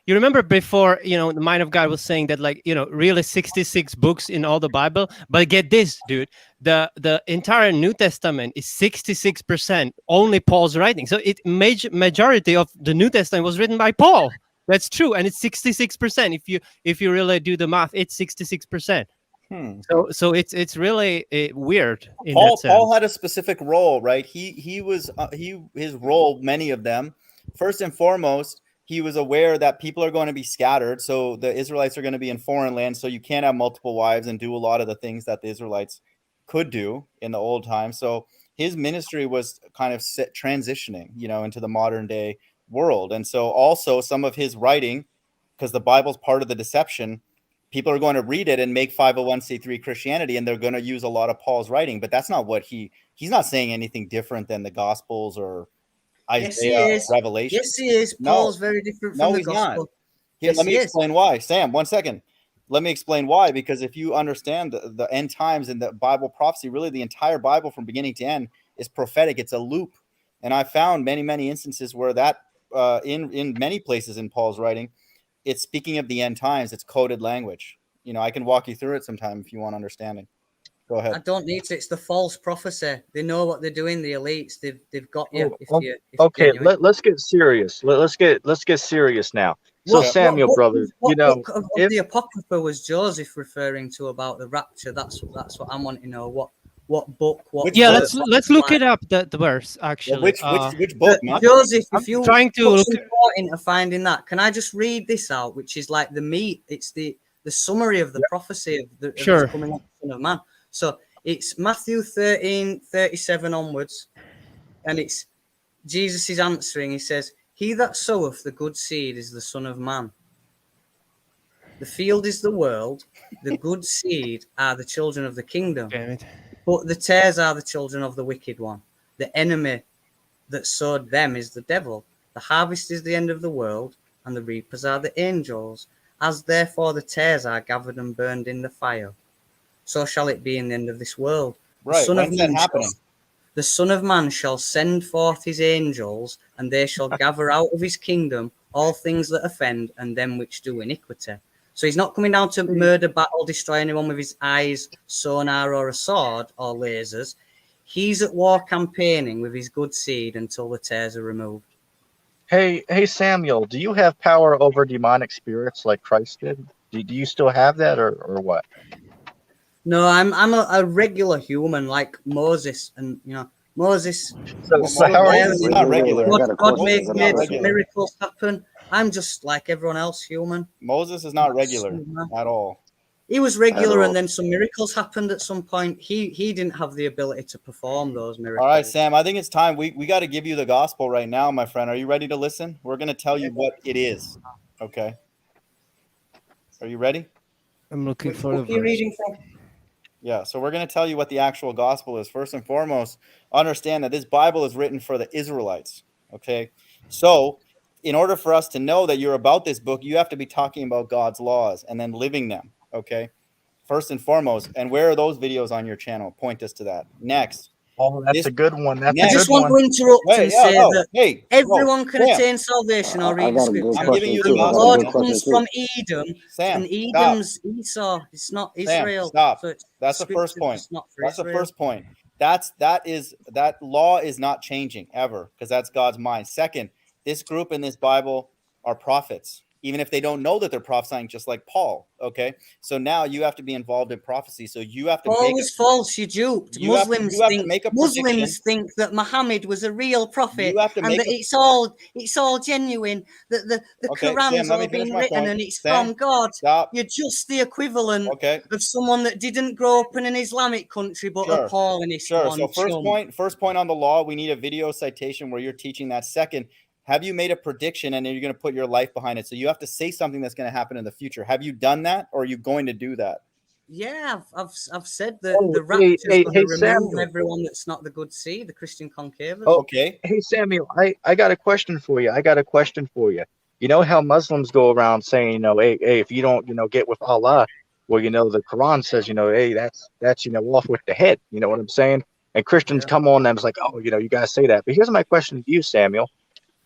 you remember before, the mind of God was saying that, like, really 66 books in all the Bible. But get this, dude, the entire New Testament is 66% only Paul's writing. So majority of the New Testament was written by Paul. That's true, and it's 66%. If you really do the math, it's 66%. So it's really weird in that sense. Paul had a specific role, right? His role, many of them, first and foremost, he was aware that people are going to be scattered. So the Israelites are going to be in foreign lands. So you can't have multiple wives and do a lot of the things that the Israelites could do in the old time. So his ministry was kind of transitioning, into the modern day world. And so also some of his writing, because the Bible's part of the deception, people are going to read it and make 501c3 Christianity, and they're going to use a lot of Paul's writing. But that's not what he's not saying anything different than the Gospels or Yes, he Isaiah, is. Revelation. Yes, he is. No. Paul's very different from No, the he's not. gospel. Here, Yes, let me he is. explain why. Sam, 1 second. Let me explain why. Because if you understand the end times and the Bible prophecy, really the entire Bible from beginning to end is prophetic. It's a loop. And I found many, many instances where that in many places in Paul's writing, it's speaking of the end times. It's coded language. I can walk you through it sometime if you want understanding. Go ahead. I don't need to. It's the false prophecy. They know what they're doing. The elites. They've got you. Okay, let's get serious. Let's get serious now. So Samuel, brother, what book of the Apocrypha was Joseph referring to about the rapture? That's what I'm wanting to know. What book? Let's look it up. The verse actually. Which book, man? Joseph, if you trying to put some thought into finding that, can I just read this out? Which is like the meat. It's the summary of the prophecy of the coming of the Son of Man. So it's Matthew 13:37 onwards, and it's Jesus is answering. He says, "He that soweth the good seed is the Son of Man. The field is the world. The good seed are the children of the kingdom. But the tares are the children of the wicked one. The enemy that sowed them is the devil. The harvest is the end of the world, and the reapers are the angels. As therefore the tares are gathered and burned in the fire, so shall it be in the end of this world. Right. When's that happening? The Son of Man shall send forth his angels, and they shall gather out of his kingdom all things that offend, and them which do iniquity." So he's not coming down to murder, battle, destroy anyone with his eyes, sonar, or a sword, or lasers. He's at war campaigning with his good seed until the tares are removed. Hey Samuel, do you have power over demonic spirits like Christ did? Do you still have that, or what? No, I'm a regular human like Moses, and Moses. So how are you? Moses is not regular. God made miracles happen. I'm just like everyone else, human. Moses is not regular at all. He was regular, and then some miracles happened at some point. He didn't have the ability to perform those miracles. All right, Sam, I think it's time. We got to give you the gospel right now, my friend. Are you ready to listen? We're going to tell you what it is. Okay. Are you ready? I'm looking for the verse. Reading from? Yeah, so we're going to tell you what the actual gospel is. First and foremost, understand that this Bible is written for the Israelites. Okay. So in order for us to know that you're about this book, you have to be talking about God's laws and then living them. Okay. First and foremost. And where are those videos on your channel? Point us to that. Next. Oh, that's a good one. I just want to interrupt and say that everyone can attain salvation or read the scripture. I'm giving you the Lord comes from Edom, Sam, and Edom's Esau. It's not Israel. Sam, stop. So that's the first point. That's Israel. The first point. That law is not changing ever, because that's God's mind. Second, this group in this Bible are prophets, even if they don't know that they're prophesying, just like Paul. Okay, so now you have to be involved in prophecy. So you have to. Paul was false. You duped. Muslims think that Muhammad was a real prophet, and that it's all genuine. That the Quran's all been written and it's from God. Stop. You're just the equivalent of someone that didn't grow up in an Islamic country, but a Paulinist. Sure. So first point on the law, we need a video citation where you're teaching that. Second, have you made a prediction and then you're going to put your life behind it? So you have to say something that's going to happen in the future. Have you done that, or are you going to do that? Yeah, I've said that the rapture is going to remove everyone that's not the good seed, the Christian concavers. Okay. Hey Samuel, I got a question for you. You know how Muslims go around saying, hey, if you don't, get with Allah, well, the Quran says, hey, that's off with the head. You know what I'm saying? And Christians come on them, it's like, oh, you guys say that. But here's my question to you, Samuel.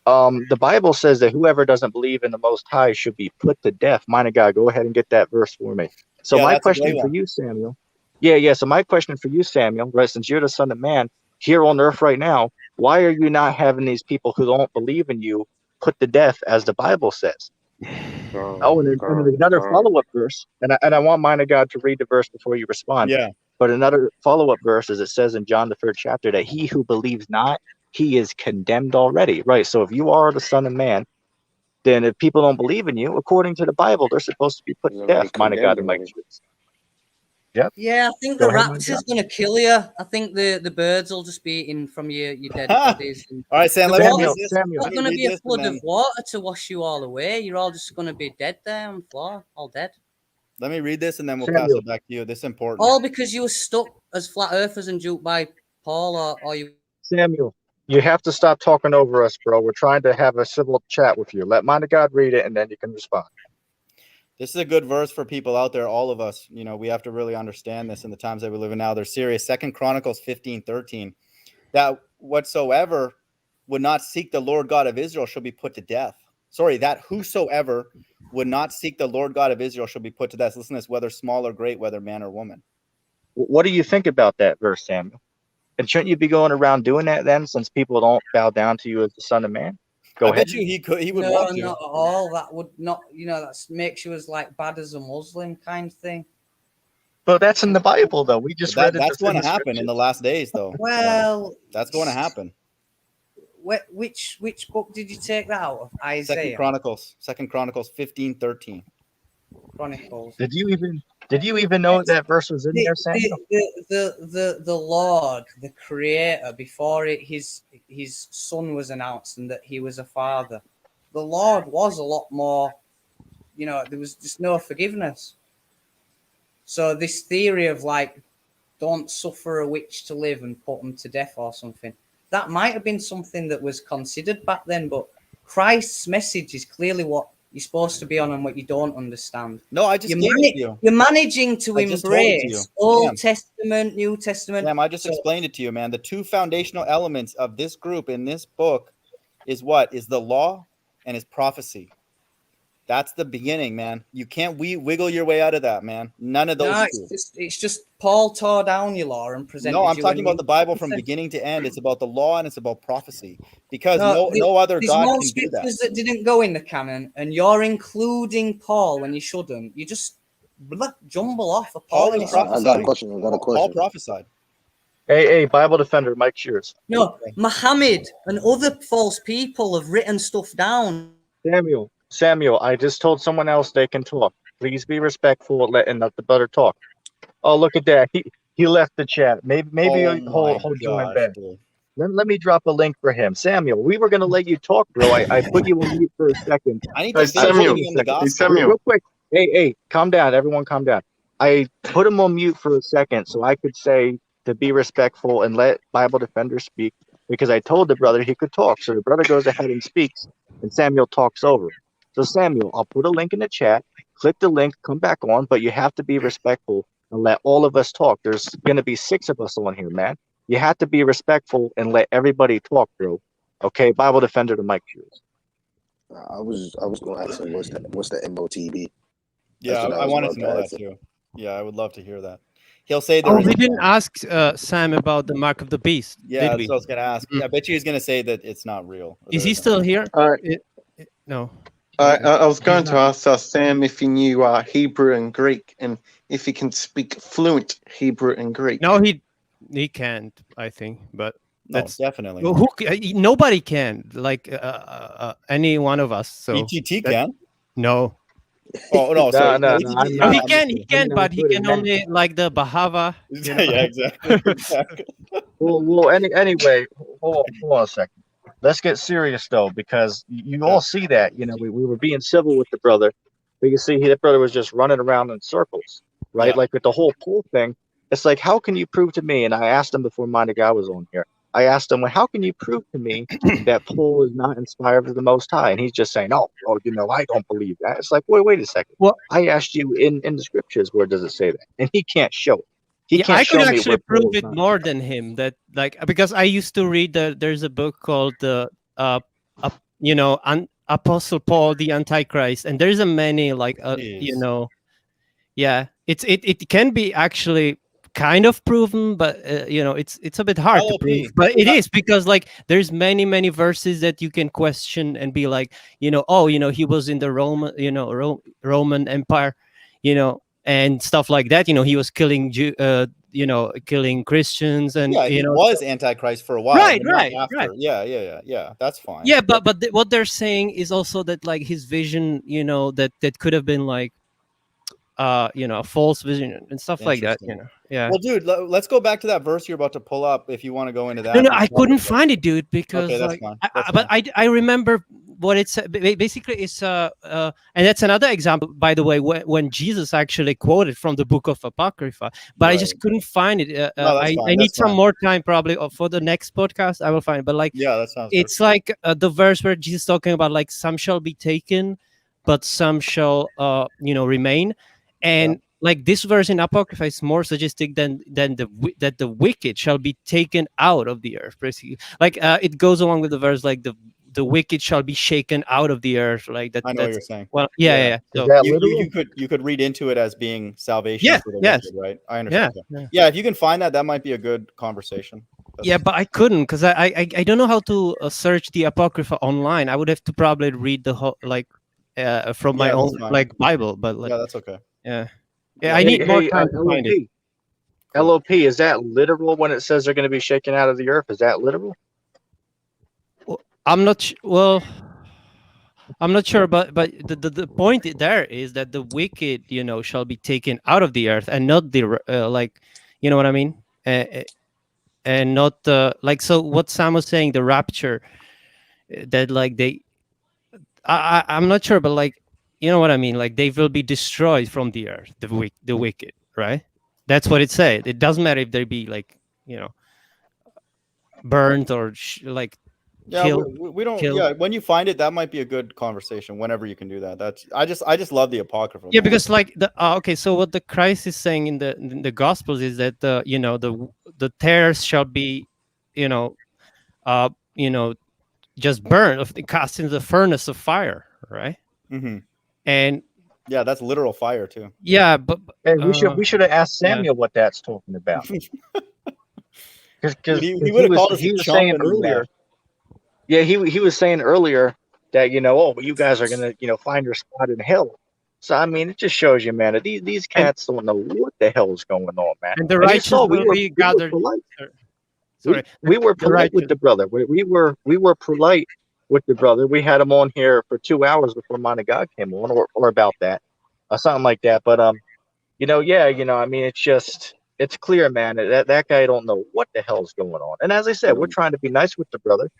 The Bible says that whoever doesn't believe in the Most High should be put to death. Mind of God, go ahead and get that verse for me. So my question for you, Samuel. So my question for you, Samuel, right, since you're the Son of Man here on earth right now, why are you not having these people who don't believe in you put to death as the Bible says? And another follow-up verse, and I want Mind of God to read the verse before you respond. Yeah. But another follow-up verse is it says in John the 3rd chapter that he who believes not, he is condemned already, right? So if you are the Son of Man, then if people don't believe in you, according to the Bible, they're supposed to be put to death. Mind of God, and Mike. Yeah, I think Go the ahead, my rapture's gonna kill you. I think the birds will just be eating from your dead bodies. And All right, Sam. the Let me water's read Samuel, this. Samuel, Let not me gonna read be a this, and flood of then water to wash you all away. You're all just gonna be dead there on the floor, all dead. let me read this, and then we'll pass Samuel, it back to you. This is important. All because you were stuck as flat earthers and duped by Paul, or you. Samuel. You have to stop talking over us, bro. We're trying to have a civil chat with you. Let Mind of God read it, and then you can respond. This is a good verse for people out there. All of us, we have to really understand this in the times that we live in now. They're serious. 2 Chronicles 15:13. That whatsoever would not seek the Lord God of Israel shall be put to death. Sorry, that whosoever would not seek the Lord God of Israel shall be put to death. Listen to this, whether small or great, whether man or woman. What do you think about that verse, Samuel? And shouldn't you be going around doing that then, since people don't bow down to you as the Son of Man? Go I ahead. bet you he would No, want to. not at all. That would not. That makes you as like bad as a Muslim kind of thing. But that's in the Bible, though. We just read it. That's going in to the happen in the scriptures. last days, though. Well, That's going to happen. Which book did you take that out of? Isaiah. Second Chronicles 15:13. Chronicles. Did you even know that verse was in there, Samuel? The Lord, the Creator, before his son was announced and that he was a father, the Lord was a lot more. There was just no forgiveness. So this theory of like, don't suffer a witch to live and put them to death or something, that might have been something that was considered back then. But Christ's message is clearly what you're supposed to be on and what you don't understand. No, I just gave it to you. You're managing to I just told it to you. embrace Old Damn. Testament, New Testament. Sam, I just explained it to you, man. The two foundational elements of this group in this book is what? Is the law and is prophecy. That's the beginning, man. You can't wiggle your way out of that, man. None of those No, two. it's just Paul tore down your law and presented. No, I'm you talking a about new the Bible from concept. beginning to end. It's about the law and it's about prophecy. Because No, no other there's God more can do that. scriptures that didn't go in the canon, and you're including Paul when you shouldn't. You just jumble off of Paul. Paul was I got a prophesied. question. Paul prophesied. Hey, Bible Defender, Mike's yours. No, Muhammad and other false people have written stuff down. Samuel, I just told someone else they can talk. Please be respectful, letting the brother talk. Oh, look at that. He left the chat. Maybe he'll join back. Let me drop a link for him. Samuel, we were gonna let you talk, bro. I put you on mute for a second. I need Hey, to finish Samuel. giving him the Hey, gospel. Samuel. Real quick. Hey, calm down. Everyone calm down. I put him on mute for a second so I could say to be respectful and let Bible Defender speak, because I told the brother he could talk. So the brother goes ahead and speaks, and Samuel talks over him. So Samuel, I'll put a link in the chat. Click the link, come back on, but you have to be respectful and let all of us talk. There's going to be 6 of us on here, man. You have to be respectful and let everybody talk, bro. Okay, Bible Defender, the mic yours. I was going to ask him what's the MOTB. Yeah, That's what I was wanted about to know that ask him. too. Yeah, I would love to hear that. He'll say Oh, there is. we didn't ask Sam about the mark of the beast, Yeah, did we? that's what I was gonna ask. I bet you he's gonna say that it's not real. Is he still here? No. I was going to ask Sam if he knew Hebrew and Greek, and if he can speak fluent Hebrew and Greek. No, he can't. I think, but that's definitely. Well, nobody can, like any one of us. So ETT can. No. Oh no! So No, ETT, No, he can, but he can that. only like the Bahava. Yeah, exactly. Well, anyway, hold on a second. Let's get serious though, because you all see that, we were being civil with the brother, but you see that brother was just running around in circles, right? Yeah. Like with the whole pool thing, it's like, how can you prove to me? And I asked him before Mind of God was on here. I asked him, well, how can you prove to me that Paul is not inspired of the Most High? And he's just saying, I don't believe that. It's like, wait a second. Well, I asked you in the scriptures, where does it say that? And he can't show it. He yeah, can't I could show me actually where Paul prove is it not. more than him. That because I used to read there's a book called the Apostle Paul the Antichrist, and there's a many yeah, it can be actually kind of proven, but it's a bit hard to prove. But it is, because like there's many verses that you can question and be like, he was in the Roman Empire, and stuff like that. He was killing killing Christians, and yeah, he was Antichrist for a while, right, but not right, after. right. Yeah, that's fine. Yeah, but what they're saying is also that like his vision, that could have been like a false vision and stuff like that. Interesting. Yeah. Well, dude, let's go back to that verse you're about to pull up if you want to go into that. No, I couldn't find it, dude, because Okay, that's like, fine. but I remember what it's basically is and that's another example, by the way, when Jesus actually quoted from the book of Apocrypha, but I just couldn't find it. No, that's I fine. need some more time probably for the next podcast. I will find it, but like, Yeah, that sounds it's like the verse where Jesus talking about like some shall be taken, but some shall remain, and like this verse in Apocrypha is more suggesting than that the wicked shall be taken out of the earth. Basically, like it goes along with the verse like the wicked shall be shaken out of the earth. Like that. I know what you're saying. Well, yeah. Is So that literal? you could read into it as being salvation Yeah, for the yes. wicked, right? I understand. Yeah. Yeah, if you can find that might be a good conversation. Yeah, but I couldn't because I don't know how to search the Apocrypha online. I would have to probably read the whole like from my own like Bible. But like, yeah, that's okay. Yeah, I need more time to LOP. find it. LOP, is that literal when it says they're going to be shaken out of the earth? Is that literal? I'm not I'm not sure, but the point there is that the wicked, shall be taken out of the earth, and not the like, you know what I mean, and not like, so what Sam was saying, the rapture, that like I'm not sure, but like, you know what I mean, like they will be destroyed from the earth, the wicked, right? That's what it said. It doesn't matter if they be like, burned or like. Yeah, we don't. Yeah, when you find it, that might be a good conversation. Whenever you can do that. That's I just love the Apocrypha. Yeah, because like okay, so what the Christ is saying in the Gospels is that the tares shall be, just burned, cast into the furnace of fire, right? Mm-hmm. And yeah, that's literal fire too. Yeah, but hey, we should have asked Samuel what that's talking about. Because he would have called us. He was saying earlier. Yeah, he was saying earlier that you guys are gonna find your spot in hell. So I mean, it just shows you, man, that these cats don't know what the hell is going on, man. And the righteous will be gathered. We were polite with the brother. We were polite with the brother. We had him on here for 2 hours before Mind of God came on, or about that, something like that. But I mean, it's clear, man, that guy don't know what the hell's going on. And as I said, we're trying to be nice with the brother.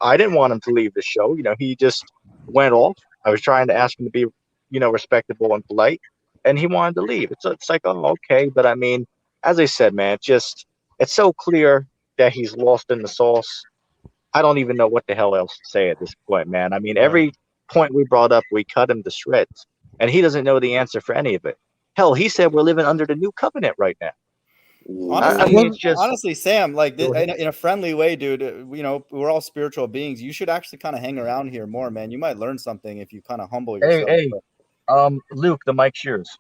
I didn't want him to leave the show. He just went off. I was trying to ask him to be, respectable and polite, and he wanted to leave. It's like, oh, okay. But I mean, as I said, man, it's so clear that he's lost in the sauce. I don't even know what the hell else to say at this point, man. I mean, every point we brought up, we cut him to shreds, and he doesn't know the answer for any of it. Hell, he said we're living under the new covenant right now. Honestly, Sam, like in a friendly way, dude, we're all spiritual beings. You should actually kind of hang around here more, man. You might learn something if you kind of humble yourself. Hey, Luke, the mic's yours.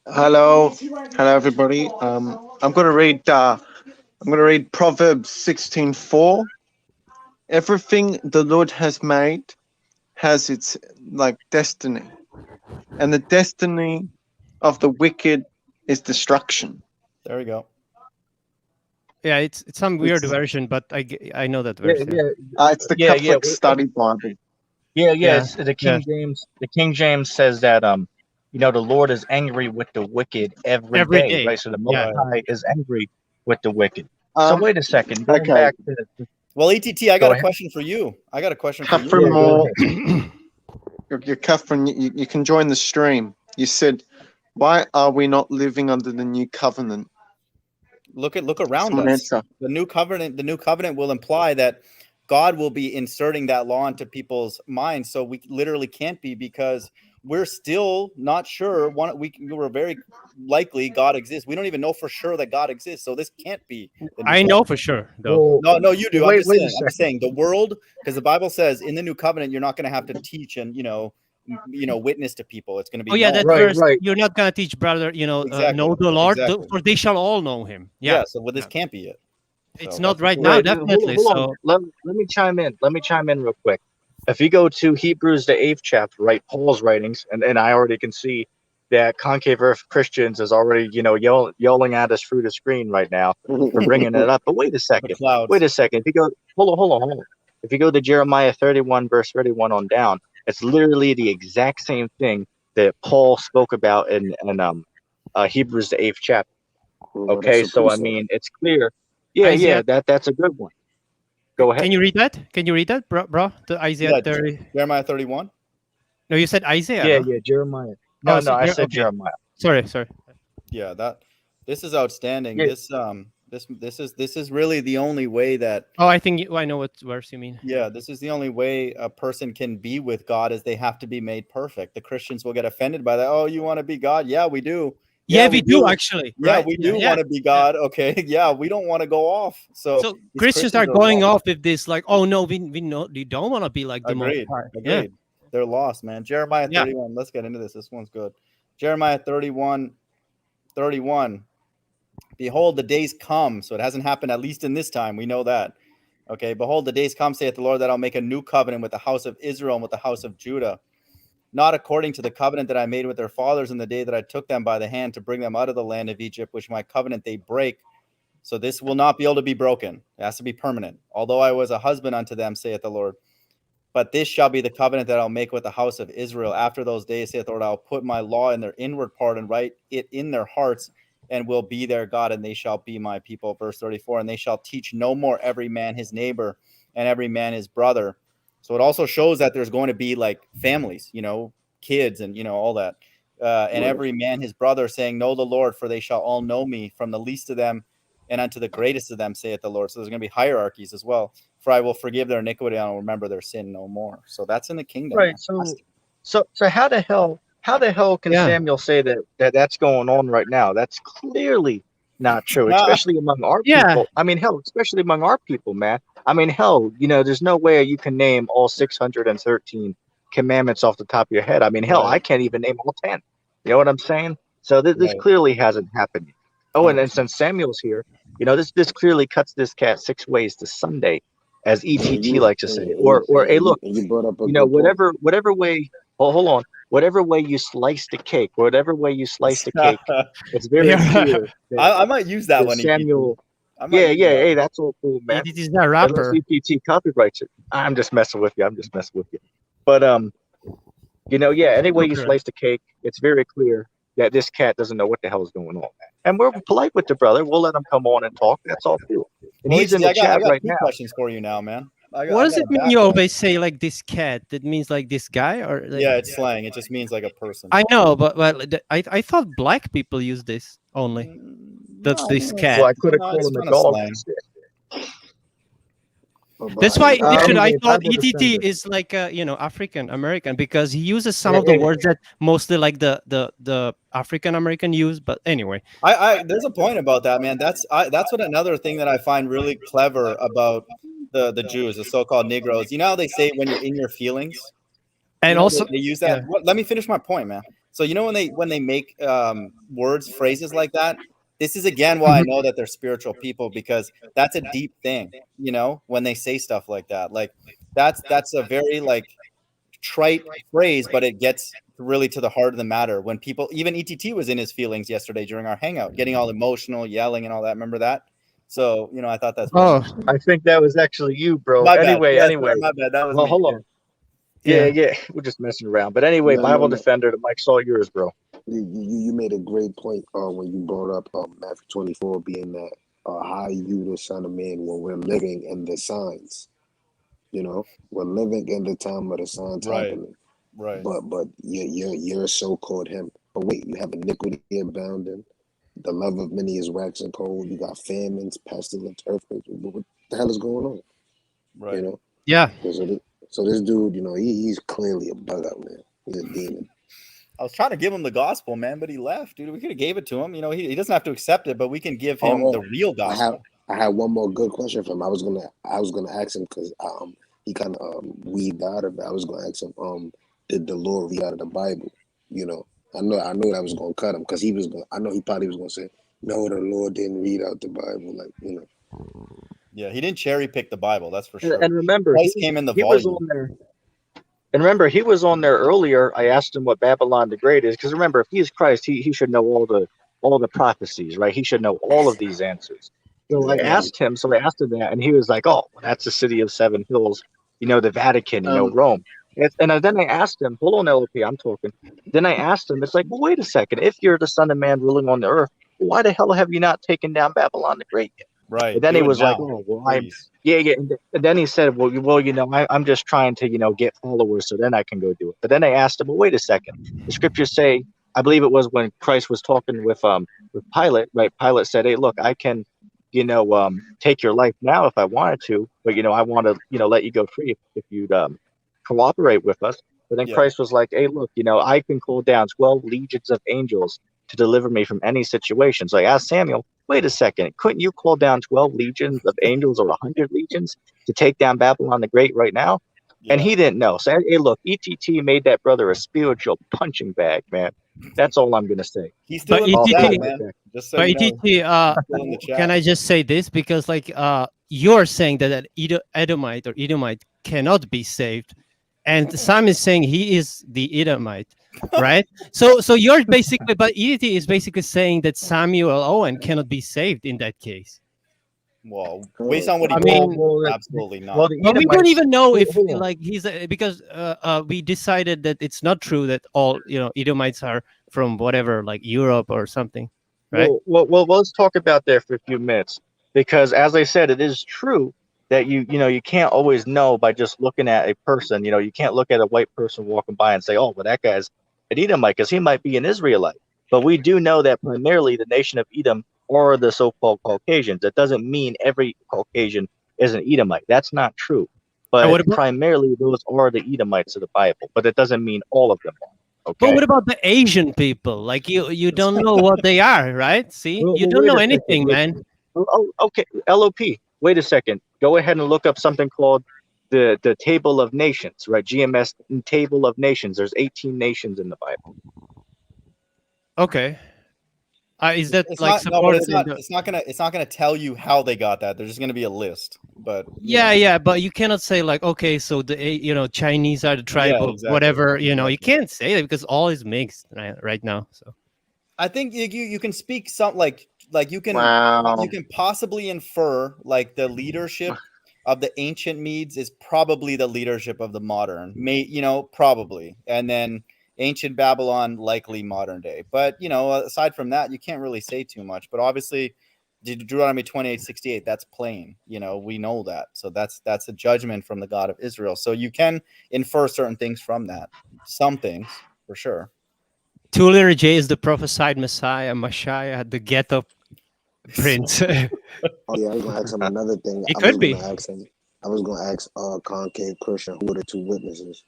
Hello, everybody. I'm going to read Proverbs 16:4. Everything the Lord has made has its like destiny, and the destiny of the wicked is destruction. There we go. Yeah, it's some weird version, but I know that verse. It's the Catholic Study Bible. Yeah. It's the King James. The King James says that the Lord is angry with the wicked every day, right? So the Most High is angry with the wicked. So wait a second. Going back to well, ETT, I got a question for you. Catherine Moore. You're Catherine. You can join the stream. You said, why are we not living under the new covenant? Look around us. The new covenant will imply that God will be inserting that law into people's minds. So we literally can't be, because we're still not sure. We're very likely God exists. We don't even know for sure that God exists. So this can't be. I know for sure, though. No, you do. I'm just saying the world, because the Bible says in the new covenant you're not going to have to teach and witness to people. It's going to be that verse. You're not going to teach, brother. Know the Lord, for they shall all know Him. Yeah. So this can't be it. It's not right now, definitely. So let me chime in. Let me chime in real quick. If you go to Hebrews, the 8th chapter, right, Paul's writings, and I already can see that ConcaveEarthChristians is already, yelling at us through the screen right now for bringing it up. But wait a second. If you go, hold on. If you go to Jeremiah 31, verse 31 on down, It's literally the exact same thing that Paul spoke about in Hebrews the 8th chapter. Well, that's Okay, a so I precept. mean, it's clear. Yeah, Isaiah, that's a good one. Go ahead. can you read that? Can you read that, bro? The Isaiah Yeah, 30. Jeremiah 31. No, you said Isaiah, Yeah, no? yeah, Jeremiah. Oh, No, I said okay. Jeremiah. Sorry, sorry. Yeah, this is outstanding. Yeah. This is really the only way that Oh, I think I know what verse you mean. this is the only way a person can be with God is they have to be made perfect. The Christians will get offended by that. Oh, you want to be God? Yeah, we do. Yeah, we do actually. Yeah, Right? we do want to be God. Okay. Yeah, we don't want to go off. So So these Christians are are going lost. off with this, like, oh no, we know we don't want to be like the Most Agreed. High. Agreed. Yeah. They're lost, man. Jeremiah Yeah. 31. Let's get into this. This one's good. Jeremiah 31. Behold, the days come. So it hasn't happened, at least in this time. We know that. Okay. Behold, the days come, saith the Lord, that I'll make a new covenant with the house of Israel and with the house of Judah, not according to the covenant that I made with their fathers in the day that I took them by the hand to bring them out of the land of Egypt, which my covenant they break. So this will not be able to be broken. It has to be permanent. Although I was a husband unto them, saith the Lord. But this shall be the covenant that I'll make with the house of Israel. After those days, saith the Lord, I'll put my law in their inward part and write it in their hearts, and will be their God, and they shall be my people. Verse 34, and they shall teach no more every man his neighbor and every man his brother. So it also shows that there's going to be like families, kids and, all that. And every man his brother, saying, know the Lord, for they shall all know me, from the least of them and unto the greatest of them, saith the Lord. So there's going to be hierarchies as well. For I will forgive their iniquity, and I will remember their sin no more. So that's in the kingdom. Right. So how the hell can Yeah. Samuel say that's going on right now? That's clearly not true, especially among our people. I mean, hell, especially among our people, man. I mean, hell, there's no way you can name all 613 commandments off the top of your head. I mean, hell, I can't even name all 10. You know what I'm saying? So this clearly hasn't happened. Oh, and then since Samuel's here, this clearly cuts this cat 6 ways to Sunday, as ETT likes to say. Or hey, look, you brought up a whatever way. Oh, hold on. Whatever way you slice the cake, it's very clear. I might use that one. Samuel. Yeah. Hey, that's all cool, man. ETT is that rapper. Unless ETT copyrights it. I'm just messing with you. But any way you slice the cake, it's very clear that this cat doesn't know what the hell is going on. And we're polite with the brother. We'll let him come on and talk. That's all cool. And he's in the chat right now. Questions for you now, man. What does it mean you always say like this cat? That means like this guy, or like... Yeah, it's slang. It just means like a person. I know, but I thought black people use this only. This cat. Well, I could have called him a dog. That's why I thought ETT is like African American, because he uses some of the words that mostly like the African American use. But anyway, there's a point about that, man. That's what another thing that I find really clever about the Jews, the so-called Negroes. You know how they say when you're in your feelings, and also they use that. Yeah. Let me finish my point, man. So when they make phrases like that. This is again why I know that they're spiritual people, because that's a deep thing, when they say stuff like that. Like that's a very like trite phrase, but it gets really to the heart of the matter. When people, even ETT was in his feelings yesterday during our hangout, getting all emotional, yelling and all that. Remember that? So, I thought that's I think that was actually you, bro. My anyway, bad. My bad. That was me. Hold on. Yeah. We're just messing around. But anyway, Bible Defender, the mic's all yours, bro. You made a great point when you brought up Matthew 24 being that how you the Son of Man when we're living in the signs. We're living in the time of the signs happening. Right. But you're so-called him. But wait, you have iniquity abounding. The love of many is waxing cold. You got famines, pestilence, earthquakes. What the hell is going on? Right. Yeah. So this dude, he's clearly a bug out, man. He's a demon. I was trying to give him the gospel, man, but he left, dude. We could have gave it to him. He doesn't have to accept it, but we can give him the real gospel. I had one more good question for him. I was gonna ask him because he kind of weaved out of it. I was gonna ask him, did the Lord read out of the Bible? I know that was gonna cut him because I know he probably was gonna say, no, the Lord didn't read out the Bible, Yeah, he didn't cherry pick the Bible, that's for sure. And remember, Christ came in the volume. Was on there. And remember, he was on there earlier. I asked him what Babylon the Great is, because remember, if he is Christ, he should know all the prophecies, right? He should know all of these answers. So I asked him that, and he was like, "Oh, well, that's the city of seven hills, the Vatican, Rome." And then I asked him, hold on, LP, I'm talking. Then I asked him, it's like, well, wait a second. If you're the Son of Man ruling on the earth, why the hell have you not taken down Babylon the Great yet? And Right. then he Do it was like, now, oh, well, please. yeah. And then he said, well, I'm just trying to, get followers so then I can go do it. But then I asked him, well, wait a second. The scriptures say, I believe it was when Christ was talking with Pilate, right? Pilate said, hey, look, I can, take your life now if I wanted to, but, I want to, let you go free if you'd cooperate with us. But then Yeah. Christ was like, hey, look, I can call down 12 legions of angels to deliver me from any situation. So I asked Samuel, wait a second, couldn't you call down 12 legions of angels or 100 legions to take down Babylon the Great right now? And Yeah. he didn't know. So, hey, look, ETT made that brother a spiritual punching bag, man. That's all I'm going to say. He's still But in the I'll chat, leave it ETT, right man. there. Just so but you know, ETT, he's still in the chat. can I just say this? Because like you're saying that an Edomite or Edomite cannot be saved, and Sam is saying he is the Edomite, right? So you're basically, but ETT is basically saying that Samuel Owen cannot be saved in that case. Well, based on what he I told mean, me, absolutely not. Well, the but we don't Edomites, even know if hold on. like he's because we decided that it's not true that all Edomites are from whatever like Europe or something, right? Well, let's talk about that for a few minutes because, as I said, it is true that you can't always know by just looking at a person. You can't look at a white person walking by and say, "Oh, well, that guy's an Edomite," because he might be an Israelite. But we do know that primarily the nation of Edom are the so-called Caucasians. That doesn't mean every Caucasian is an Edomite. That's not true. And But what about primarily, those are the Edomites of the Bible. But that doesn't mean all of them are. but Okay. what about the Asian people? Like you don't know what they are, right? See, you don't Wait know a second. anything, man. Okay, LOP. Wait a second. Go ahead and look up something called the Table of Nations, right? GMS Table of Nations. There's 18 nations in the Bible. Okay. Is that It's like not no, but supported in the? it's not gonna tell you how they got that. There's just gonna be a list. But Yeah, but you cannot say like, okay, so the Chinese are the tribe Yeah, of exactly. whatever. You Exactly. can't say that because all is mixed right now. So I think you can speak some like you can Wow. you can possibly infer like the leadership of the ancient Medes is probably the leadership of the modern, probably, and then ancient Babylon likely modern day. But aside from that, you can't really say too much. But obviously, Deuteronomy 28:68, that's plain. We know that. So that's a judgment from the God of Israel. So you can infer certain things from that. Some things for sure. Tulare J is the prophesied Messiah, the ghetto prince. Oh yeah, I was gonna ask him another thing. It could be. I was gonna ask Concave Christian who are the two witnesses.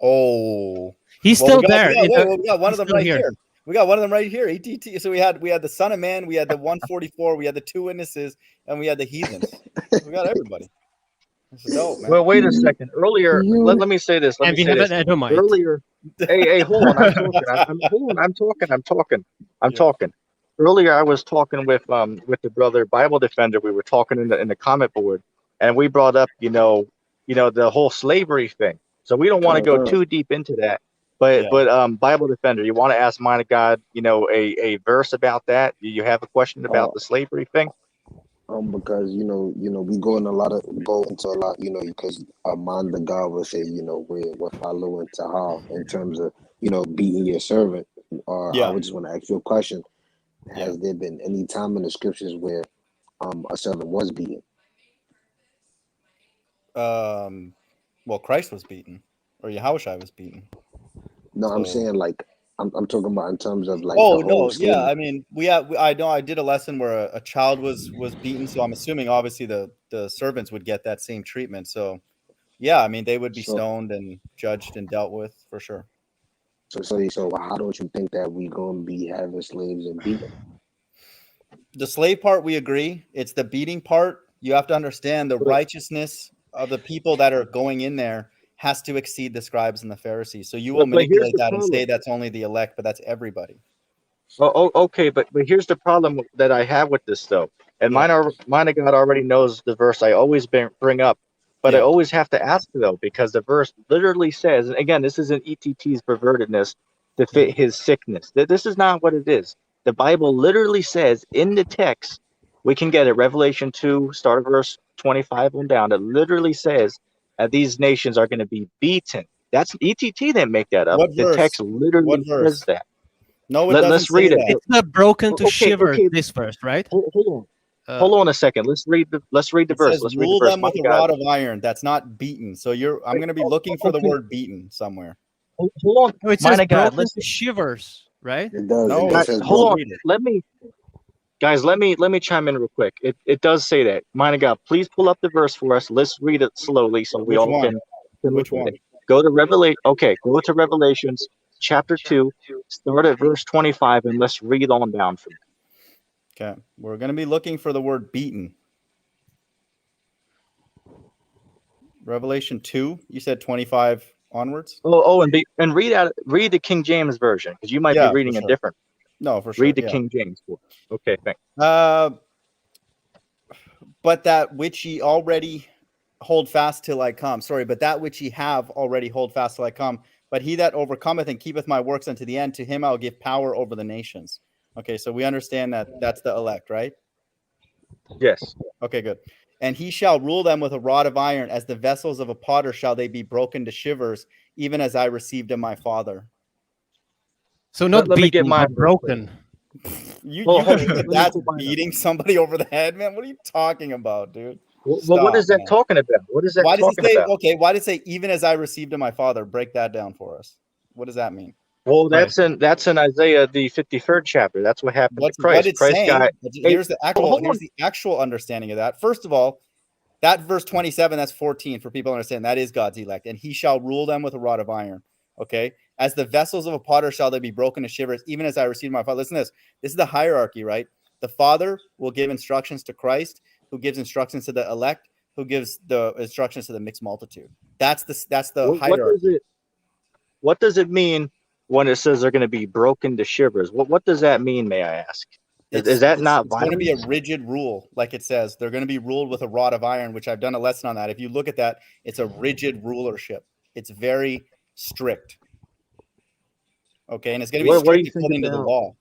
Oh, He's well, still there. we got one He's of them still right here. here. We got one of them right here. ETT. So we had the Son of Man, we had the 144, we had the two witnesses, and we had the heathens. We got everybody. It's dope, man. Well, wait a second. Earlier, let me say this. And we have an Edomite. Earlier, hey, hold on. I'm talking. Hold on. I'm talking. Earlier, I was talking with the brother Bible Defender. We were talking in the comment board, and we brought up the whole slavery thing. So we don't want to go too deep into that. But Bible Defender, you want to ask Mind of God, a verse about that? Do you have a question about the slavery thing? Because we go into a lot, because Mind of God will say, we're following Tahal in terms of beating your servant. I would just want to ask you a question. Has there been any time in the scriptures where a servant was beaten? Well, Christ was beaten, or Yahushua was beaten. No, I'm saying like I'm talking about in terms of like Oh the whole no, yeah. slavery. I mean, I know I did a lesson where a child was beaten, so I'm assuming obviously the servants would get that same treatment. So yeah, I mean they would be stoned and judged and dealt with for sure. So how don't you think that we gonna be having slaves and beating? The slave part, we agree. It's the beating part. You have to understand the righteousness of the people that are going in there has to exceed the scribes and the Pharisees. So you will manipulate that and say that's only the elect, but that's everybody. Okay, but here's the problem that I have with this though, and Mind of God already knows the verse I always bring up, but I always have to ask though because the verse literally says, and again, this isn't ETT's pervertedness to fit his sickness. This is not what it is. The Bible literally says in the text, we can get it, Revelation 2, start of verse 25 on down. It literally says that these nations are going to be beaten. That's ETT didn't make that up. What The verse? text literally What verse? says that. No, it doesn't Let's say read it. that. It's not broken to Okay, shivers. okay. This verse, right? Hold on. Uh, Hold on a second. Let's read the It verse. says, Let's read the rule verse. them My with a God. rod of iron. That's not beaten. So I'm going to be looking for the Okay. word beaten somewhere. Hold on. oh, it says My God. broken Listen. to shivers, right? It does. No, It Guys, says hold on. read it. Let me chime in real quick. It does say that. My God, please pull up the verse for us. Let's read it slowly so we Which all one? can look Which at one? it. Go to Revelation. Okay, go to Revelations chapter 2, start at verse 25, and let's read on down from there. Okay. We're going to be looking for the word beaten. Revelation 2, you said 25 onwards? And read the King James version, because you might Yeah, be for reading a sure. different. No, for sure. Read the Yeah. King James for us. Okay, thanks. But that which ye already hold fast till I come. Sorry, but that which ye have already hold fast till I come. But he that overcometh and keepeth my works unto the end, to him I'll give power over the nations. Okay, so we understand that that's the elect, right? Yes. Okay, good. And he shall rule them with a rod of iron, as the vessels of a potter shall they be broken to shivers, even as I received of my Father. So not Let me get beaten, mine but real quick. broken. You Hold on, think that let me that's pull mine up. beating somebody over the head, man? What are you talking about, dude? Well, Stop, what is that man. talking about? What is that Why does it talking say, about? okay, why does it say, even as I received of my Father? Break that down for us. What does that mean? Well, Right. that's in Isaiah the 53rd chapter. That's what happened to What Christ. it's Christ saying, got. Hey, here's the hold on. actual understanding of that. First of all, that verse 27, that's 14 for people to understand. That is God's elect. And he shall rule them with a rod of iron. Okay. As the vessels of a potter shall they be broken to shivers, even as I received my Father. Listen to this. This is the hierarchy, right? The Father will give instructions to Christ, who gives instructions to the elect, who gives the instructions to the mixed multitude. That's the hierarchy. What does it mean when it says they're going to be broken to shivers? What does that mean, may I ask? Is that not It's going to be a violence? rigid rule, like it says. They're going to be ruled with a rod of iron, which I've done a lesson on that. If you look at that, it's a rigid rulership. It's very strict. Okay, and it's going to be What do you strict think according to the about? law.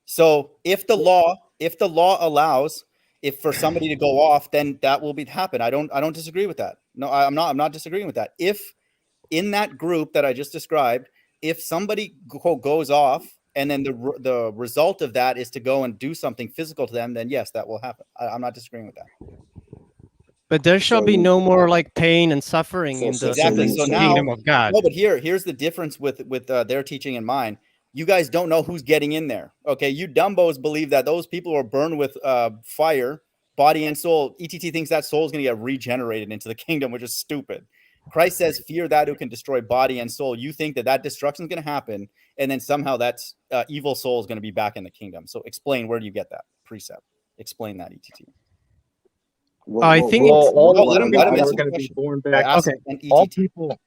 So if the law allows if for somebody to go off, then that will happen. I don't disagree with that. No, I'm not disagreeing with that. If in that group that I just described, if somebody goes off and then the result of that is to go and do something physical to them, then yes, that will happen. I'm not disagreeing with that. But there shall So be you- no more like pain and suffering So- in so- the, so in the you- so kingdom now, of God. no, but here's the difference with their teaching and mine. You guys don't know who's getting in there. Okay, you dumbos believe that those people are burned with fire, body and soul. ETT thinks that soul is going to get regenerated into the kingdom, which is stupid. Christ says, "Fear that who can destroy body and soul." You think that destruction is going to happen, and then somehow that's evil soul is going to be back in the kingdom. So explain, where do you get that precept? Explain that, ETT. I think Well, let him people answer are the going to be question. born I back. asked Okay. an All ETT. people.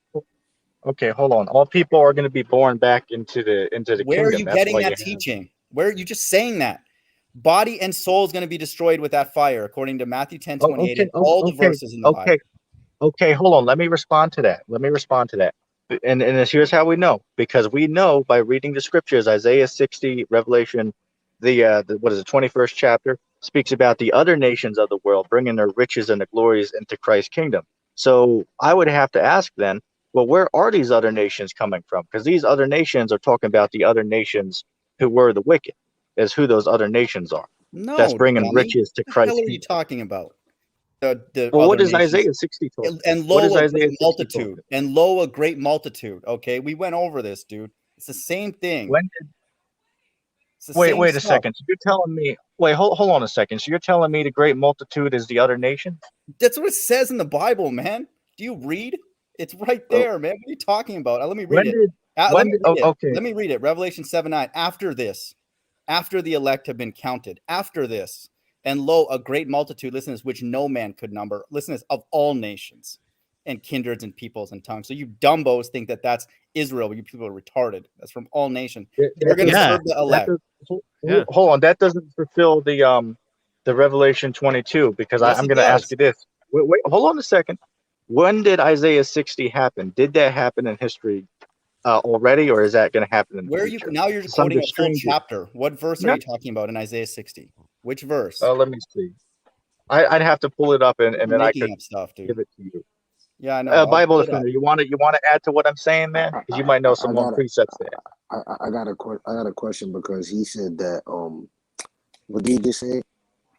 Okay, hold on. All people are going to be born back into the Where are kingdom. you That's getting why that teaching? Where are you just saying that? Body and soul is going to be destroyed with that fire, according to Matthew 10:28 and all the verses in the Bible. Okay, hold on. Let me respond to that. And here's how we know. Because we know by reading the scriptures, Isaiah 60, Revelation, the 21st chapter, speaks about the other nations of the world bringing their riches and the glories into Christ's kingdom. So I would have to ask then, well, where are these other nations coming from? Because these other nations are talking about the other nations who were the wicked, is who those other nations are. That's No, bringing dummy. riches to What the hell Christ's are you kingdom. talking about? The Well, what other does nations. Isaiah 60 talk? And What lo, does a Isaiah great 60 talk multitude. about? And lo, a great multitude. Okay, we went over this, dude. It's the same thing. When did It's the same wait a stuff. second. So you're telling me hold on a second. So you're telling me the great multitude is the other nation? That's what it says in the Bible, man. Do you read? It's right there, man. What are you talking about? Let me read it. Okay. Let me read it. Revelation 7:9. After this, after the elect have been counted, after this, and lo, a great multitude, listen to this, which no man could number. Listen to this, of all nations and kindreds and peoples and tongues. So you dumbos think that that's Israel, but you people are retarded. That's from all nations. They're going to serve the elect. Hold on. That doesn't fulfill the Revelation 22, because Yes, I'm it going to ask does. you this. Wait, hold on a second. When did Isaiah 60 happen? Did that happen in history already, or is that going to happen in the Where are you future? now? You're Some quoting a full strangers. chapter. What verse are No. you talking about in Isaiah 60? Which verse? Let me see. I'd have to pull it up and You're then I making could up stuff, dude. give it to you. Yeah, I know. I'll Bible pull it up. defender, you want to add to what I'm saying, man? Because you might know some more precepts there. I got a question because he said that what did he just say?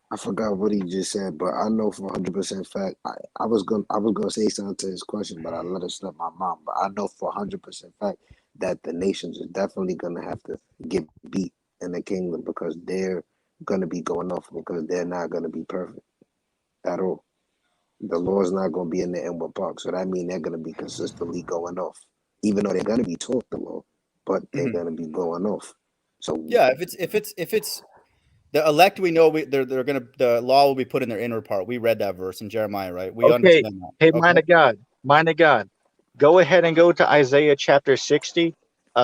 I forgot what he just said, but I know for 100% fact. I was gonna say something to his question, but I let it slip my mind. But I know for 100% fact that the nations are definitely gonna have to get beat in the kingdom because they're gonna be going off because they're not gonna be perfect at all. The law's not gonna be in the inward park, so that means they're gonna be consistently going off, even though they're gonna be taught the law, but they're gonna be going off. So Yeah, if it's the elect, we know they're gonna, the law will be put in their inner part. We read that verse in Jeremiah, right? We Okay. understand that. Hey, Okay? mind of God. Go ahead and go to Isaiah chapter 60.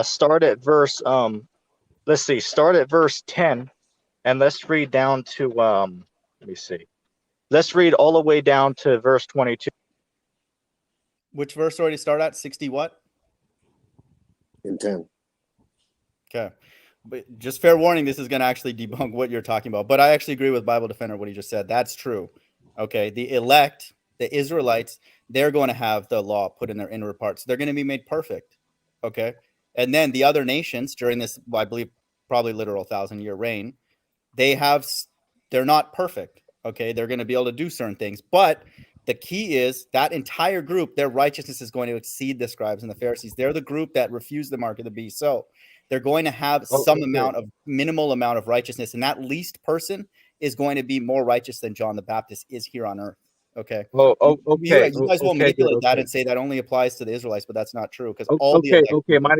Start at verse start at verse 10, and let's read down to let me see. Let's read all the way down to verse 22. Which verse already start at 60 what? in 10. Okay. But just fair warning, this is going to actually debunk what you're talking about. But I actually agree with Bible Defender, what he just said. That's true. Okay. The elect, the Israelites, they're going to have the law put in their inner parts. They're going to be made perfect. Okay. And then the other nations during this, I believe, probably literal 1,000-year reign, they're not perfect. Okay. They're going to be able to do certain things. But the key is that entire group, their righteousness is going to exceed the scribes and the Pharisees. They're the group that refused the mark of the beast. So they're going to have minimal amount of righteousness. And that least person is going to be more righteous than John the Baptist is here on earth. Okay. Okay. You guys will manipulate that and say that only applies to the Israelites, but that's not true because all the elect. Okay, mind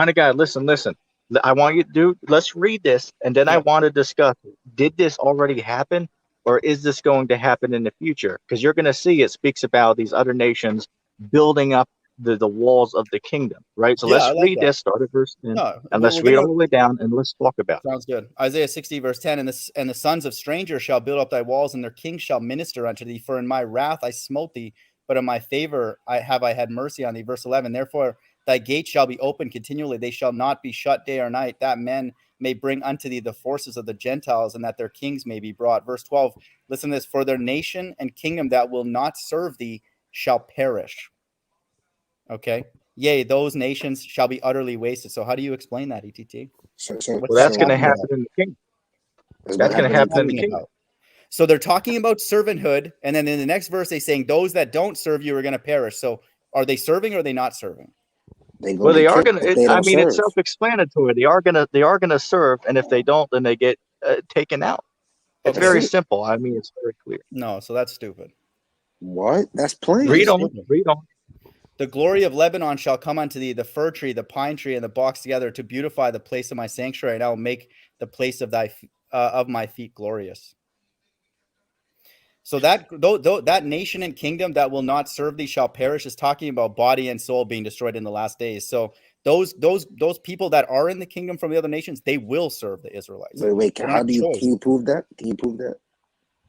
of God, listen. I want you to let's read this, and then I want to discuss, did this already happen, or is this going to happen in the future? Because you're going to see it speaks about these other nations building up the walls of the kingdom, right? So let's read this, start at verse 10, and let's read all the way down, and let's talk about it. Sounds good. Isaiah 60, verse 10, and the sons of strangers shall build up thy walls, and their kings shall minister unto thee. For in my wrath I smote thee, but in my favor I had mercy on thee. Verse 11, therefore thy gates shall be open continually. They shall not be shut day or night, that men may bring unto thee the forces of the Gentiles, and that their kings may be brought. Verse 12, listen to this. For their nation and kingdom that will not serve thee shall perish. Okay. Yea, those nations shall be utterly wasted. So how do you explain that, ETT? Well, that's going to happen in the kingdom. That's going to happen in the kingdom. So they're talking about servanthood, and then in the next verse, they're saying those that don't serve you are going to perish. So are they serving or are they not serving? Well, they are going to. I mean, it's self-explanatory. They are going to serve, and if they don't, then they get taken out. It's very simple. I mean, it's very clear. No, so that's stupid. What? That's plain. Read on. The glory of Lebanon shall come unto thee, the fir tree, the pine tree, and the box together to beautify the place of my sanctuary, and I will make the place of my feet glorious. So that nation and kingdom that will not serve thee shall perish is talking about body and soul being destroyed in the last days. So those people that are in the kingdom from the other nations, they will serve the Israelites. Wait, can you prove that? Can you prove that?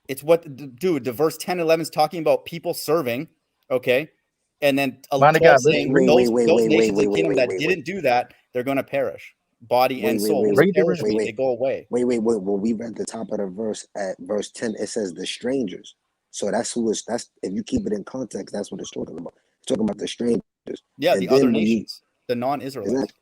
It's dude, the verse 10, 11 is talking about people serving, okay? And then saying those nations and kingdom that didn't do that, they're going to perish. Body and soul. They go away. Wait. When we read the top of the verse at verse 10, it says the strangers. So that's if you keep it in context, that's what it's talking about. It's talking about the strangers. Yeah, the other nations, the non-Israelites.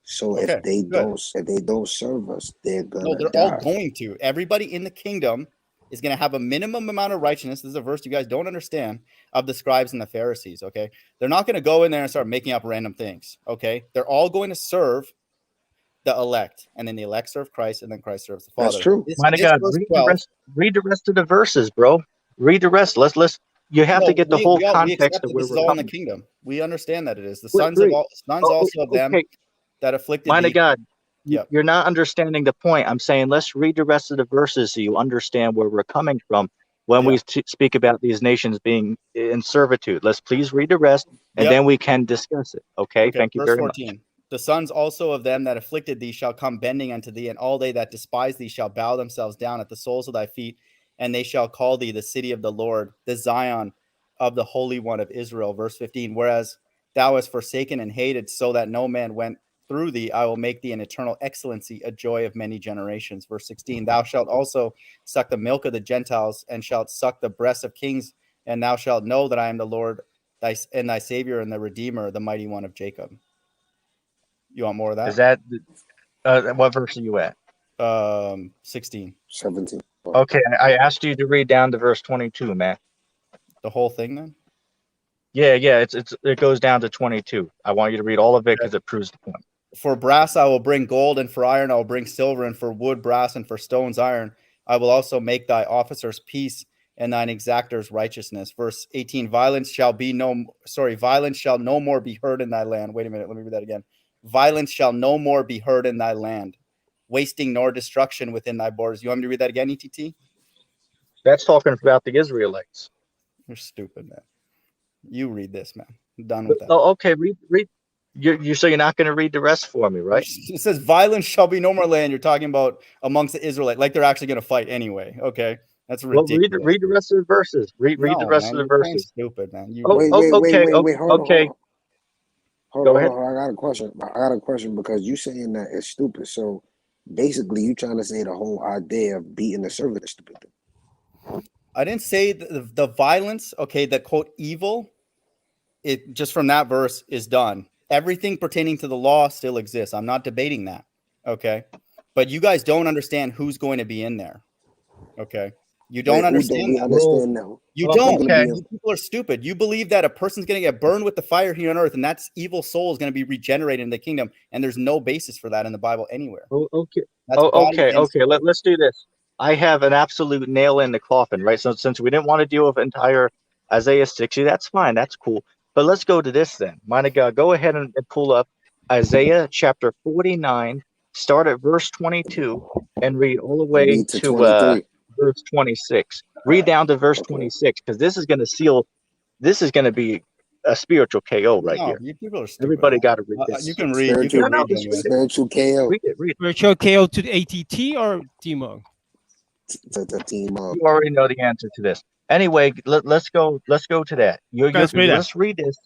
So if they don't serve us, they're gonna die. All going to. Everybody in the kingdom is going to have a minimum amount of righteousness. This is a verse you guys don't understand, of the scribes and the Pharisees. Okay, they're not going to go in there and start making up random things. Okay, they're all going to serve the elect, and then the elect serve Christ, and then Christ serves the Father. That's true. My God, read the rest of the verses, bro. Read the rest. You have to get the whole context of where this is all in the kingdom. We understand that it is the sons also of them that afflicted. My God, you're not understanding the point. I'm saying let's read the rest of the verses so you understand where we're coming from when we speak about these nations being in servitude. Let's please read the rest, and then we can discuss it. Okay? Thank you very much. The sons also of them that afflicted thee shall come bending unto thee, and all they that despise thee shall bow themselves down at the soles of thy feet, and they shall call thee the city of the Lord, the Zion of the Holy One of Israel. Verse 15, whereas thou hast forsaken and hated, so that no man went through thee, I will make thee an eternal excellency, a joy of many generations. Verse 16, thou shalt also suck the milk of the Gentiles, and shalt suck the breasts of kings, and thou shalt know that I am the Lord thy Savior and the Redeemer, the mighty one of Jacob. You want more of that? Is that what verse are you at? 16. 17. Okay, I asked you to read down to verse 22, man. The whole thing then? Yeah, it goes down to 22. I want you to read all of it because it proves the point. For brass I will bring gold, and for iron I will bring silver, and for wood brass, and for stones iron. I will also make thy officers peace, and thine exactors righteousness. Verse 18, violence shall no more be heard in thy land. Wait a minute, let me read that again. Violence shall no more be heard in thy land, wasting nor destruction within thy borders. You want me to read that again, ETT? That's talking about the Israelites. You're stupid, man. You read this, man. I'm done with that. Oh, okay, read. You so you're not going to read the rest for me, right? It says violence shall be no more land. You're talking about amongst the Israelites, like they're actually going to fight anyway. Okay, that's ridiculous. Well, read the rest of the verses. Read the rest of the verses. Stupid, man. Wait, hold okay. Hold on. I got a question because you saying that it's stupid. So basically, you trying to say the whole idea of beating the servant is stupid. I didn't say the violence. Okay, the quote evil. It just from that verse is done. Everything pertaining to the law still exists. I'm not debating that. Okay. But you guys don't understand who's going to be in there. Okay. You don't understand that. Understand now. You don't. Okay. You people are stupid. You believe that a person's going to get burned with the fire here on earth, and that's evil soul is going to be regenerated in the kingdom. And there's no basis for that in the Bible anywhere. Okay. That's Okay. Let's do this. I have an absolute nail in the coffin, right? So since we didn't want to deal with entire Isaiah 60, that's fine. That's cool. But let's go to this then. My God, go ahead and pull up Isaiah chapter 49, start at verse 22, and read all the way to verse 26. Read down to verse 26, because this is going to seal. This is going to be a spiritual KO right here. You people are stupid. Everybody got to read this. You can read. Spiritual KO. Read it. Spiritual KO to the ATT or Timo? You already know the answer to this. Anyway, let's go to that. Let's read this.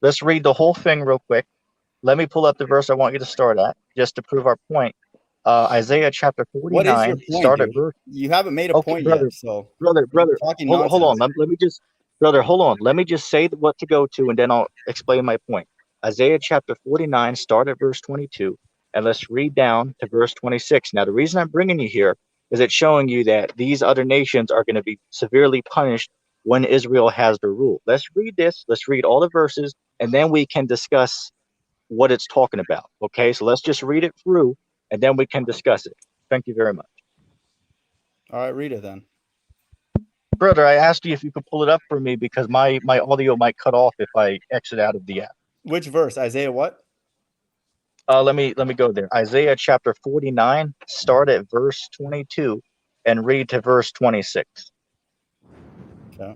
Let's read the whole thing real quick. Let me pull up the verse I want you to start at, just to prove our point. Isaiah chapter 49. What is your point, start at verse. You haven't made a point brother, yet. So brother, hold on. Let me just, brother, hold on. Let me just say what to go to, and then I'll explain my point. Isaiah chapter 49, start at verse 22, and let's read down to verse 26. Now, the reason I'm bringing you here is it's showing you that these other nations are going to be severely punished when Israel has the rule. Let's read this. Let's read all the verses, and then we can discuss what it's talking about. Okay, so let's just read it through, and then we can discuss it. Thank you very much. All right, read it then. Brother, I asked you if you could pull it up for me because my audio might cut off if I exit out of the app. Which verse? Isaiah what? Let me go there. Isaiah chapter 49, start at verse 22 and read to verse 26. Okay.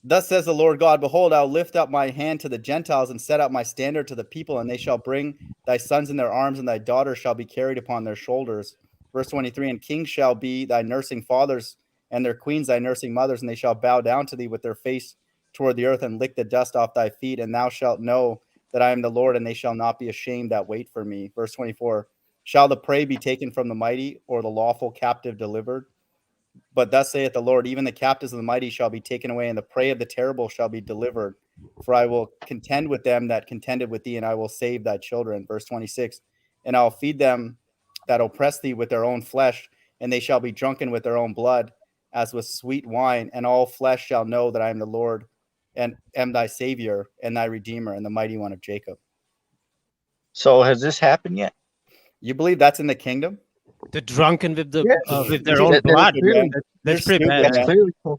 Thus says the Lord God, behold, I'll lift up my hand to the Gentiles and set up my standard to the people, and they shall bring thy sons in their arms, and thy daughters shall be carried upon their shoulders. Verse 23, and kings shall be thy nursing fathers, and their queens thy nursing mothers, and they shall bow down to thee with their face toward the earth and lick the dust off thy feet, and thou shalt know that I am the Lord, and they shall not be ashamed that wait for me. Verse 24, shall the prey be taken from the mighty, or the lawful captive delivered? But thus saith the Lord, even the captives of the mighty shall be taken away, and the prey of the terrible shall be delivered. For I will contend with them that contended with thee, and I will save thy children. Verse 26, and I'll feed them that oppress thee with their own flesh, and they shall be drunken with their own blood, as with sweet wine, and all flesh shall know that I am the Lord, and am thy Savior, and thy Redeemer, and the mighty one of Jacob. So has this happened yet? You believe that's in the kingdom? The drunken with their own blood. That's pretty bad.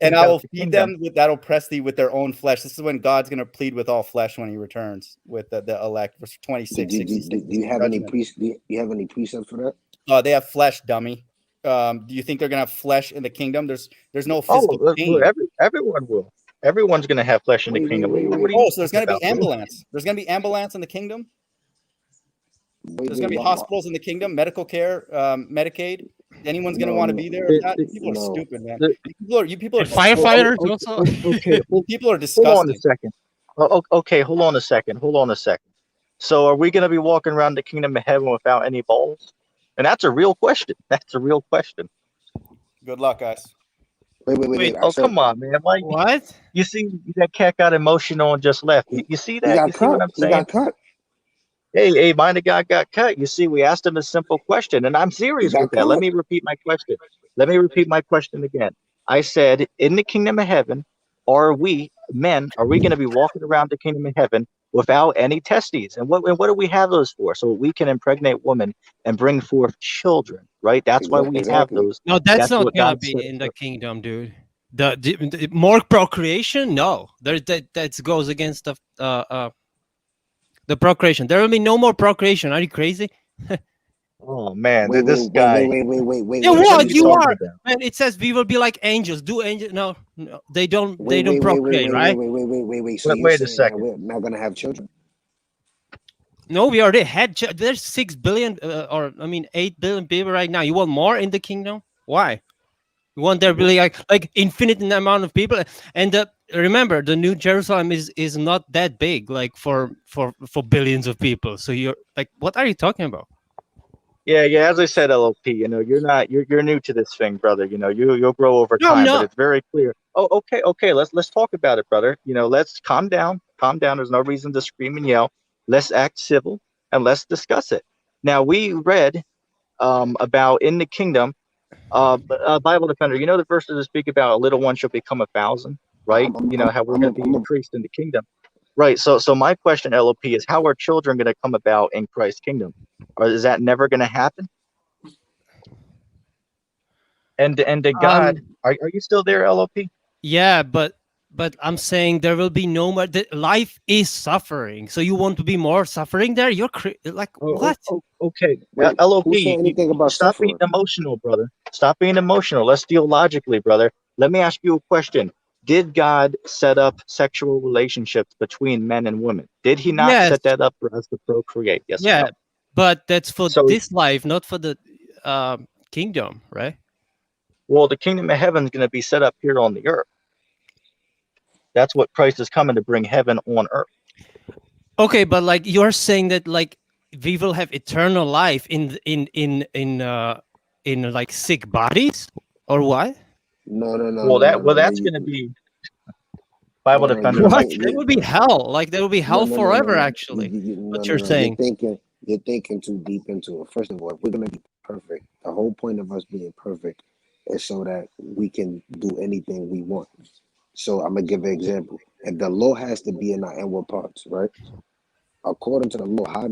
And I will feed them that oppress thee with their own flesh. This is when God's going to plead with all flesh when he returns with the elect. Verse 26. Do you have any precepts for that? They have flesh, dummy. Do you think they're going to have flesh in the kingdom? There's no physical pain. Everyone will. Everyone's going to have flesh in the kingdom. So there's going to be ambulance. There's going to be ambulance in the kingdom. There's going to be hospitals in the kingdom, medical care, Medicaid. Anyone's going to want to be there? People are stupid, man. You people are firefighters also. Okay, people are disgusting. Hold on a second. Okay, hold on a second. So are we going to be walking around the kingdom of heaven without any balls? And that's a real question. Good luck, guys. Wait. Wait, I Oh, said come on, man. Why? what? You see, that cat got emotional and just left. You see he that? got You see what cut. I'm He saying? got cut. Hey, mind the guy got cut. You see, we asked him a simple question, and I'm He serious with got that. Let cut. me repeat my question. Let me repeat my question again. I said, in the kingdom of heaven, are we men? Are we going to be walking around the kingdom of heaven without any testes? And what do we have those for? So we can impregnate women and bring forth children, right? That's why we have Exactly. those. No, that's That's not what gonna God said. be in the kingdom, dude. The more procreation, no, that goes against the procreation. There will be no more procreation. Are you crazy? Oh man, Wait, wait, this wait, wait, guy. wait, wait, wait, wait, Yeah, wait, What are what wait. you you So talking are, about? man? It says we will be like angels. Do angels? No, no, they don't. wait, They don't wait, wait, wait, procreate, wait, wait, right? wait, wait, wait, wait, wait. So Wait, you're wait a saying that second. we're not gonna have children? No, we already had. There's 6 billion, or I mean, 8 billion people right now. You want more in the kingdom? Why? You want there really like infinite amount of people? And remember, the New Jerusalem is not that big, like for billions of people. So you're like, what are you talking about? Yeah. As I said, LOP, you're new to this thing, brother. You'll grow over No, I'm time, but not. it's very clear. Oh, okay. Let's talk about it, brother. Let's calm down. Calm down. There's no reason to scream and yell. Let's act civil and let's discuss it. Now we read about in the kingdom, Bible defender. You know the verses that speak about a little one shall become 1,000, right? You know how we're going to be I'm increased in the kingdom. Right. So my question, LOP, is how are children going to come about in Christ's kingdom? Or is that never going to happen? And to God, Um, are you still there, LOP? yeah, but I'm saying there will be no more. Life is suffering. So you want to be more suffering there? You're like what? Okay. wait. Who said LOP, anything you about stop being suffering? emotional, brother. Stop being emotional. Let's deal logically, brother. Let me ask you a question. Did God set up sexual relationships between men and women? Did he not Yes, set that up for us to procreate? Yes or yeah, no? but that's for So, this life, not for the kingdom, right? well, the kingdom of heaven is going to be set up here on the earth. That's what Christ is coming to bring heaven on earth. Okay, but like you're saying that like we will have eternal life in like sick bodies or what? Well, No. that's going to be Bible No. defender. What? Like, That would be hell. Like that would be hell forever. No. Actually, what you're No. You're saying. thinking too deep into it. First of all, if we're gonna be perfect, the whole point of us being perfect is so that we can do anything we want. So I'm gonna give an example. If the law has to be in our inward parts, right? According to the law, how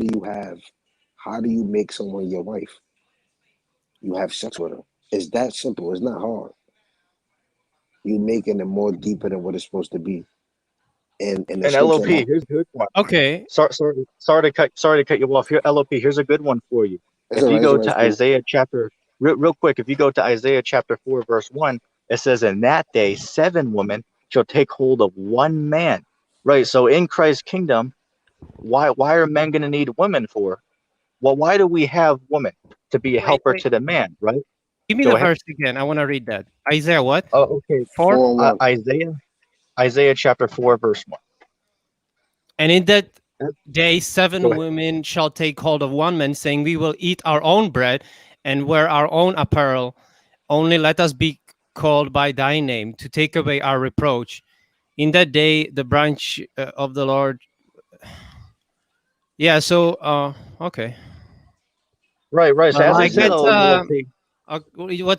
do you make someone your wife? You have sex with her. It's that simple. It's not hard. You making it more deeper than what it's supposed to be. And in the and scripture, LOP, here's a good one. Okay. Sorry to cut you off here. LOP, here's a good one for you. it's If all you right, it's go all right, it's to cool. Isaiah chapter, real quick, if you go to Isaiah chapter 4, verse 1, it says, in that day, 7 women shall take hold of one man. Right. So in Christ's kingdom, why are men going to need women for? Well, why do we have women? To be a Wait, helper wait. to the man, right? Give me Go the ahead. verse again. I want to read that. Isaiah what? Oh, okay. 4. 4:1. Isaiah chapter 4, verse 1. And in that Yep. day, Go 7 ahead. women shall take hold of one man, saying, "We will eat our own bread and wear our own apparel. Only let us be called by thy name to take away our reproach." In that day, the branch of the Lord. Yeah. So, okay. Right. So as I Like said, that's LOP,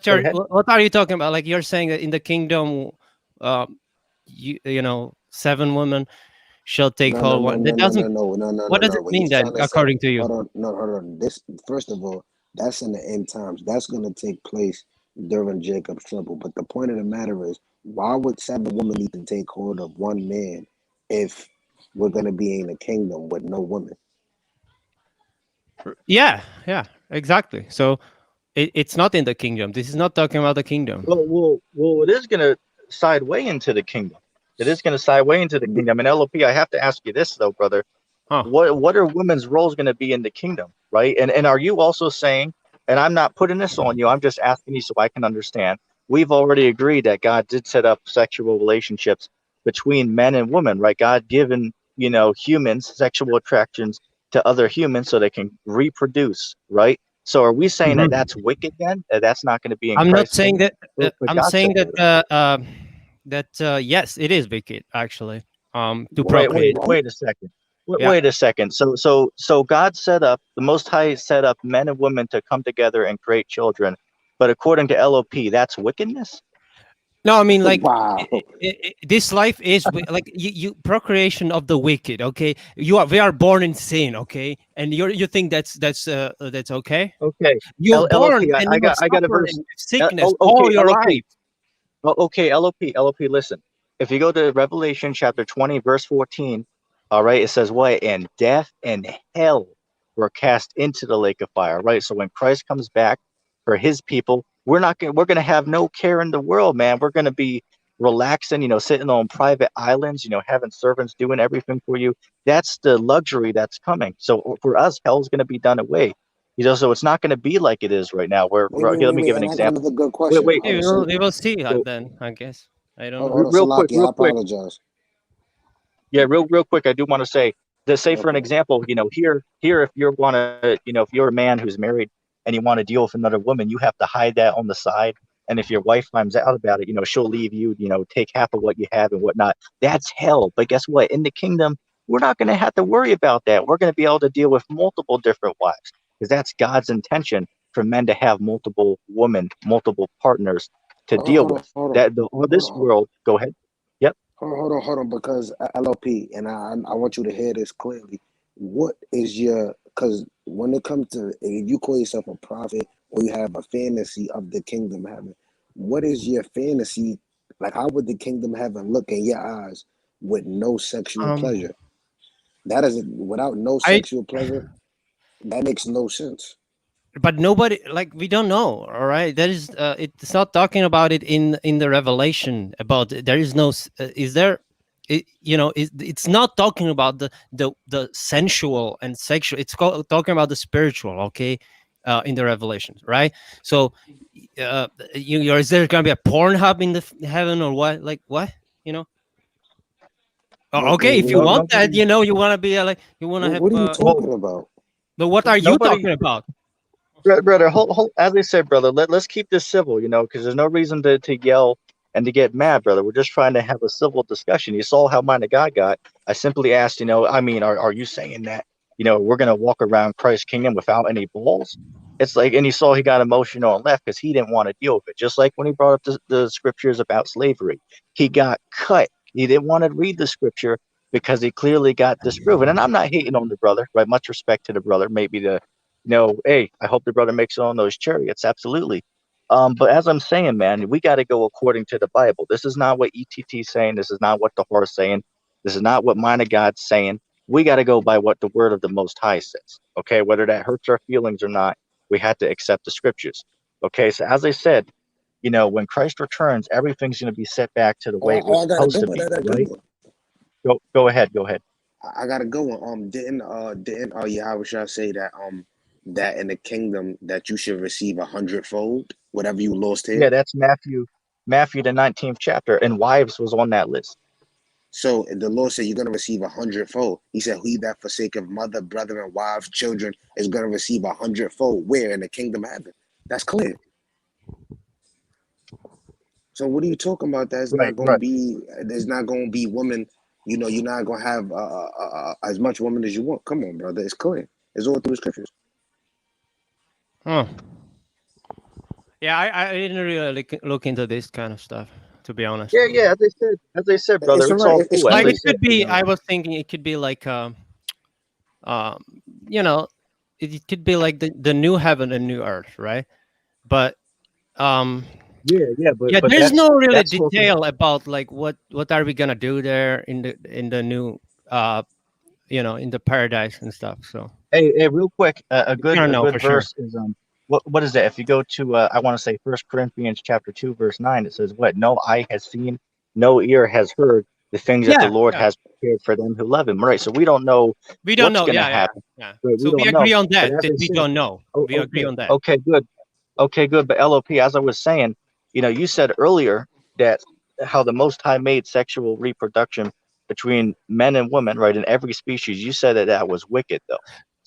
go ahead. what are you talking about? Like you're saying that in the kingdom, uh, you know, 7 women shall take hold one. That doesn't. What does it What mean he's then, trying to say, according to you? hold on. This, first of all, that's in the end times. That's gonna take place during Jacob's trouble. But the point of the matter is, why would 7 women need to take hold of one man if we're gonna be in a kingdom with no women? Yeah, exactly. So it's not in the kingdom. This is not talking about the kingdom. Well, it is going to side way into the kingdom. It is going to side way into the kingdom. And LOP, I have to ask you this though, brother. Huh? What are women's roles going to be in the kingdom, right? And are you also saying? And I'm not putting this on you. I'm just asking you so I can understand. We've already agreed that God did set up sexual relationships between men and women, right? God given humans sexual attractions to other humans so they can reproduce, right? So are we saying that Mhm. that's wicked then? That that's not going to be in I'm not Christ's saying kingdom? that. But I'm God said saying that. that yes, it is wicked actually. To What? procreate. What? Wait a second. Yeah. Wait a second. So God set up, the Most High set up men and women to come together and create children. But according to LOP, that's wickedness? No, I mean like Wow. this life is like you procreation of the wicked. Okay, we are born in sin. Okay, and you think that's okay? Okay. You're born LOP, and you will I got a suffer verse. in sickness Okay, all your LOP. life. Oh, okay, LOP, listen. If you go to Revelation chapter 20, verse 14, all right, it says what? And death and hell were cast into the lake of fire, right? So when Christ comes back for his people, we're gonna have no care in the world, man. We're gonna be relaxing, sitting on private islands, having servants doing everything for you. That's the luxury that's coming. So for us, hell's gonna be done away. So it's not gonna be like it is right now. Here, let me Wait. give an And I got example. another good Wait, question. wait. Hold on, We will see So then. I guess I don't hold, know. hold on, real quick, Salaki. I apologize. Yeah, real quick, I do want to say that, say for an Okay. example, here, if you want to, if you're a man who's married and you want to deal with another woman, you have to hide that on the side. And if your wife finds out about it, she'll leave you, take half of what you have and whatnot. That's hell. But guess what? In the kingdom, we're not going to have to worry about that. We're going to be able to deal with multiple different wives, because that's God's intention, for men to have multiple women, multiple partners to deal Hold on, with. hold on, That all hold this on, world. Go ahead. Yep. hold on, because LOP, and I want you to hear this clearly. What is your, because when it comes to, if you call yourself a prophet or you have a fantasy of the kingdom heaven, what is your fantasy? Like, how would the kingdom heaven look in your eyes with no sexual Um, pleasure? That is, without no I sexual pleasure, that makes no sense. but nobody like we don't know. All right, that is it's not talking about it in the Revelation about there is no is there. It's not talking about the sensual and sexual. It's talking about the spiritual. Okay, in the Revelations, right? So, is there gonna be a porn hub in the heaven or what? Like what? You know? Okay, if you No, want that, nobody. you want to be like you want to have. What are you Well, talking about? But what are you nobody. talking about? Brother, as I said, brother, let's keep this civil, because there's no reason to yell and to get mad, brother. We're just trying to have a civil discussion. You saw how mine God got. I simply asked, I mean, are you saying that, we're going to walk around Christ's kingdom without any balls? It's like, and you saw he got emotional and left because he didn't want to deal with it. Just like when he brought up the scriptures about slavery, he got cut. He didn't want to read the scripture because he clearly got disproven. And I'm not hating on the brother, right? Much respect to the brother. Maybe hey, I hope the brother makes it on those chariots. Absolutely. But as I'm saying, man, we got to go according to the Bible. This is not what ETT's saying. This is not what the horse saying. This is not what Mind of God's saying. We got to go by what the word of the Most High says. Okay, whether that hurts our feelings or not, we have to accept the scriptures. Okay, so as I said, when Christ returns, everything's going to be set back to the way it was I got a supposed good to one. be. I got a good Right? one. Go ahead. Go ahead. I got a good one. Didn't Yahweh Shah say that that in the kingdom that you should receive 100-fold whatever you lost here? Yeah, that's Matthew the 19th chapter, and wives was on that list. So the Lord said you're gonna receive 100-fold. He said, "He that forsaketh mother, brethren, wives, children is gonna receive 100-fold." Where in the kingdom of heaven? That's clear. So what are you talking about? That's Right, not gonna right. be. There's not gonna be women. You're not gonna have as much women as you want. Come on, brother. It's clear. It's all through the scriptures. Oh, yeah. I didn't really look into this kind of stuff, to be honest. Yeah. As I said, brother, It's all it's right. all It's cool. As Like I clear. it said, could be. I was thinking it could be like um, you know, it could be like the new heaven and new earth, right? But um, yeah, yeah, but there's no really that's talking. detail about like what are we gonna do there in the new in the paradise and stuff. So Hey, real quick, we don't a know good for sure. verse is what is that? If you go to I want to say First Corinthians chapter 2 verse 9, it says what? No eye has seen, no ear has heard the things that the Yeah, Lord yeah. has prepared for them who love Him. Right. So we don't know We don't what's know. going to Yeah, yeah, happen. yeah. Right? We So we don't know. agree on But that. as That I we said, don't know. We agree on that. good. Okay, good. But LOP, as I was saying, you said earlier that how the Most High made sexual reproduction between men and women, right, in every species. You said that was wicked, though.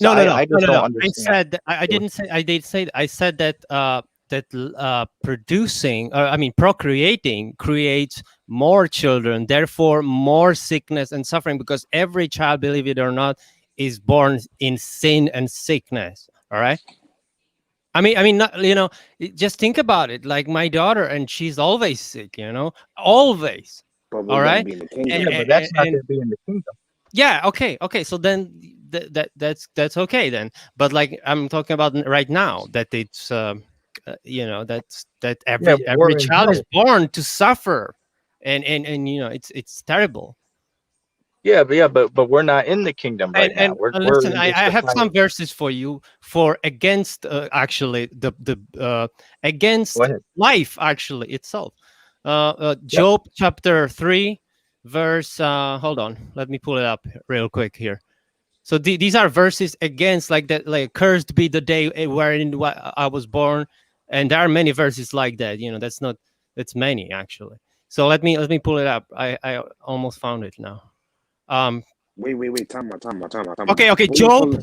So No. I just don't I understand. said that, I didn't say. I did say. I said that producing, I mean, procreating creates more children, therefore more sickness and suffering, because every child, believe it or not, is born in sin and sickness. All right. I mean, not, just think about it. Like my daughter, and she's always sick. Always. But we're All gonna right. be in the And, kingdom. Yeah, but that's not and going to be in the kingdom. yeah, okay. So then that's okay then. But like I'm talking about right now, that it's that Yeah, every but we're in child is hell. born to suffer, and it's terrible. Yeah, but we're not in the kingdom right now. And We're listen, in I just the have some final. verses for you for against actually the Go against ahead. life actually itself. Yep. Job chapter 3 verse hold on, let me pull it up real quick here. So these are verses against, like that, like cursed be the day wherein I was born, and there are many verses like that. That's many actually. So let me pull it up. I almost found it now. Um, Wait. Time out. Okay. Before you pull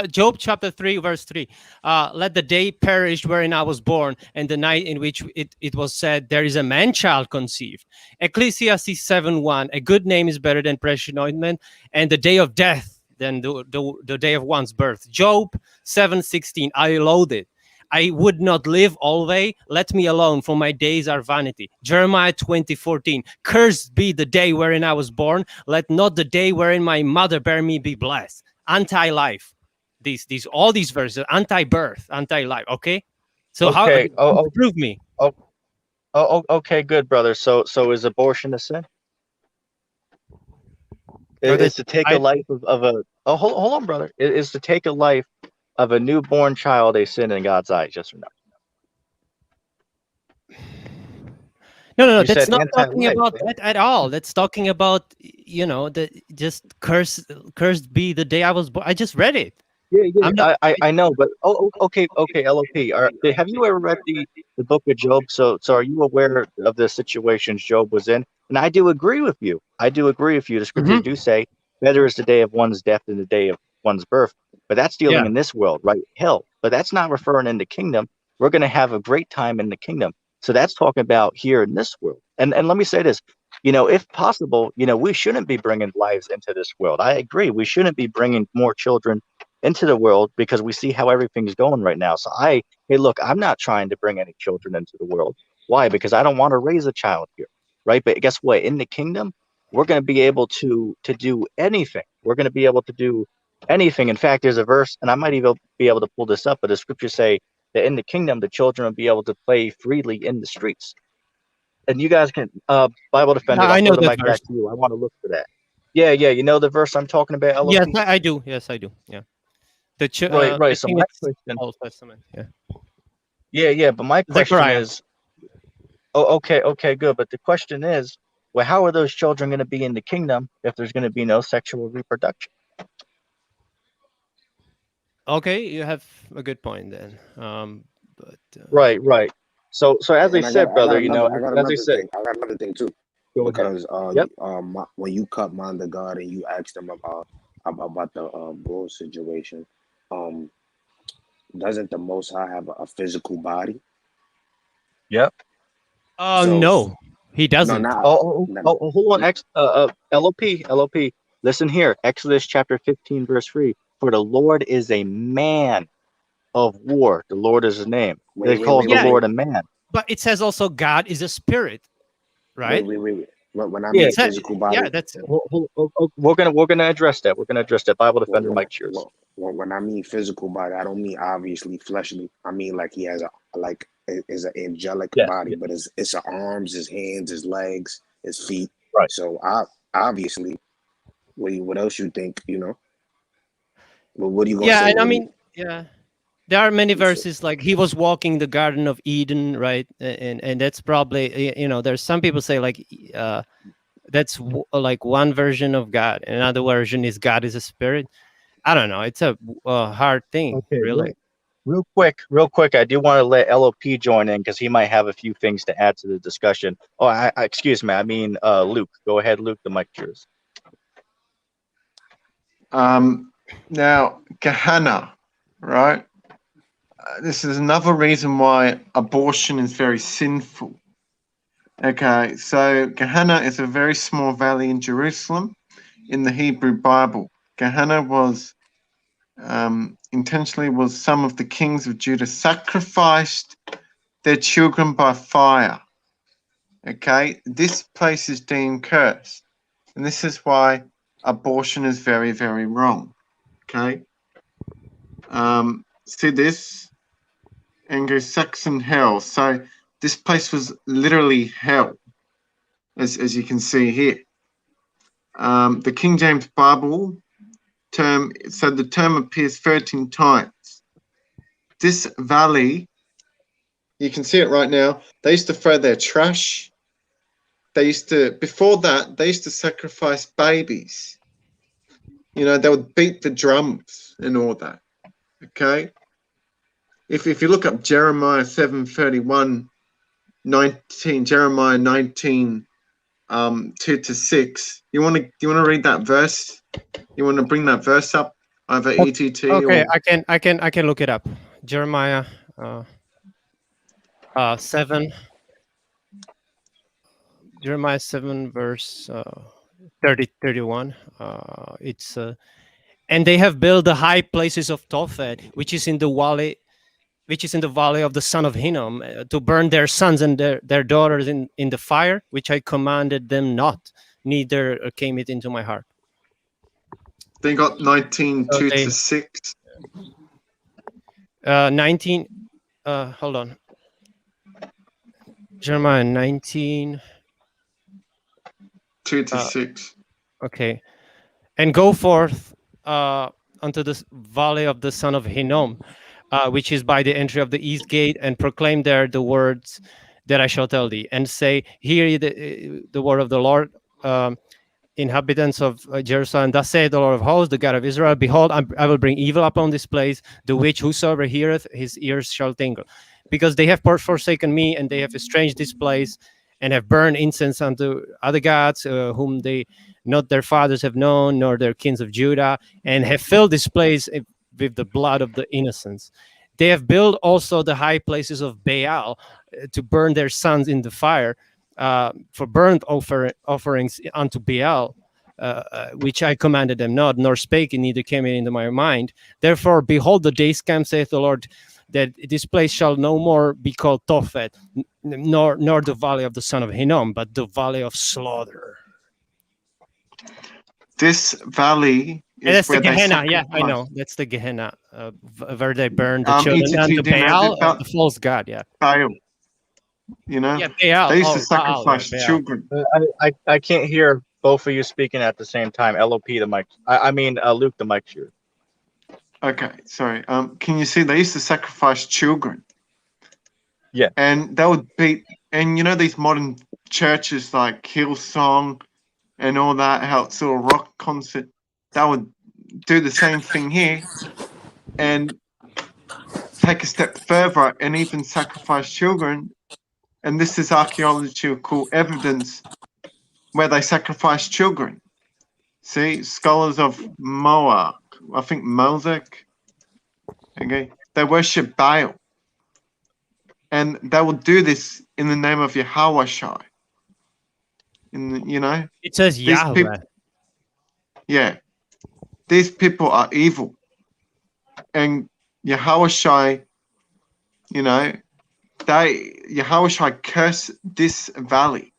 Job chapter 3, verse 3. Let the day perish wherein I was born, and the night in which it was said, there is a man child conceived. Ecclesiastes 7:1. A good name is better than precious ointment, and the day of death than the day of one's birth. Job 7:16. I loathe. I would not live always. Let me alone, for my days are vanity. Jeremiah 20:14. Cursed be the day wherein I was born. Let not the day wherein my mother bare me be blessed. Anti-life. All these verses, anti-birth, anti-life. Okay. So how Okay. prove me? Okay. Good, brother. So is abortion a sin? Or that Is to take a I life of a? Oh, hold on, brother. Is to take a life of a newborn child a sin in God's eyes? Yes or no? no. You That's said not talking anti-life, about right? that at all. That's talking about the just cursed be the day I was born. I just read it. Yeah. I'm not. I know, but okay. LOP. Have you ever read the book of Job? So are you aware of the situations Job was in? And I do agree with you. The scriptures Mhm. do say, better is the day of one's death than the day of one's birth. But that's dealing Yeah. in this world, right? Hell. But that's not referring in the kingdom. We're going to have a great time in the kingdom. So that's talking about here in this world. And let me say this, if possible, we shouldn't be bringing lives into this world. I agree. We shouldn't be bringing more children into the world because we see how everything's going right now. So hey, look, I'm not trying to bring any children into the world. Why? Because I don't want to raise a child here, right? But guess what? In the kingdom, we're going to be able to do anything. We're going to be able to do anything. In fact, there's a verse, and I might even be able to pull this up, but the scriptures say that in the kingdom, the children will be able to play freely in the streets. And you guys can, Bible defender, I'll I know throw the that mic verse. back to you. I want to look for that. Yeah, you know the verse I'm talking about, Yes, LOP? I do. Yes, I do. Yeah. Right. I So think my it's question, Old Testament. Yeah. yeah, but my question Zechariah. is, oh, okay, good. But the question is, well, how are those children going to be in the kingdom if there's going to be no sexual reproduction? Okay, you have a good point then. But Right. So as I and said, brother, I got as I another said, thing. I got another thing too. go ahead. Because Yep. when you cut mind the God and you asked them about the bull situation, um, doesn't the Most High have a physical body? Yep. oh So no, he no, doesn't. not Hold on. LOP. Listen here. Exodus chapter 15, verse 3. For the Lord is a man of war. The Lord is his name. It calls the Yeah, Lord a man. but it says also God is a spirit, right? wait. When I Yeah. mean It said, physical yeah, body, that's We're gonna address that. We're gonna address that. Bible when, defender when, Mike, cheers. when I mean physical body, I don't mean obviously fleshly. I mean like he has is an angelic Yes. body, but it's his arms, his hands, his legs, his feet. Right. So obviously, what else you think? Well, what are you gonna yeah, say and I when mean, yeah, there are many you? verses like he was walking the Garden of Eden, right? And that's probably there's some people say like that's like one version of God. Another version is God is a spirit. I don't know. It's a hard thing, Okay. really. Real quick. I do want to let LOP join in because he might have a few things to add to the discussion. Oh, excuse me. I mean, Luke. Go ahead, Luke. The mic, yours. Now, Gehenna, right? This is another reason why abortion is very sinful. Okay, so Gehenna is a very small valley in Jerusalem in the Hebrew Bible. Gehenna was intentionally was some of the kings of Judah sacrificed their children by fire. Okay, this place is deemed cursed, and this is why abortion is very, very wrong. Okay, see this Anglo-Saxon hell. So this place was literally hell, as you can see here. The King James Bible term, so the term appears 13 times. This valley, you can see it right now. They used to throw their trash. They used to, before that, they used to sacrifice babies. You know, they would beat the drums and all that. Okay. If you look up Jeremiah 7:31, 19, Jeremiah 19, 2-6. You want to read that verse? You want to bring that verse up, either ETT Okay, or I can look it up. Jeremiah 7. Jeremiah 7 verse 31. It's and they have built the high places of Tophet, which is in the valley of the son of Hinnom, to burn their sons and their daughters in the fire, which I commanded them not, neither came it into my heart. they got 19, So 2-6. 19. Hold on. Jeremiah 19. 2-6. Okay. And go forth unto the valley of the son of Hinnom, which is by the entry of the east gate, and proclaim there the words that I shall tell thee, and say, hear ye the word of the Lord, inhabitants of Jerusalem. Thus saith the Lord of hosts, the God of Israel, behold, I will bring evil upon this place, the which whosoever heareth, his ears shall tingle. Because they have forsaken me, and they have estranged this place, and have burned incense unto other gods, whom they not their fathers have known, nor their kings of Judah, and have filled this place with the blood of the innocents. They have built also the high places of Baal, to burn their sons in the fire, for burnt offerings unto Baal, which I commanded them not, nor spake it, neither came it into my mind. Therefore, behold, the days come, saith the Lord, that this place shall no more be called Tophet, nor the valley of the son of Hinnom, but the valley of slaughter. This valley And is that's the where they Gehenna. Yeah, sacrifice. I know. That's the Gehenna, where they burned the children ETT, unto do you know Baal, about the false god. Yeah. Baal? You know, Yeah, Baal. they used to Oh, Baal. Yeah, sacrifice Baal. children. I can't hear both of you speaking at the same time. LOP the mic. I mean Luke the mic's yours. Okay, sorry. Can you see they used to sacrifice children? Yeah. And they would beat, and you know these modern churches like Hillsong and all that, how it's a rock concert, they would do the same thing here and take a step further and even sacrifice children. And this is archaeological evidence where they sacrifice children. See, scholars of Moab, I think Mosaic, okay, they worship Baal. And they will do this in the name of Yahweh Shai. You know, It says these Yahweh. people, yeah, these people are evil. And Yahweh Shai, you know, Yahweh Shai curse this valley.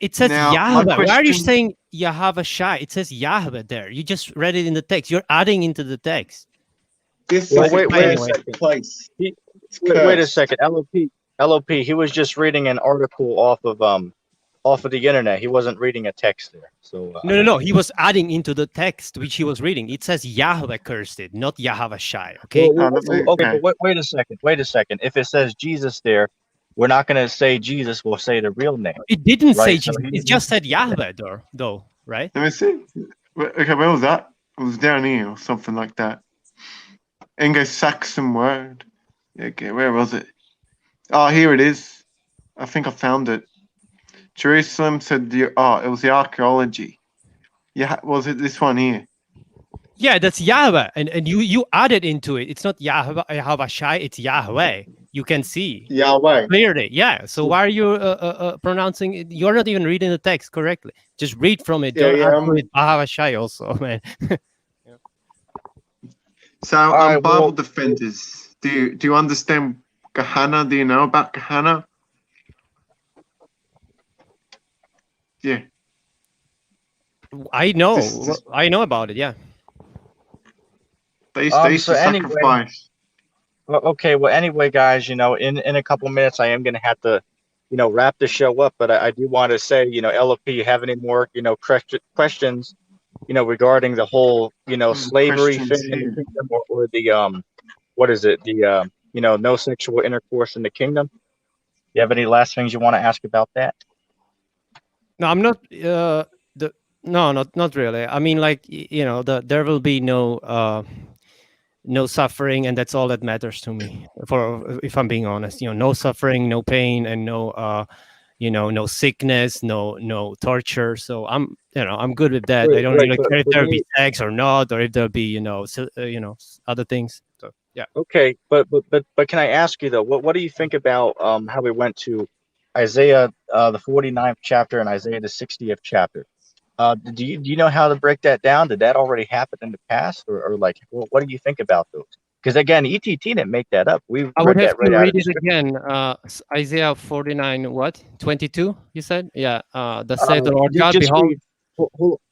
It says Now, Yahweh. Why are you question- saying Yahweh Shai? It says Yahweh there. You just read it in the text. You're adding into the text. This Well, is wait a cursed second. place. Wait a cursed. second. LOP. He was just reading an article off of the internet. He wasn't reading a text there. So No. He was adding into the text which he was reading. It says Yahweh cursed it, not Yahweh Shai. Okay. Okay, but wait a second. If it says Jesus there, we're not going to say Jesus. We'll say the real name. It didn't say Right, so Jesus. It just said Yahweh though, right? Let me see. Okay, where was that? It was down here or something like that. Anglo-Saxon word. Okay, where was it? Oh, here it is. I think I found it. Jerusalem said it was the archaeology. Yeah, was it this one here? Yeah, that's Yahweh, and you added into it. It's not Yahweh Shai, it's Yahweh. You can see Yahweh. clearly. Yeah. So why are you pronouncing it? You're not even reading the text correctly. Just read from it. Yeah, Don't add yeah. to it Yahweh Shai also, man. So, All right, Bible well, defenders, do you understand Gehenna? Do you know about Gehenna? Yeah. I know. This I know about it. Yeah. they used to so anyway, sacrifice. well, okay, well, anyway, guys, in a couple minutes, I am gonna have to, wrap the show up. But I do want to say, LOP, you have any more, questions, regarding the whole, slavery Questions thing in the here. kingdom, or the what is it, the no sexual intercourse in the kingdom? You have any last things you want to ask about that? No, I'm not. The no, not really. I mean, like there will be no suffering, and that's all that matters to me. For if I'm being honest, no suffering, no pain, and no sickness, no torture. So I'm good with that. I Right, don't right, really care if but there'll be me, sex or not, or if there'll be other things. So yeah. okay, but can I ask you though, what do you think about how we went to Isaiah the 49th chapter and Isaiah the 60th chapter? Do you know how to break that down? Did that already happen in the past, or like, what do you think about those? Because again, ETT didn't make that up. We I would read have that right to out read of the it scripture. again. Isaiah 49, what? 22, you said? Yeah. Thus saith the Lord God, Just behold. read.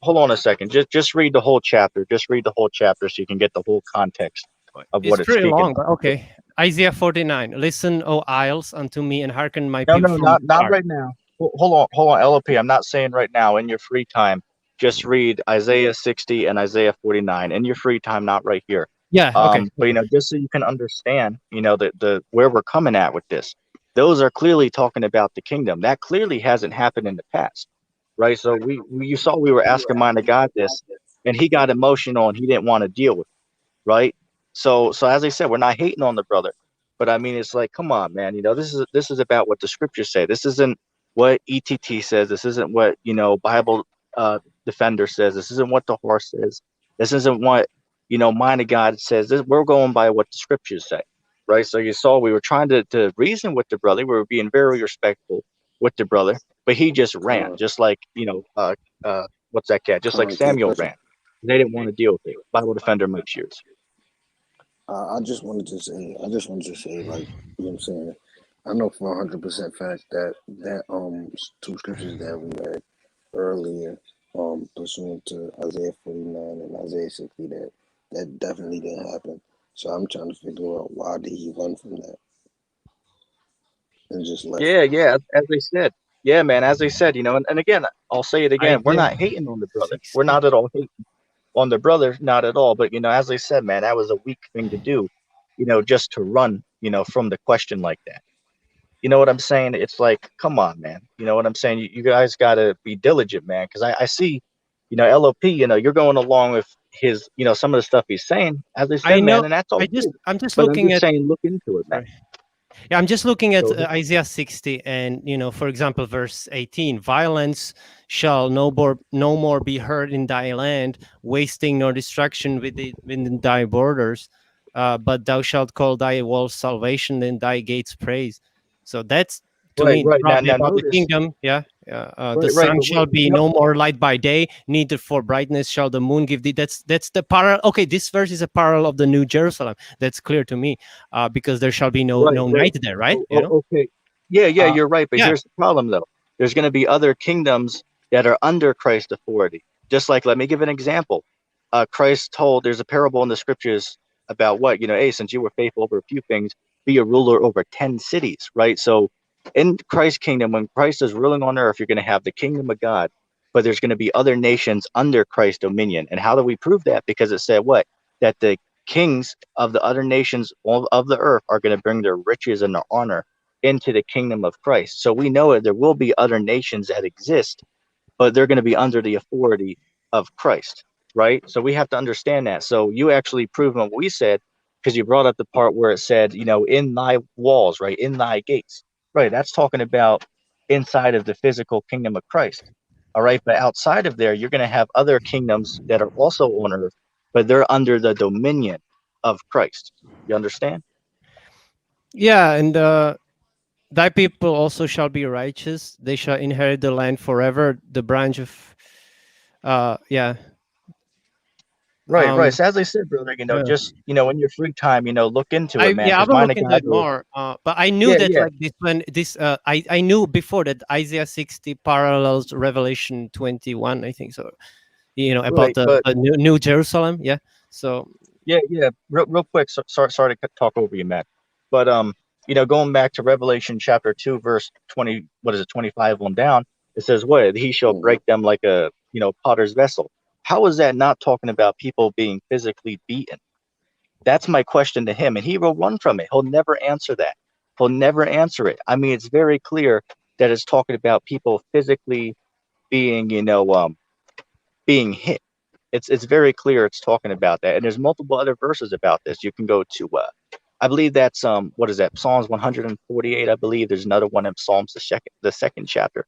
Hold on a second. Just read the whole chapter. Just read the whole chapter so you can get the whole context of It's what it's pretty speaking long, of. but okay. Isaiah 49. Listen, O isles, unto me, and hearken my No, people no, from not far. right now. Hold on, LOP. I'm not saying right now. In your free time, just read Isaiah 60 and Isaiah 49 in your free time, not right here. Yeah, okay. But just so you can understand, the where we're coming at with this. Those are clearly talking about the kingdom. That clearly hasn't happened in the past, right? So you saw we were asking mind of God this, and he got emotional and he didn't want to deal with it, right? So as I said, we're not hating on the brother, but I mean, it's like, come on, man. This is about what the scriptures say. This isn't what ETT says. This isn't what Bible defender says. This isn't what the horse says. This isn't what mind of God says. We're going by what the scriptures say, right? So you saw we were trying to reason with the brother. We were being very respectful with the brother, but he just ran, Con, just like what's that cat? Just like concave Samuel question. ran. They didn't want to deal with it. Bible defender Mike Shears. I just wanted to say, like, you know what I'm saying. I know for 100% fact that two scriptures that we read earlier, pursuant to Isaiah 49 and Isaiah 60, that definitely didn't happen. So I'm trying to figure out why did he run from that and just left. Yeah, as they said. Yeah, man, as they said, and again, I'll say it again. We're Isaiah not hating on the brother. We're 60. not at all hating on the brother, not at all. But as I said, man, that was a weak thing to do, just to run, from the question like that. You know what I'm saying? It's like, come on, man. You know what I'm saying? You guys got to be diligent, man. Because I see, LOP, you're going along with his, some of the stuff he's saying, as I I said, man, know. and that's all cool. I'm just But I'm looking just at. saying, look into it, man. Sorry. Yeah, I'm just looking at Go ahead. Isaiah 60, and for example, verse 18: "Violence shall no more be heard in thy land, wasting nor destruction within thy borders. But thou shalt call thy walls salvation, and thy gates praise." So that's to Right, me right. Now, probably now about the notice. kingdom. Yeah, the Right. sun But shall be no more light by day, neither for brightness shall the moon give thee. That's the parallel. Okay, this verse is a parallel of the New Jerusalem. That's clear to me. Because there shall be no right. night there, right? Okay. Yeah, Uh, you're right. But yeah, here's the problem, though. There's going to be other kingdoms that are under Christ's authority. Just like, let me give an example. Christ told, there's a parable in the scriptures about what, hey, since you were faithful over a few things, be a ruler over 10 cities, right? So in Christ's kingdom, when Christ is ruling on earth, you're going to have the kingdom of God, but there's going to be other nations under Christ's dominion. And how do we prove that? Because it said what? That the kings of the other nations of the earth are going to bring their riches and their honor into the kingdom of Christ. So we know that there will be other nations that exist, but they're going to be under the authority of Christ, right? So we have to understand that. So you actually proved what we said, because you brought up the part where it said, in thy walls, right? In thy gates, right? That's talking about inside of the physical kingdom of Christ. All right. But outside of there, you're going to have other kingdoms that are also on earth but they're under the dominion of Christ. You understand? Yeah, and thy people also shall be righteous; they shall inherit the land forever. The branch of, yeah, Right, right. So as I said, brother, yeah. just in your free time, look into it, man. I Because will mine look of into God it will. more. But I knew Yeah, that yeah. like I knew before that Isaiah 60 parallels Revelation 21. I think so. About Right, but the New Jerusalem. Yeah. So yeah, yeah. Real quick. Sorry to talk over you, Matt. But going back to Revelation chapter 2, verse 20. What is it? 25 on down. It says, "What he shall Mhm. break them like a potter's vessel." How is that not talking about people being physically beaten? That's my question to him, and he will run from it. He'll never answer that. He'll never answer it. I mean, it's very clear that it's talking about people physically being, being hit. It's very clear it's talking about that, and there's multiple other verses about this. You can go to, I believe that's what is that? Psalms 148. I believe there's another one in Psalms the second chapter.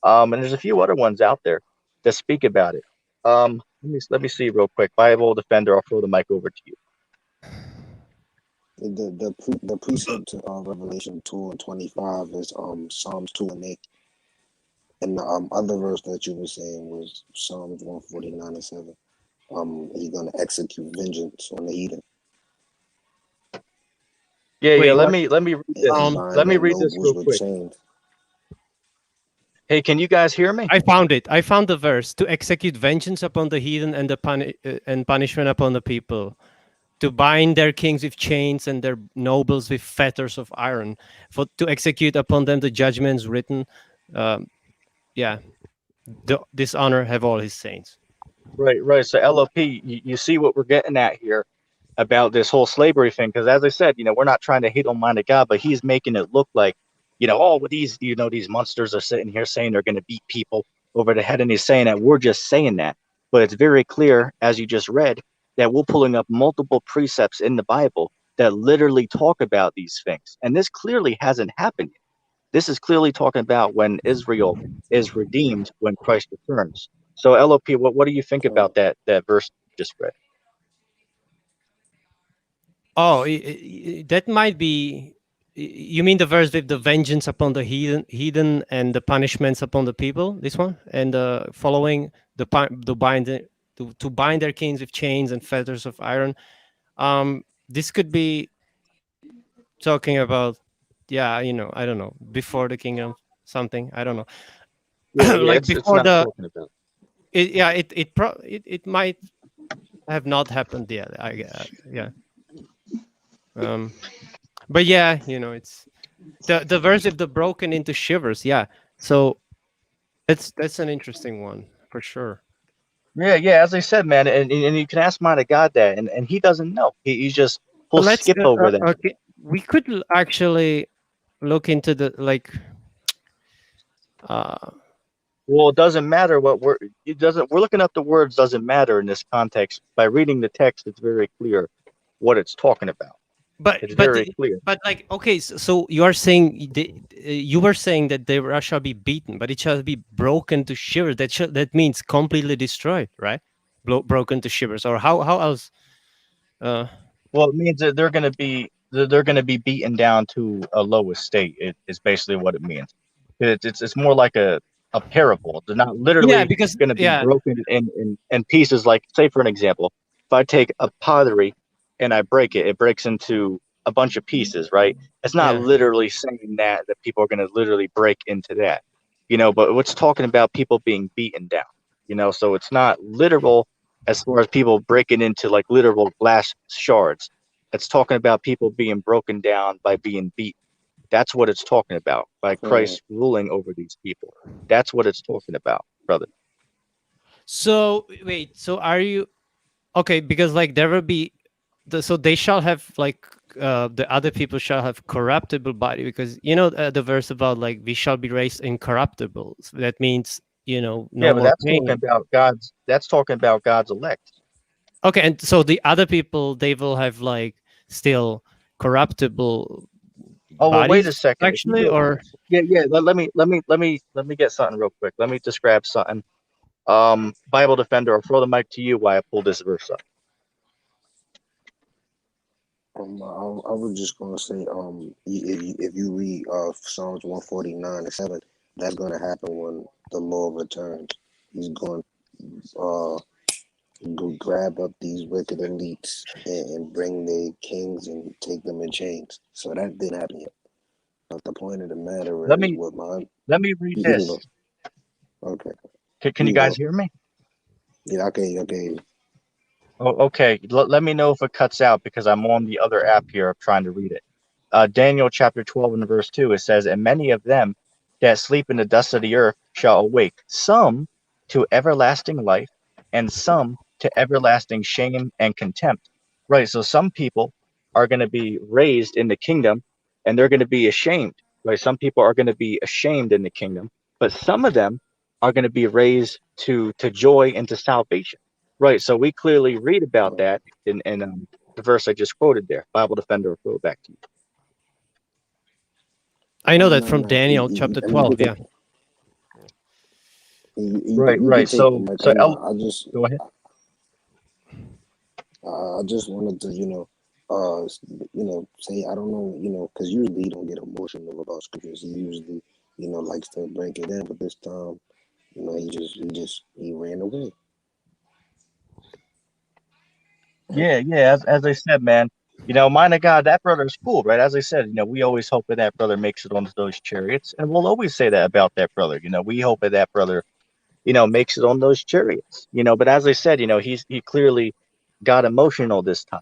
And there's a few other ones out there that speak about it. Let me see real quick. Bible Defender, I'll throw the mic over to you. The precept to Revelation 2:25 is Psalms 2:8, and the other verse that you were saying was Psalms 149:7. He's gonna execute vengeance on the heathen Yeah, yeah. wait, Let what? me read this. and Let bind me their read this nobles real with quick. chains. Hey, can you guys hear me? I found it. I found the verse to execute vengeance upon the heathen and and punishment upon the people, to bind their kings with chains and their nobles with fetters of iron, for to execute upon them the judgments written. Um, yeah, dishonor have all his saints. Right, right. So LOP, you see what we're getting at here about this whole slavery thing? Because as I said, we're not trying to hate on mind of God, but he's making it look like, oh, well, these monsters are sitting here saying they're going to beat people over the head, and he's saying that we're just saying that. But it's very clear, as you just read, that we're pulling up multiple precepts in the Bible that literally talk about these things, and this clearly hasn't happened yet. This is clearly talking about when Israel is redeemed when Christ returns. So LOP, what do you think about that verse you just read? Oh, that might be. You mean the verse with the vengeance upon the heathen and the punishments upon the people? This one, and following the bind their kings with chains and fetters of iron. This could be talking about, yeah, I don't know, before the kingdom, something, I don't know. Yeah, yeah, Like it's before not talking about. yeah, it might have not happened yet. Yeah. But yeah, it's the verse of the broken into shivers. Yeah, so that's an interesting one for sure. Yeah, yeah. As I said, man, and you can ask mine to God that, and he doesn't know. He's just he'll But let's skip over that. okay, we could actually look into the like uh Well, it doesn't matter what we're. It doesn't. We're looking up the words. Doesn't matter in this context. By reading the text, it's very clear what it's talking about. but It's but very clear. but like, okay, so you are saying you were saying that they shall be beaten, but it shall be broken to shivers. That means completely destroyed, right? Broken to shivers, or how else? uh Well, it means that they're going to be beaten down to a lower state. Is basically what it means. It's more like a parable. They're not yeah, literally because going to be yeah, broken in pieces. Like, say for an example, if I take a pottery and I break it, it breaks into a bunch of pieces, right? It's not yeah. literally saying that people are going to literally break into that, But what's talking about people being beaten down, So it's not literal as far as people breaking into like literal glass shards. It's talking about people being broken down by being beaten. That's what it's talking about by Hmm. Christ ruling over these people. That's what it's talking about, brother. So wait, so are you okay? Because like there will be so they shall have like the other people shall have corruptible body, because the verse about like we shall be raised incorruptible. So that means no Yeah, but more that's talking pain. about God's. That's talking about God's elect. Okay, and so the other people, they will have like still corruptible Oh well, wait bodies a second. If you actually, go, or yeah, yeah. Let me get something real quick. Let me just grab something. Bible Defender, I'll throw the mic to you while I pull this verse up. I was just gonna say, if you read Psalms 149:7, that's gonna happen when the Lord returns. He's going uh go grab up these wicked elites and bring their kings and take them in chains. So that didn't happen yet. But the point of the matter Let is, me what my let me read you can this. go. Okay, Can you you guys go. hear me? Yeah, okay. Oh, okay. Let me know if it cuts out because I'm on the other app here. I'm trying to read it. Daniel chapter 12 and verse 2, it says, "And many of them that sleep in the dust of the earth shall awake, some to everlasting life, and some to everlasting shame and contempt." Right. So some people are going to be raised in the kingdom and they're going to be ashamed. Right. Some people are going to be ashamed in the kingdom, but some of them are going to be raised to joy and to salvation. Right. So we clearly read about that in the verse I just quoted there. Bible Defender will throw it back to you. I know that from No. Daniel chapter I mean, 12. Yeah. you can Right. take the So mic. so I just go ahead. I just wanted to, say I don't know, because usually he don't get emotional about scriptures. He usually, likes to break it in, but this time, he ran away. Yeah. As I said, man, mind of God, that brother is cool, right? As I said, we always hope that that brother makes it onto those chariots, and we'll always say that about that brother. We hope that that brother, makes it on those chariots. But as I said, he clearly got emotional this time.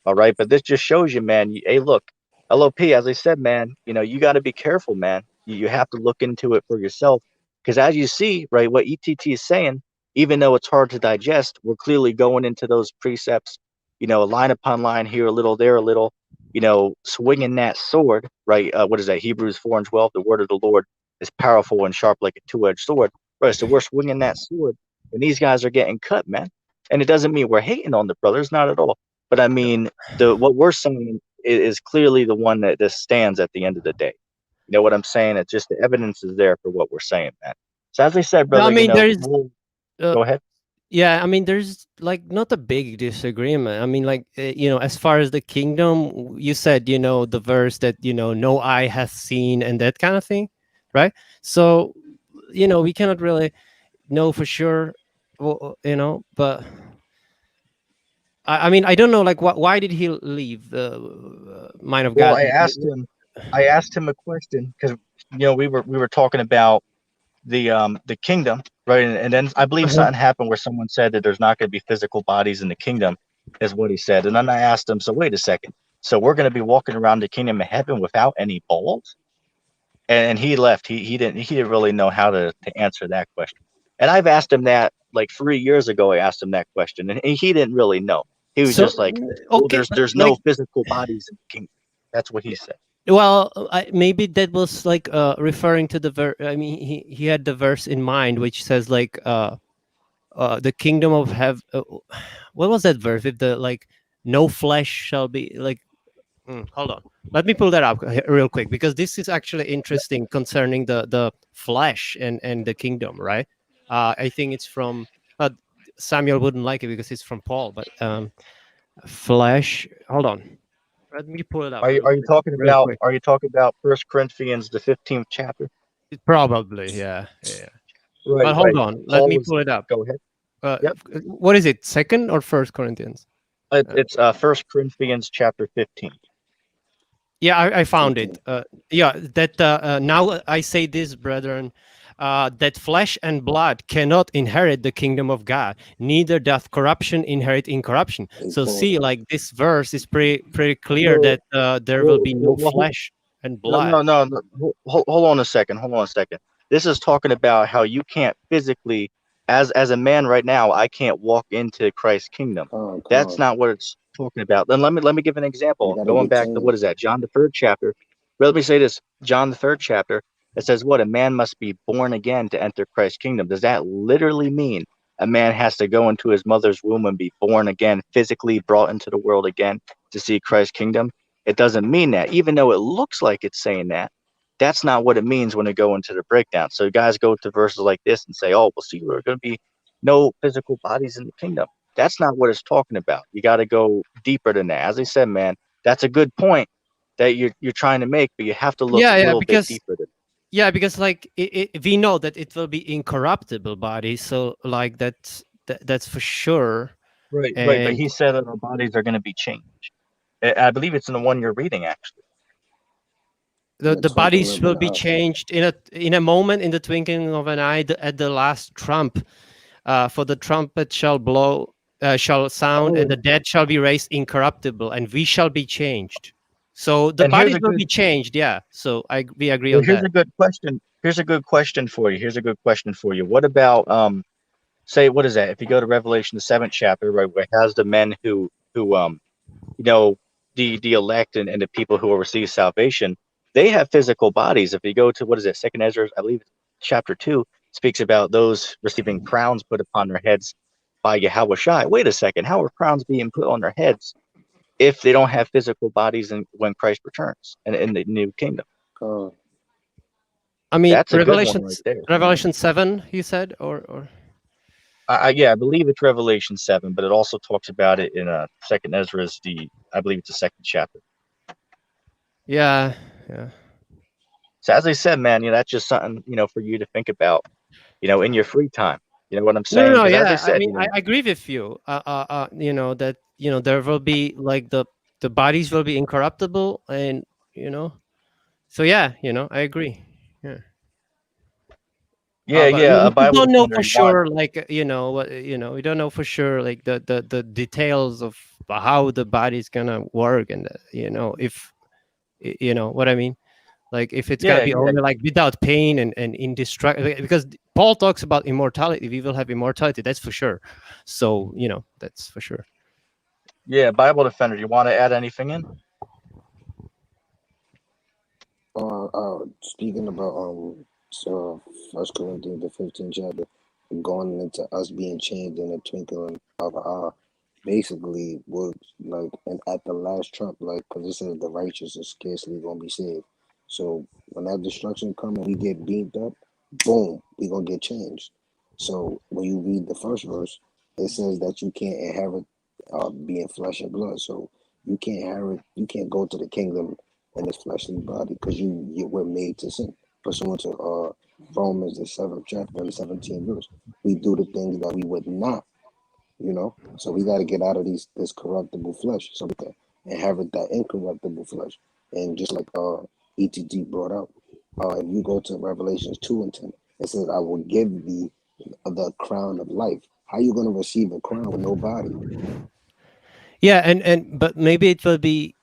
All right. But this just shows you, man. Hey, look, LOP, as I said, man, you got to be careful, man. You have to look into it for yourself. Because as you see, right, what ETT is saying, even though it's hard to digest, we're clearly going into those precepts, line upon line here, a little, there, a little, swinging that sword, right? What is that? Hebrews 4:12. The word of the Lord is powerful and sharp like a two-edged sword. Right. So we're swinging that sword, and these guys are getting cut, man. And it doesn't mean we're hating on the brothers, not at all. But I mean, what we're saying is clearly the one that stands at the end of the day. You know what I'm saying? It's just the evidence is there for what we're saying, man. So as I said, No, I brother, mean, there's, we'll uh, go ahead. yeah, I mean, there's like not a big disagreement. I mean, like, as far as the kingdom, you said, the verse that, no eye has seen and that kind of thing, right? So, we cannot really know for sure, but I mean, I don't know, like, why did he leave the mind of Well, God? I asked him a question because we were talking about the kingdom, right? And then I believe Uh-huh. something happened where someone said that there's not going to be physical bodies in the kingdom, is what he said. And then I asked him, so wait a second, so we're going to be walking around the kingdom of heaven without any balls? And he left. He didn't really know how to answer that question. And I've asked him that like 3 years ago. I asked him that question, and he didn't really know. He was So, just like, "Well, okay, but there's no like, physical bodies in the kingdom." That's what he said. well, maybe that was like referring to the verse. I mean, he had the verse in mind, which says like, the kingdom of heaven. What was that verse? If the like, no flesh shall be like. Hold on, let me pull that up real quick because this is actually interesting concerning the flesh and the kingdom, right? I think it's from Samuel wouldn't like it because it's from Paul, but flesh. Hold on, let me pull it up Are you real are you quick. talking Real about quick. are you talking about First Corinthians the 15th chapter? Probably, yeah, yeah. Right, But hold right. on, let Paul me was. pull it up. Go ahead. Yep. What is it? Second or First Corinthians? It's First Corinthians chapter 15. Yeah, I found it. 15. Yeah, that now I say this, brethren, that flesh and blood cannot inherit the kingdom of God, neither doth corruption inherit incorruption. Hey, So Paul. see, like this verse is pretty clear Well, that there will well, be no well, flesh and no, blood. no, no, no. Hold on a second. Hold on a second. This is talking about how you can't physically, as a man right now, I can't walk into Christ's kingdom. That's Con. not what it's talking about. Then let me give an They example. gotta Going get back to what changed. is that? John the third chapter. Let me say this. John the third chapter. It says what? A man must be born again to enter Christ's kingdom. Does that literally mean a man has to go into his mother's womb and be born again, physically brought into the world again to see Christ's kingdom? It doesn't mean that, even though it looks like it's saying that. That's not what it means when they go into the breakdown. So guys go to verses like this and say, "Oh, well, see, there are going to be no physical bodies in the kingdom." That's not what it's talking about. You got to go deeper than that. As I said, man, that's a good point that you're trying to make, but you have to look a Yeah, little bit deeper. because like we know that it will be incorruptible body, so like that's for sure. Right, right. But And he said that our bodies are going to be changed. I believe it's in the one you're reading, actually. the bodies will be Us. changed in a moment, in the twinkling of an eye, at the last trump. For the trumpet shall blow, shall sound, and the dead shall be raised incorruptible, and we shall be changed. So the And here's bodies a will good be changed. Yeah. So we agree well, on here's that. a good question. Here's a good question for you. Here's a good question for you. What about say what is that? If you go to Revelation the 7th chapter, right, where it has the men who you know, the elect and the people who will receive salvation, they have physical bodies. If you go to what is it, Second Ezra, I believe chapter 2 speaks about those receiving crowns put upon their heads by Yahweh Shai. Wait a second, how are crowns being put on their heads if they don't have physical bodies and when Christ returns and in the new kingdom? I mean, That's a good one right there. Revelation 7, you said, or Yeah, I believe it's Revelation 7, but it also talks about it in Second Ezra's I believe it's the 2nd chapter. yeah. So as I said, man, that's just something for you to think about, in your free time. You know what I'm saying? No, Because as I yeah. I said, mean, I agree with you. That there will be like the bodies will be incorruptible, and so yeah, I agree. Yeah. yeah, But yeah, a we Bible don't know defender. for You want sure, like we don't know for sure, like the details of how the body's gonna work, and if you know what I mean, like if it's gonna yeah, be yeah, only like without pain and indestructible, because Paul talks about immortality. We will have immortality, that's for sure. So that's for sure. yeah, Bible defender. You want to add anything in? Speaking about so First Corinthians the 15th chapter, going into us being changed in a twinkling of an eye, basically was like, and at the last trump, like, because it says the righteous is scarcely gonna be saved. So when that destruction comes and we get beamed up, boom, we gonna get changed. So when you read the first verse, it says that you can't inherit being flesh and blood. So you can't go to the kingdom in this fleshly body because you were made to sin. Pursuant to Romans the 7th chapter and the 17th verse, we do the things that we would not, So we got to get out of this corruptible flesh so we can inherit that incorruptible flesh. And just like ETG brought out, if you go to Revelations 2:10, it says, "I will give thee the crown of life." How you gonna receive a crown with no body? Yeah, and but maybe it will be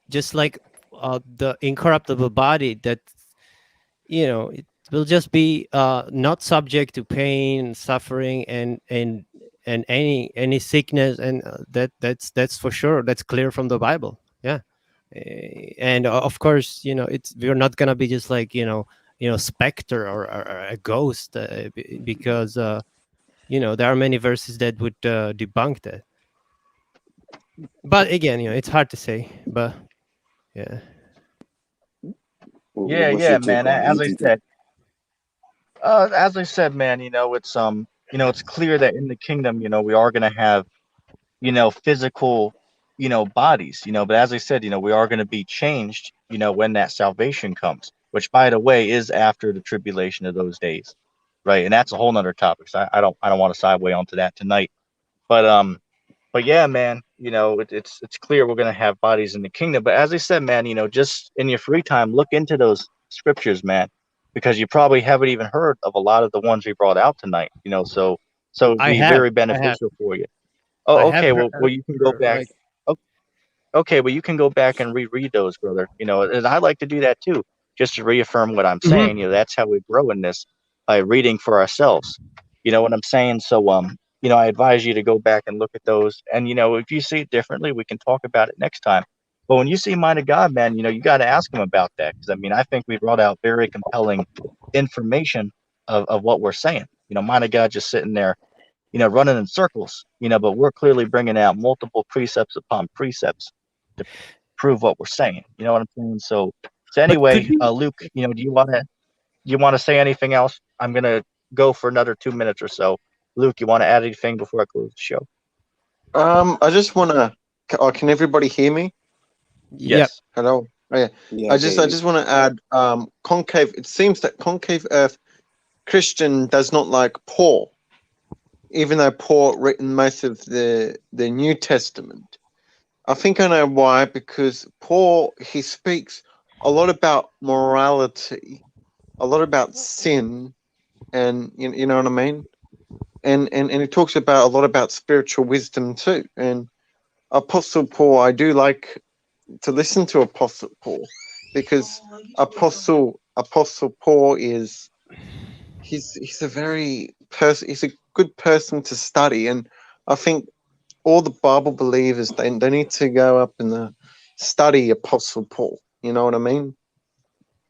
just like the incorruptible body, that it will just be not subject to pain, suffering, and any sickness, and that's for sure. That's clear from the Bible. Yeah. And of course, we're not gonna be just like specter or a ghost, because there are many verses that would debunk that. But again, it's hard to say. But yeah. Yeah, What's your yeah, take man. on it, ETG? As I said, man, it's clear that in the kingdom, we are gonna have, physical, bodies, but as I said, we are gonna be changed, when that salvation comes, which by the way is after the tribulation of those days, right? And that's a whole nother topic. So I don't want to sideway onto that tonight. But yeah, man, it's clear we're gonna have bodies in the kingdom. But as I said, man, just in your free time, look into those scriptures, man, because you probably haven't even heard of a lot of the ones we brought out tonight. So it'd I be have very I have beneficial for you. I Oh, have okay. heard, Well, you can go back. like. Okay, well, you can go back and reread those, brother. And I like to do that too, just to reaffirm what I'm saying. Mhm. That's how we grow in this, by reading for ourselves. You know what I'm saying? So, I advise you to go back and look at those. And, if you see it differently, we can talk about it next time. But when you see Mind of God, man, you got to ask him about that. Because, I think we brought out very compelling information of what we're saying. Mind of God just sitting there, running in circles, but we're clearly bringing out multiple precepts upon precepts to prove what we're saying. You know what I'm saying? So But could anyway, you? Luke, do you want to say anything else? I'm gonna go for another 2 minutes or so. Luke, you want to add anything before I close the show? I just want to. Can everybody hear me? Yep. Yes. Hello. Oh, yeah. Yeah, I just want to add, concave. It seems that Concave Earth Christian does not like Paul, even though Paul written most of the New Testament. I think I know why, because Paul, he speaks a lot about morality, a lot about sin, and you know what I mean? And he talks about a lot about spiritual wisdom too. And Apostle Paul, I do like to listen to Apostle Paul, because Apostle Paul is he's a very he's a good person to study, and I think all the Bible believers they need to go up and study Apostle Paul. You know what I mean?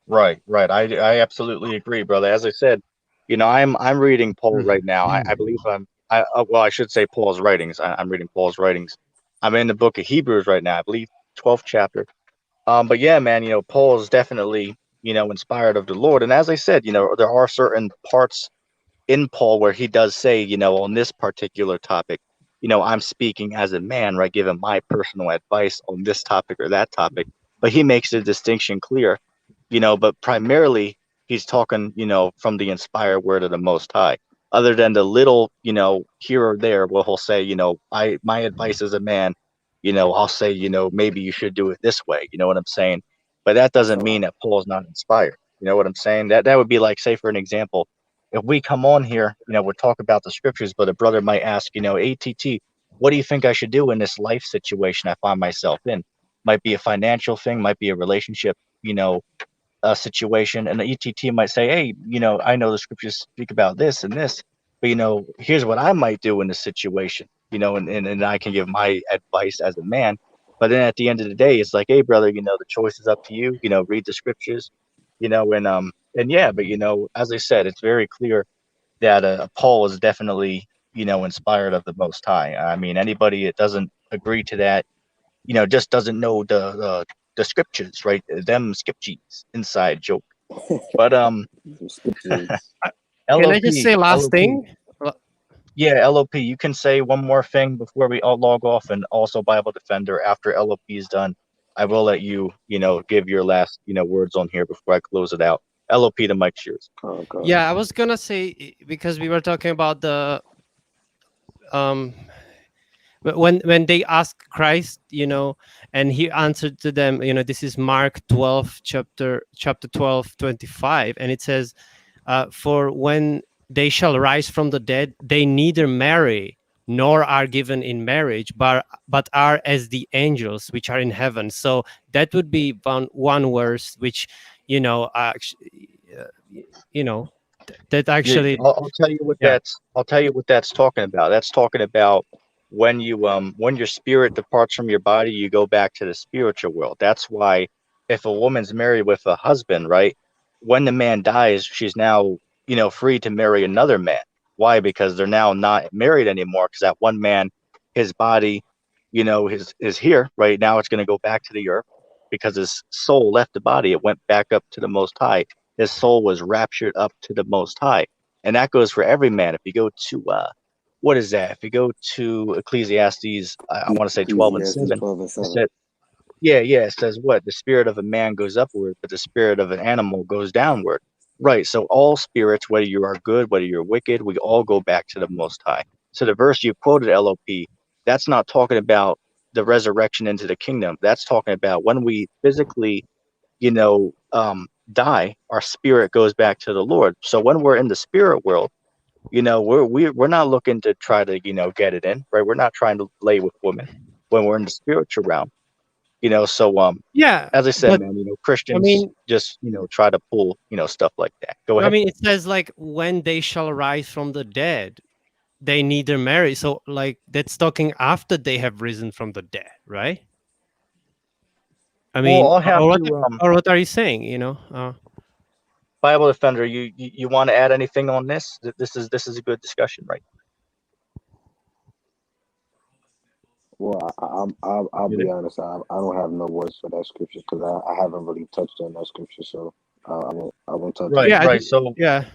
Right, right. I absolutely agree, brother. As I said, I'm reading Paul right now. I believe well, I should say Paul's writings. I'm reading Paul's writings. I'm in the book of Hebrews right now. I believe 12th chapter. But yeah, man, Paul is definitely, inspired of the Lord. And as I said, there are certain parts in Paul where he does say, on this particular topic, I'm speaking as a man, right? Giving my personal advice on this topic or that topic. But he makes the distinction clear, but primarily he's talking, from the inspired word of the Most High. Other than the little, here or there, where he'll say, my advice as a man, I'll say, maybe you should do it this way. You know what I'm saying? But that doesn't mean that Paul's not inspired. You know what I'm saying? That would be like, say, for an example, if we come on here, we'll talk about the scriptures, but a brother might ask, ATT, what do you think I should do in this life situation I find myself in? Might be a financial thing, might be a relationship, situation, and the ETT might say, hey, I know the scriptures speak about this and this, but here's what I might do in this situation, and I can give my advice as a man. But then at the end of the day, it's like, hey, brother, the choice is up to you. Read the scriptures, and yeah, but as I said, it's very clear that Paul is definitely inspired of the Most High. I mean, anybody that doesn't agree to that, just doesn't know the scriptures, right? Them scriptures, inside joke. But some scriptures. Can I just say last LOP, thing? yeah, LOP. You can say one more thing before we all log off, and also Bible Defender. After LOP is done, I will let you, give your last, words on here before I close it out. LOP, the mic's yours. Oh God. Yeah, I was gonna say, because we were talking about the um when they asked Christ, and he answered to them, this is Mark 12, chapter 12, 25, and it says, for when they shall rise from the dead, they neither marry nor are given in marriage, but are as the angels which are in heaven. So that would be one verse which, actually, that Yeah, actually, I'll tell you what yeah. I'll tell you what that's talking about. That's talking about when when your spirit departs from your body, you go back to the spiritual world. That's why if a woman's married with a husband, right, when the man dies, she's now, free to marry another man. Why? Because they're now not married anymore, because that one man, his body, is here, right? Now it's going to go back to the earth because his soul left the body. It went back up to the Most High. His soul was raptured up to the Most High. And that goes for every man. If you go to, what is that? If you go to Ecclesiastes, I want to say 12 and Ecclesiastes 7, 12 and it 7. said, yeah, it says what? The spirit of a man goes upward, but the spirit of an animal goes downward. Right. So all spirits, whether you are good, whether you're wicked, we all go back to the Most High. So the verse you quoted, LOP, that's not talking about the resurrection into the kingdom. That's talking about when we physically, die, our spirit goes back to the Lord. So when we're in the spirit world, we're not looking to try to, get it in, right? We're not trying to lay with women when we're in the spiritual realm. So Yeah, as I said, but man, I Christians mean, just, try to pull, stuff like that. Go ahead. it says like when they shall rise from the dead, they neither marry. So like that's talking after they have risen from the dead, right? I Well, mean, I'll have to or what are you saying? Bible Defender, you want to add anything on this? This is a good discussion, right? Well, I'll You be there? honest. I don't have no words for that scripture because I haven't really touched on that scripture, so I won't touch on Right, Yeah, that. I right. think, So yeah,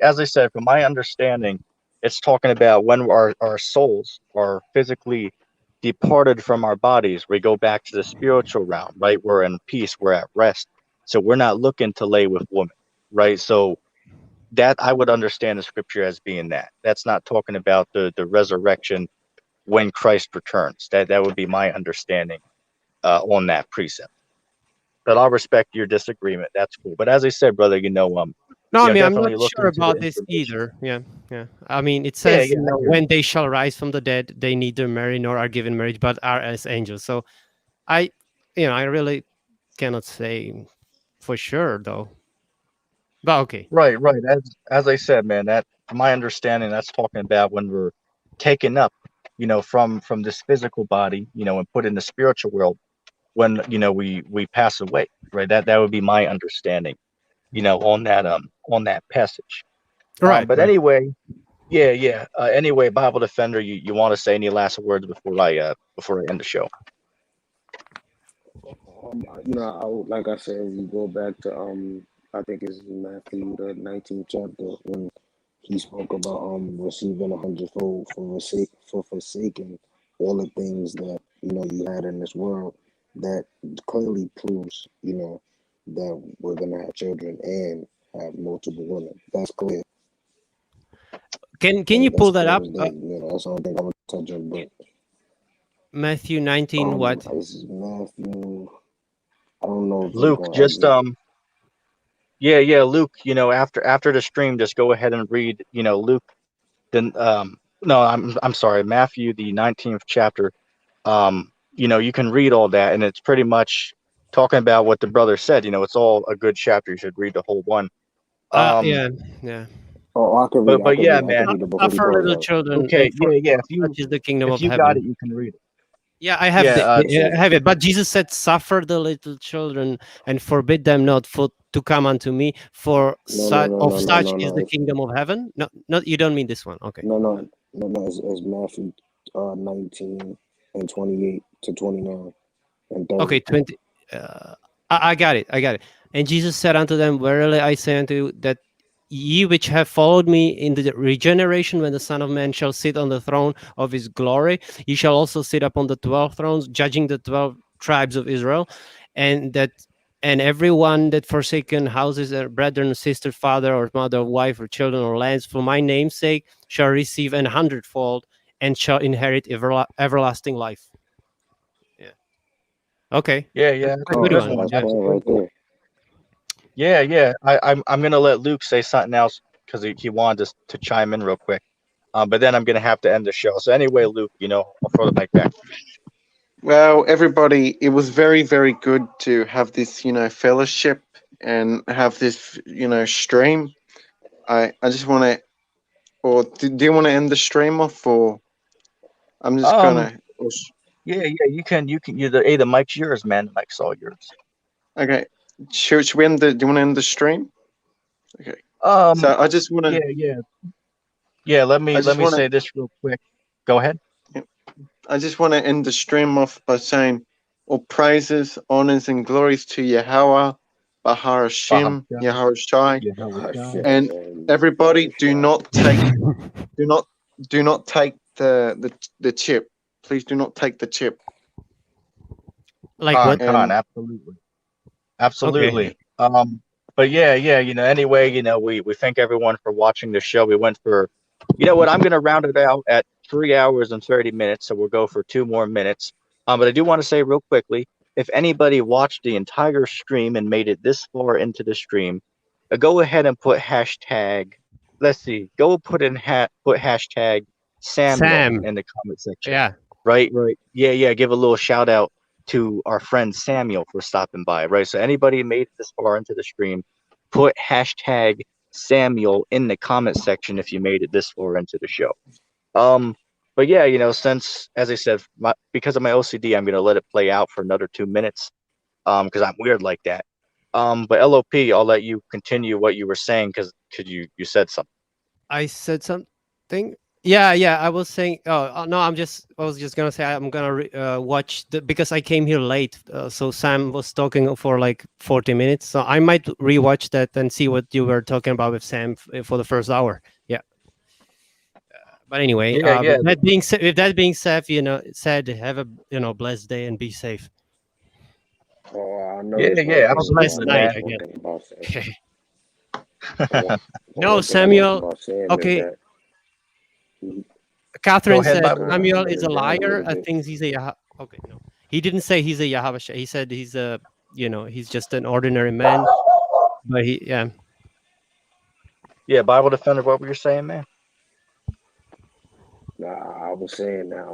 as I said, from my understanding, it's talking about when our souls are physically, departed from our bodies. We go back to the spiritual realm, right? We're in peace. We're at rest. So we're not looking to lay with women, right? So that I would understand the scripture as being that. That's not talking about the resurrection when Christ returns. That would be my understanding on that precept. But I'll respect your disagreement. That's cool. But as I said, brother, No, I mean, I'm not definitely look sure into the about this information. either. Yeah, yeah. I mean, it Yeah, says, yeah, I hear you. when they shall rise from the dead, they neither marry nor are given marriage, but are as angels. So I, I really cannot say for sure, though. But okay. Right, right. As I said, man, that from my understanding, that's talking about when we're taken up, from this physical body, and put in the spiritual world when we pass away. Right. That would be my understanding, on that passage. Right, But right. anyway, yeah, yeah. Anyway, Bible Defender, you want to say any last words before I end the show? I would, like I said, we go back to I think it's Matthew the 19th chapter when he spoke about receiving 100-fold for forsaking all the things that you had in this world. That clearly proves that we're gonna have children and have multiple women. That's clear. Can you pull That's that clear up? as day. That's the only thing I would touch on. But Matthew 19, what? it's Matthew. I don't know if it's Luke, going just to. yeah, yeah, Luke. After the stream, just go ahead and read. Luke. Then no, I'm sorry, Matthew the 19th chapter. You can read all that, and it's pretty much talking about what the brother said. It's all a good chapter. You should read the whole one. Um, Yeah, yeah. Oh, I can read. but it. I but can read. yeah, It. I can man. read it before he Suffer goes little out. children, Okay, and for yeah, yeah. such is the kingdom If of you got it, heaven. you can read it. Yeah, I have Yeah. I have it. But Jesus said, "Suffer the little children and forbid them not to come unto me, for No, no, no, no, no, such no, is no. the kingdom of heaven." No, not you don't mean this one. Okay. No. It's Matthew 19 and 28 to 29 and 30. Okay, 20. I got it. I got it. And Jesus said unto them, verily I say unto you, that ye which have followed me in the regeneration, when the Son of Man shall sit on the throne of his glory, ye shall also sit upon the 12 thrones, judging the 12 tribes of Israel. And everyone that forsaken houses, or brethren, sister, father, or mother, wife, or children, or lands, for my name's sake, shall receive 100-fold, and shall inherit everlasting life. Yeah. Okay. Yeah, yeah. That's a That's a good good Oh, one. one. that's Yeah. That's a plain good right one. there. Yeah, yeah. I'm gonna let Luke say something else because he wanted to chime in real quick. But then I'm gonna have to end the show. So anyway, Luke, I'll throw the mic back. Well, everybody, it was very, very good to have this, fellowship and have this, stream. I just want to, or do you want to end the stream off, or I'm just Um, gonna, yeah, yeah. You can. The mic's yours, man. The mic's all yours. okay. Should we end do you want to end the stream? Okay. Um, So I just want yeah, to, yeah, yeah. Let I me let just me want say to, this real quick. Go ahead. I just want to end the stream off by saying, all praises, honors, and glories to Yahweh, Bahar Hashem, Bahashem, Yahweh Shai, Yahweh Shai. and everybody do not take do not take the chip. Please do not take the chip. Like what? And Absolutely. Okay. Absolutely. But yeah, yeah, anyway, we thank everyone for watching the show. We went for, what, I'm gonna round it out at 3 hours and 30 minutes, so we'll go for 2 more minutes. But I do want to say real quickly, if anybody watched the entire stream and made it this far into the stream, go ahead and put hashtag, let's see, go put hashtag Samuel Sam. in the comment section. Yeah. Right, right. Yeah, yeah. Give a little shout out to our friend Samuel for stopping by, right? So anybody made it this far into the stream, put hashtag Samuel in the comment section if you made it this far into the show. But yeah, since, as I said, because of my OCD, I'm gonna let it play out for another 2 minutes, because I'm weird like that. But LOP, I'll let you continue what you were saying because you said something. I said something. Yeah, yeah. I was saying. Oh no, I was just gonna say I'm gonna watch because I came here late. So Sam was talking for like 40 minutes. So I might rewatch that and see what you were talking about with Sam for the first hour. Yeah. But anyway, Yeah, yeah, with that being said, have a blessed day and be safe. Oh, I know yeah, this yeah, Or one blessed absolutely, thing. night, man. I One guess. thing about Sam. Okay. One, No, one thing about Samuel. Sam is Okay, that he, Go Catherine ahead, said Bible. Samuel dumb is it a down a liar. little I bit. think he's a okay. No, he didn't say he's a Yahweh. He said he's a he's just an ordinary man. But yeah. Yeah, Bible defender. What were you saying, man? Nah, I was saying that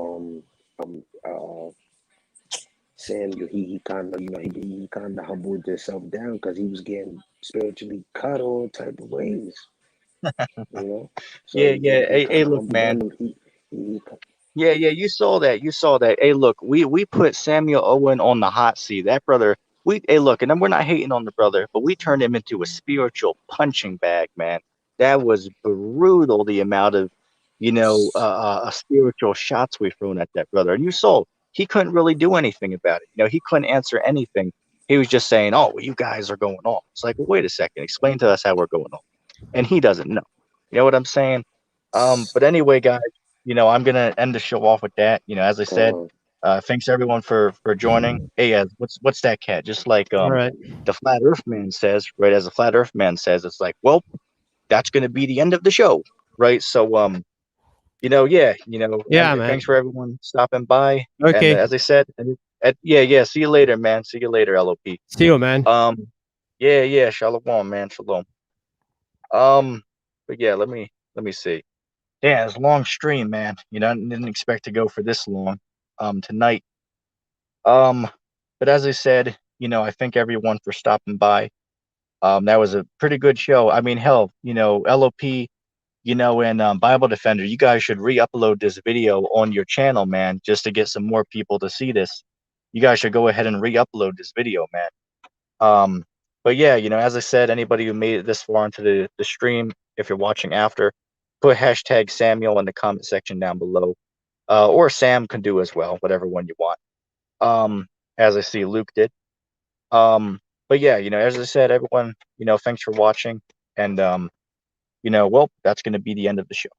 Sam, he kind of, he kind of humbled himself down because he was getting spiritually cut all type of ways, you know. So Yeah, he yeah. he Hey, kind of look, humbled man. down. He Yeah, yeah, you saw that. You saw that. Hey, look, we put Samuel Owen on the hot seat. That brother, hey, look, and then we're not hating on the brother, but we turned him into a spiritual punching bag, man. That was brutal, the amount of, spiritual shots we thrown at that brother. And you saw he couldn't really do anything about it. He couldn't answer anything. He was just saying, "Oh, well, you guys are going off." It's like, well, wait a second, explain to us how we're going off. And he doesn't know. You know what I'm saying? But anyway, guys. I'm gonna end the show off with that. As I said, uh, thanks everyone for joining. Hey, what's that, cat? Just like All right. the flat Earth man says, right? As the flat Earth man says, it's like, well, that's gonna be the end of the show, right? So yeah, Yeah, and man. thanks for everyone stopping by. And Okay. as I said, yeah, see you later, man. See you later, LOP. See you, man. Yeah, shalom, man, shalom. But yeah, let me see. Yeah, it's a long stream, man. I didn't expect to go for this long tonight. Um, but as I said, I thank everyone for stopping by. That was a pretty good show. I mean, hell, LOP, and Bible Defender, you guys should re-upload this video on your channel, man, just to get some more people to see this. You guys should go ahead and re-upload this video, man. But yeah, as I said, anybody who made it this far into the stream, if you're watching after, put hashtag Samuel in the comment section down below. Or Sam can do as well, whatever one you want. As I see Luke did. But yeah, as I said, everyone, thanks for watching. And well, that's gonna be the end of the show.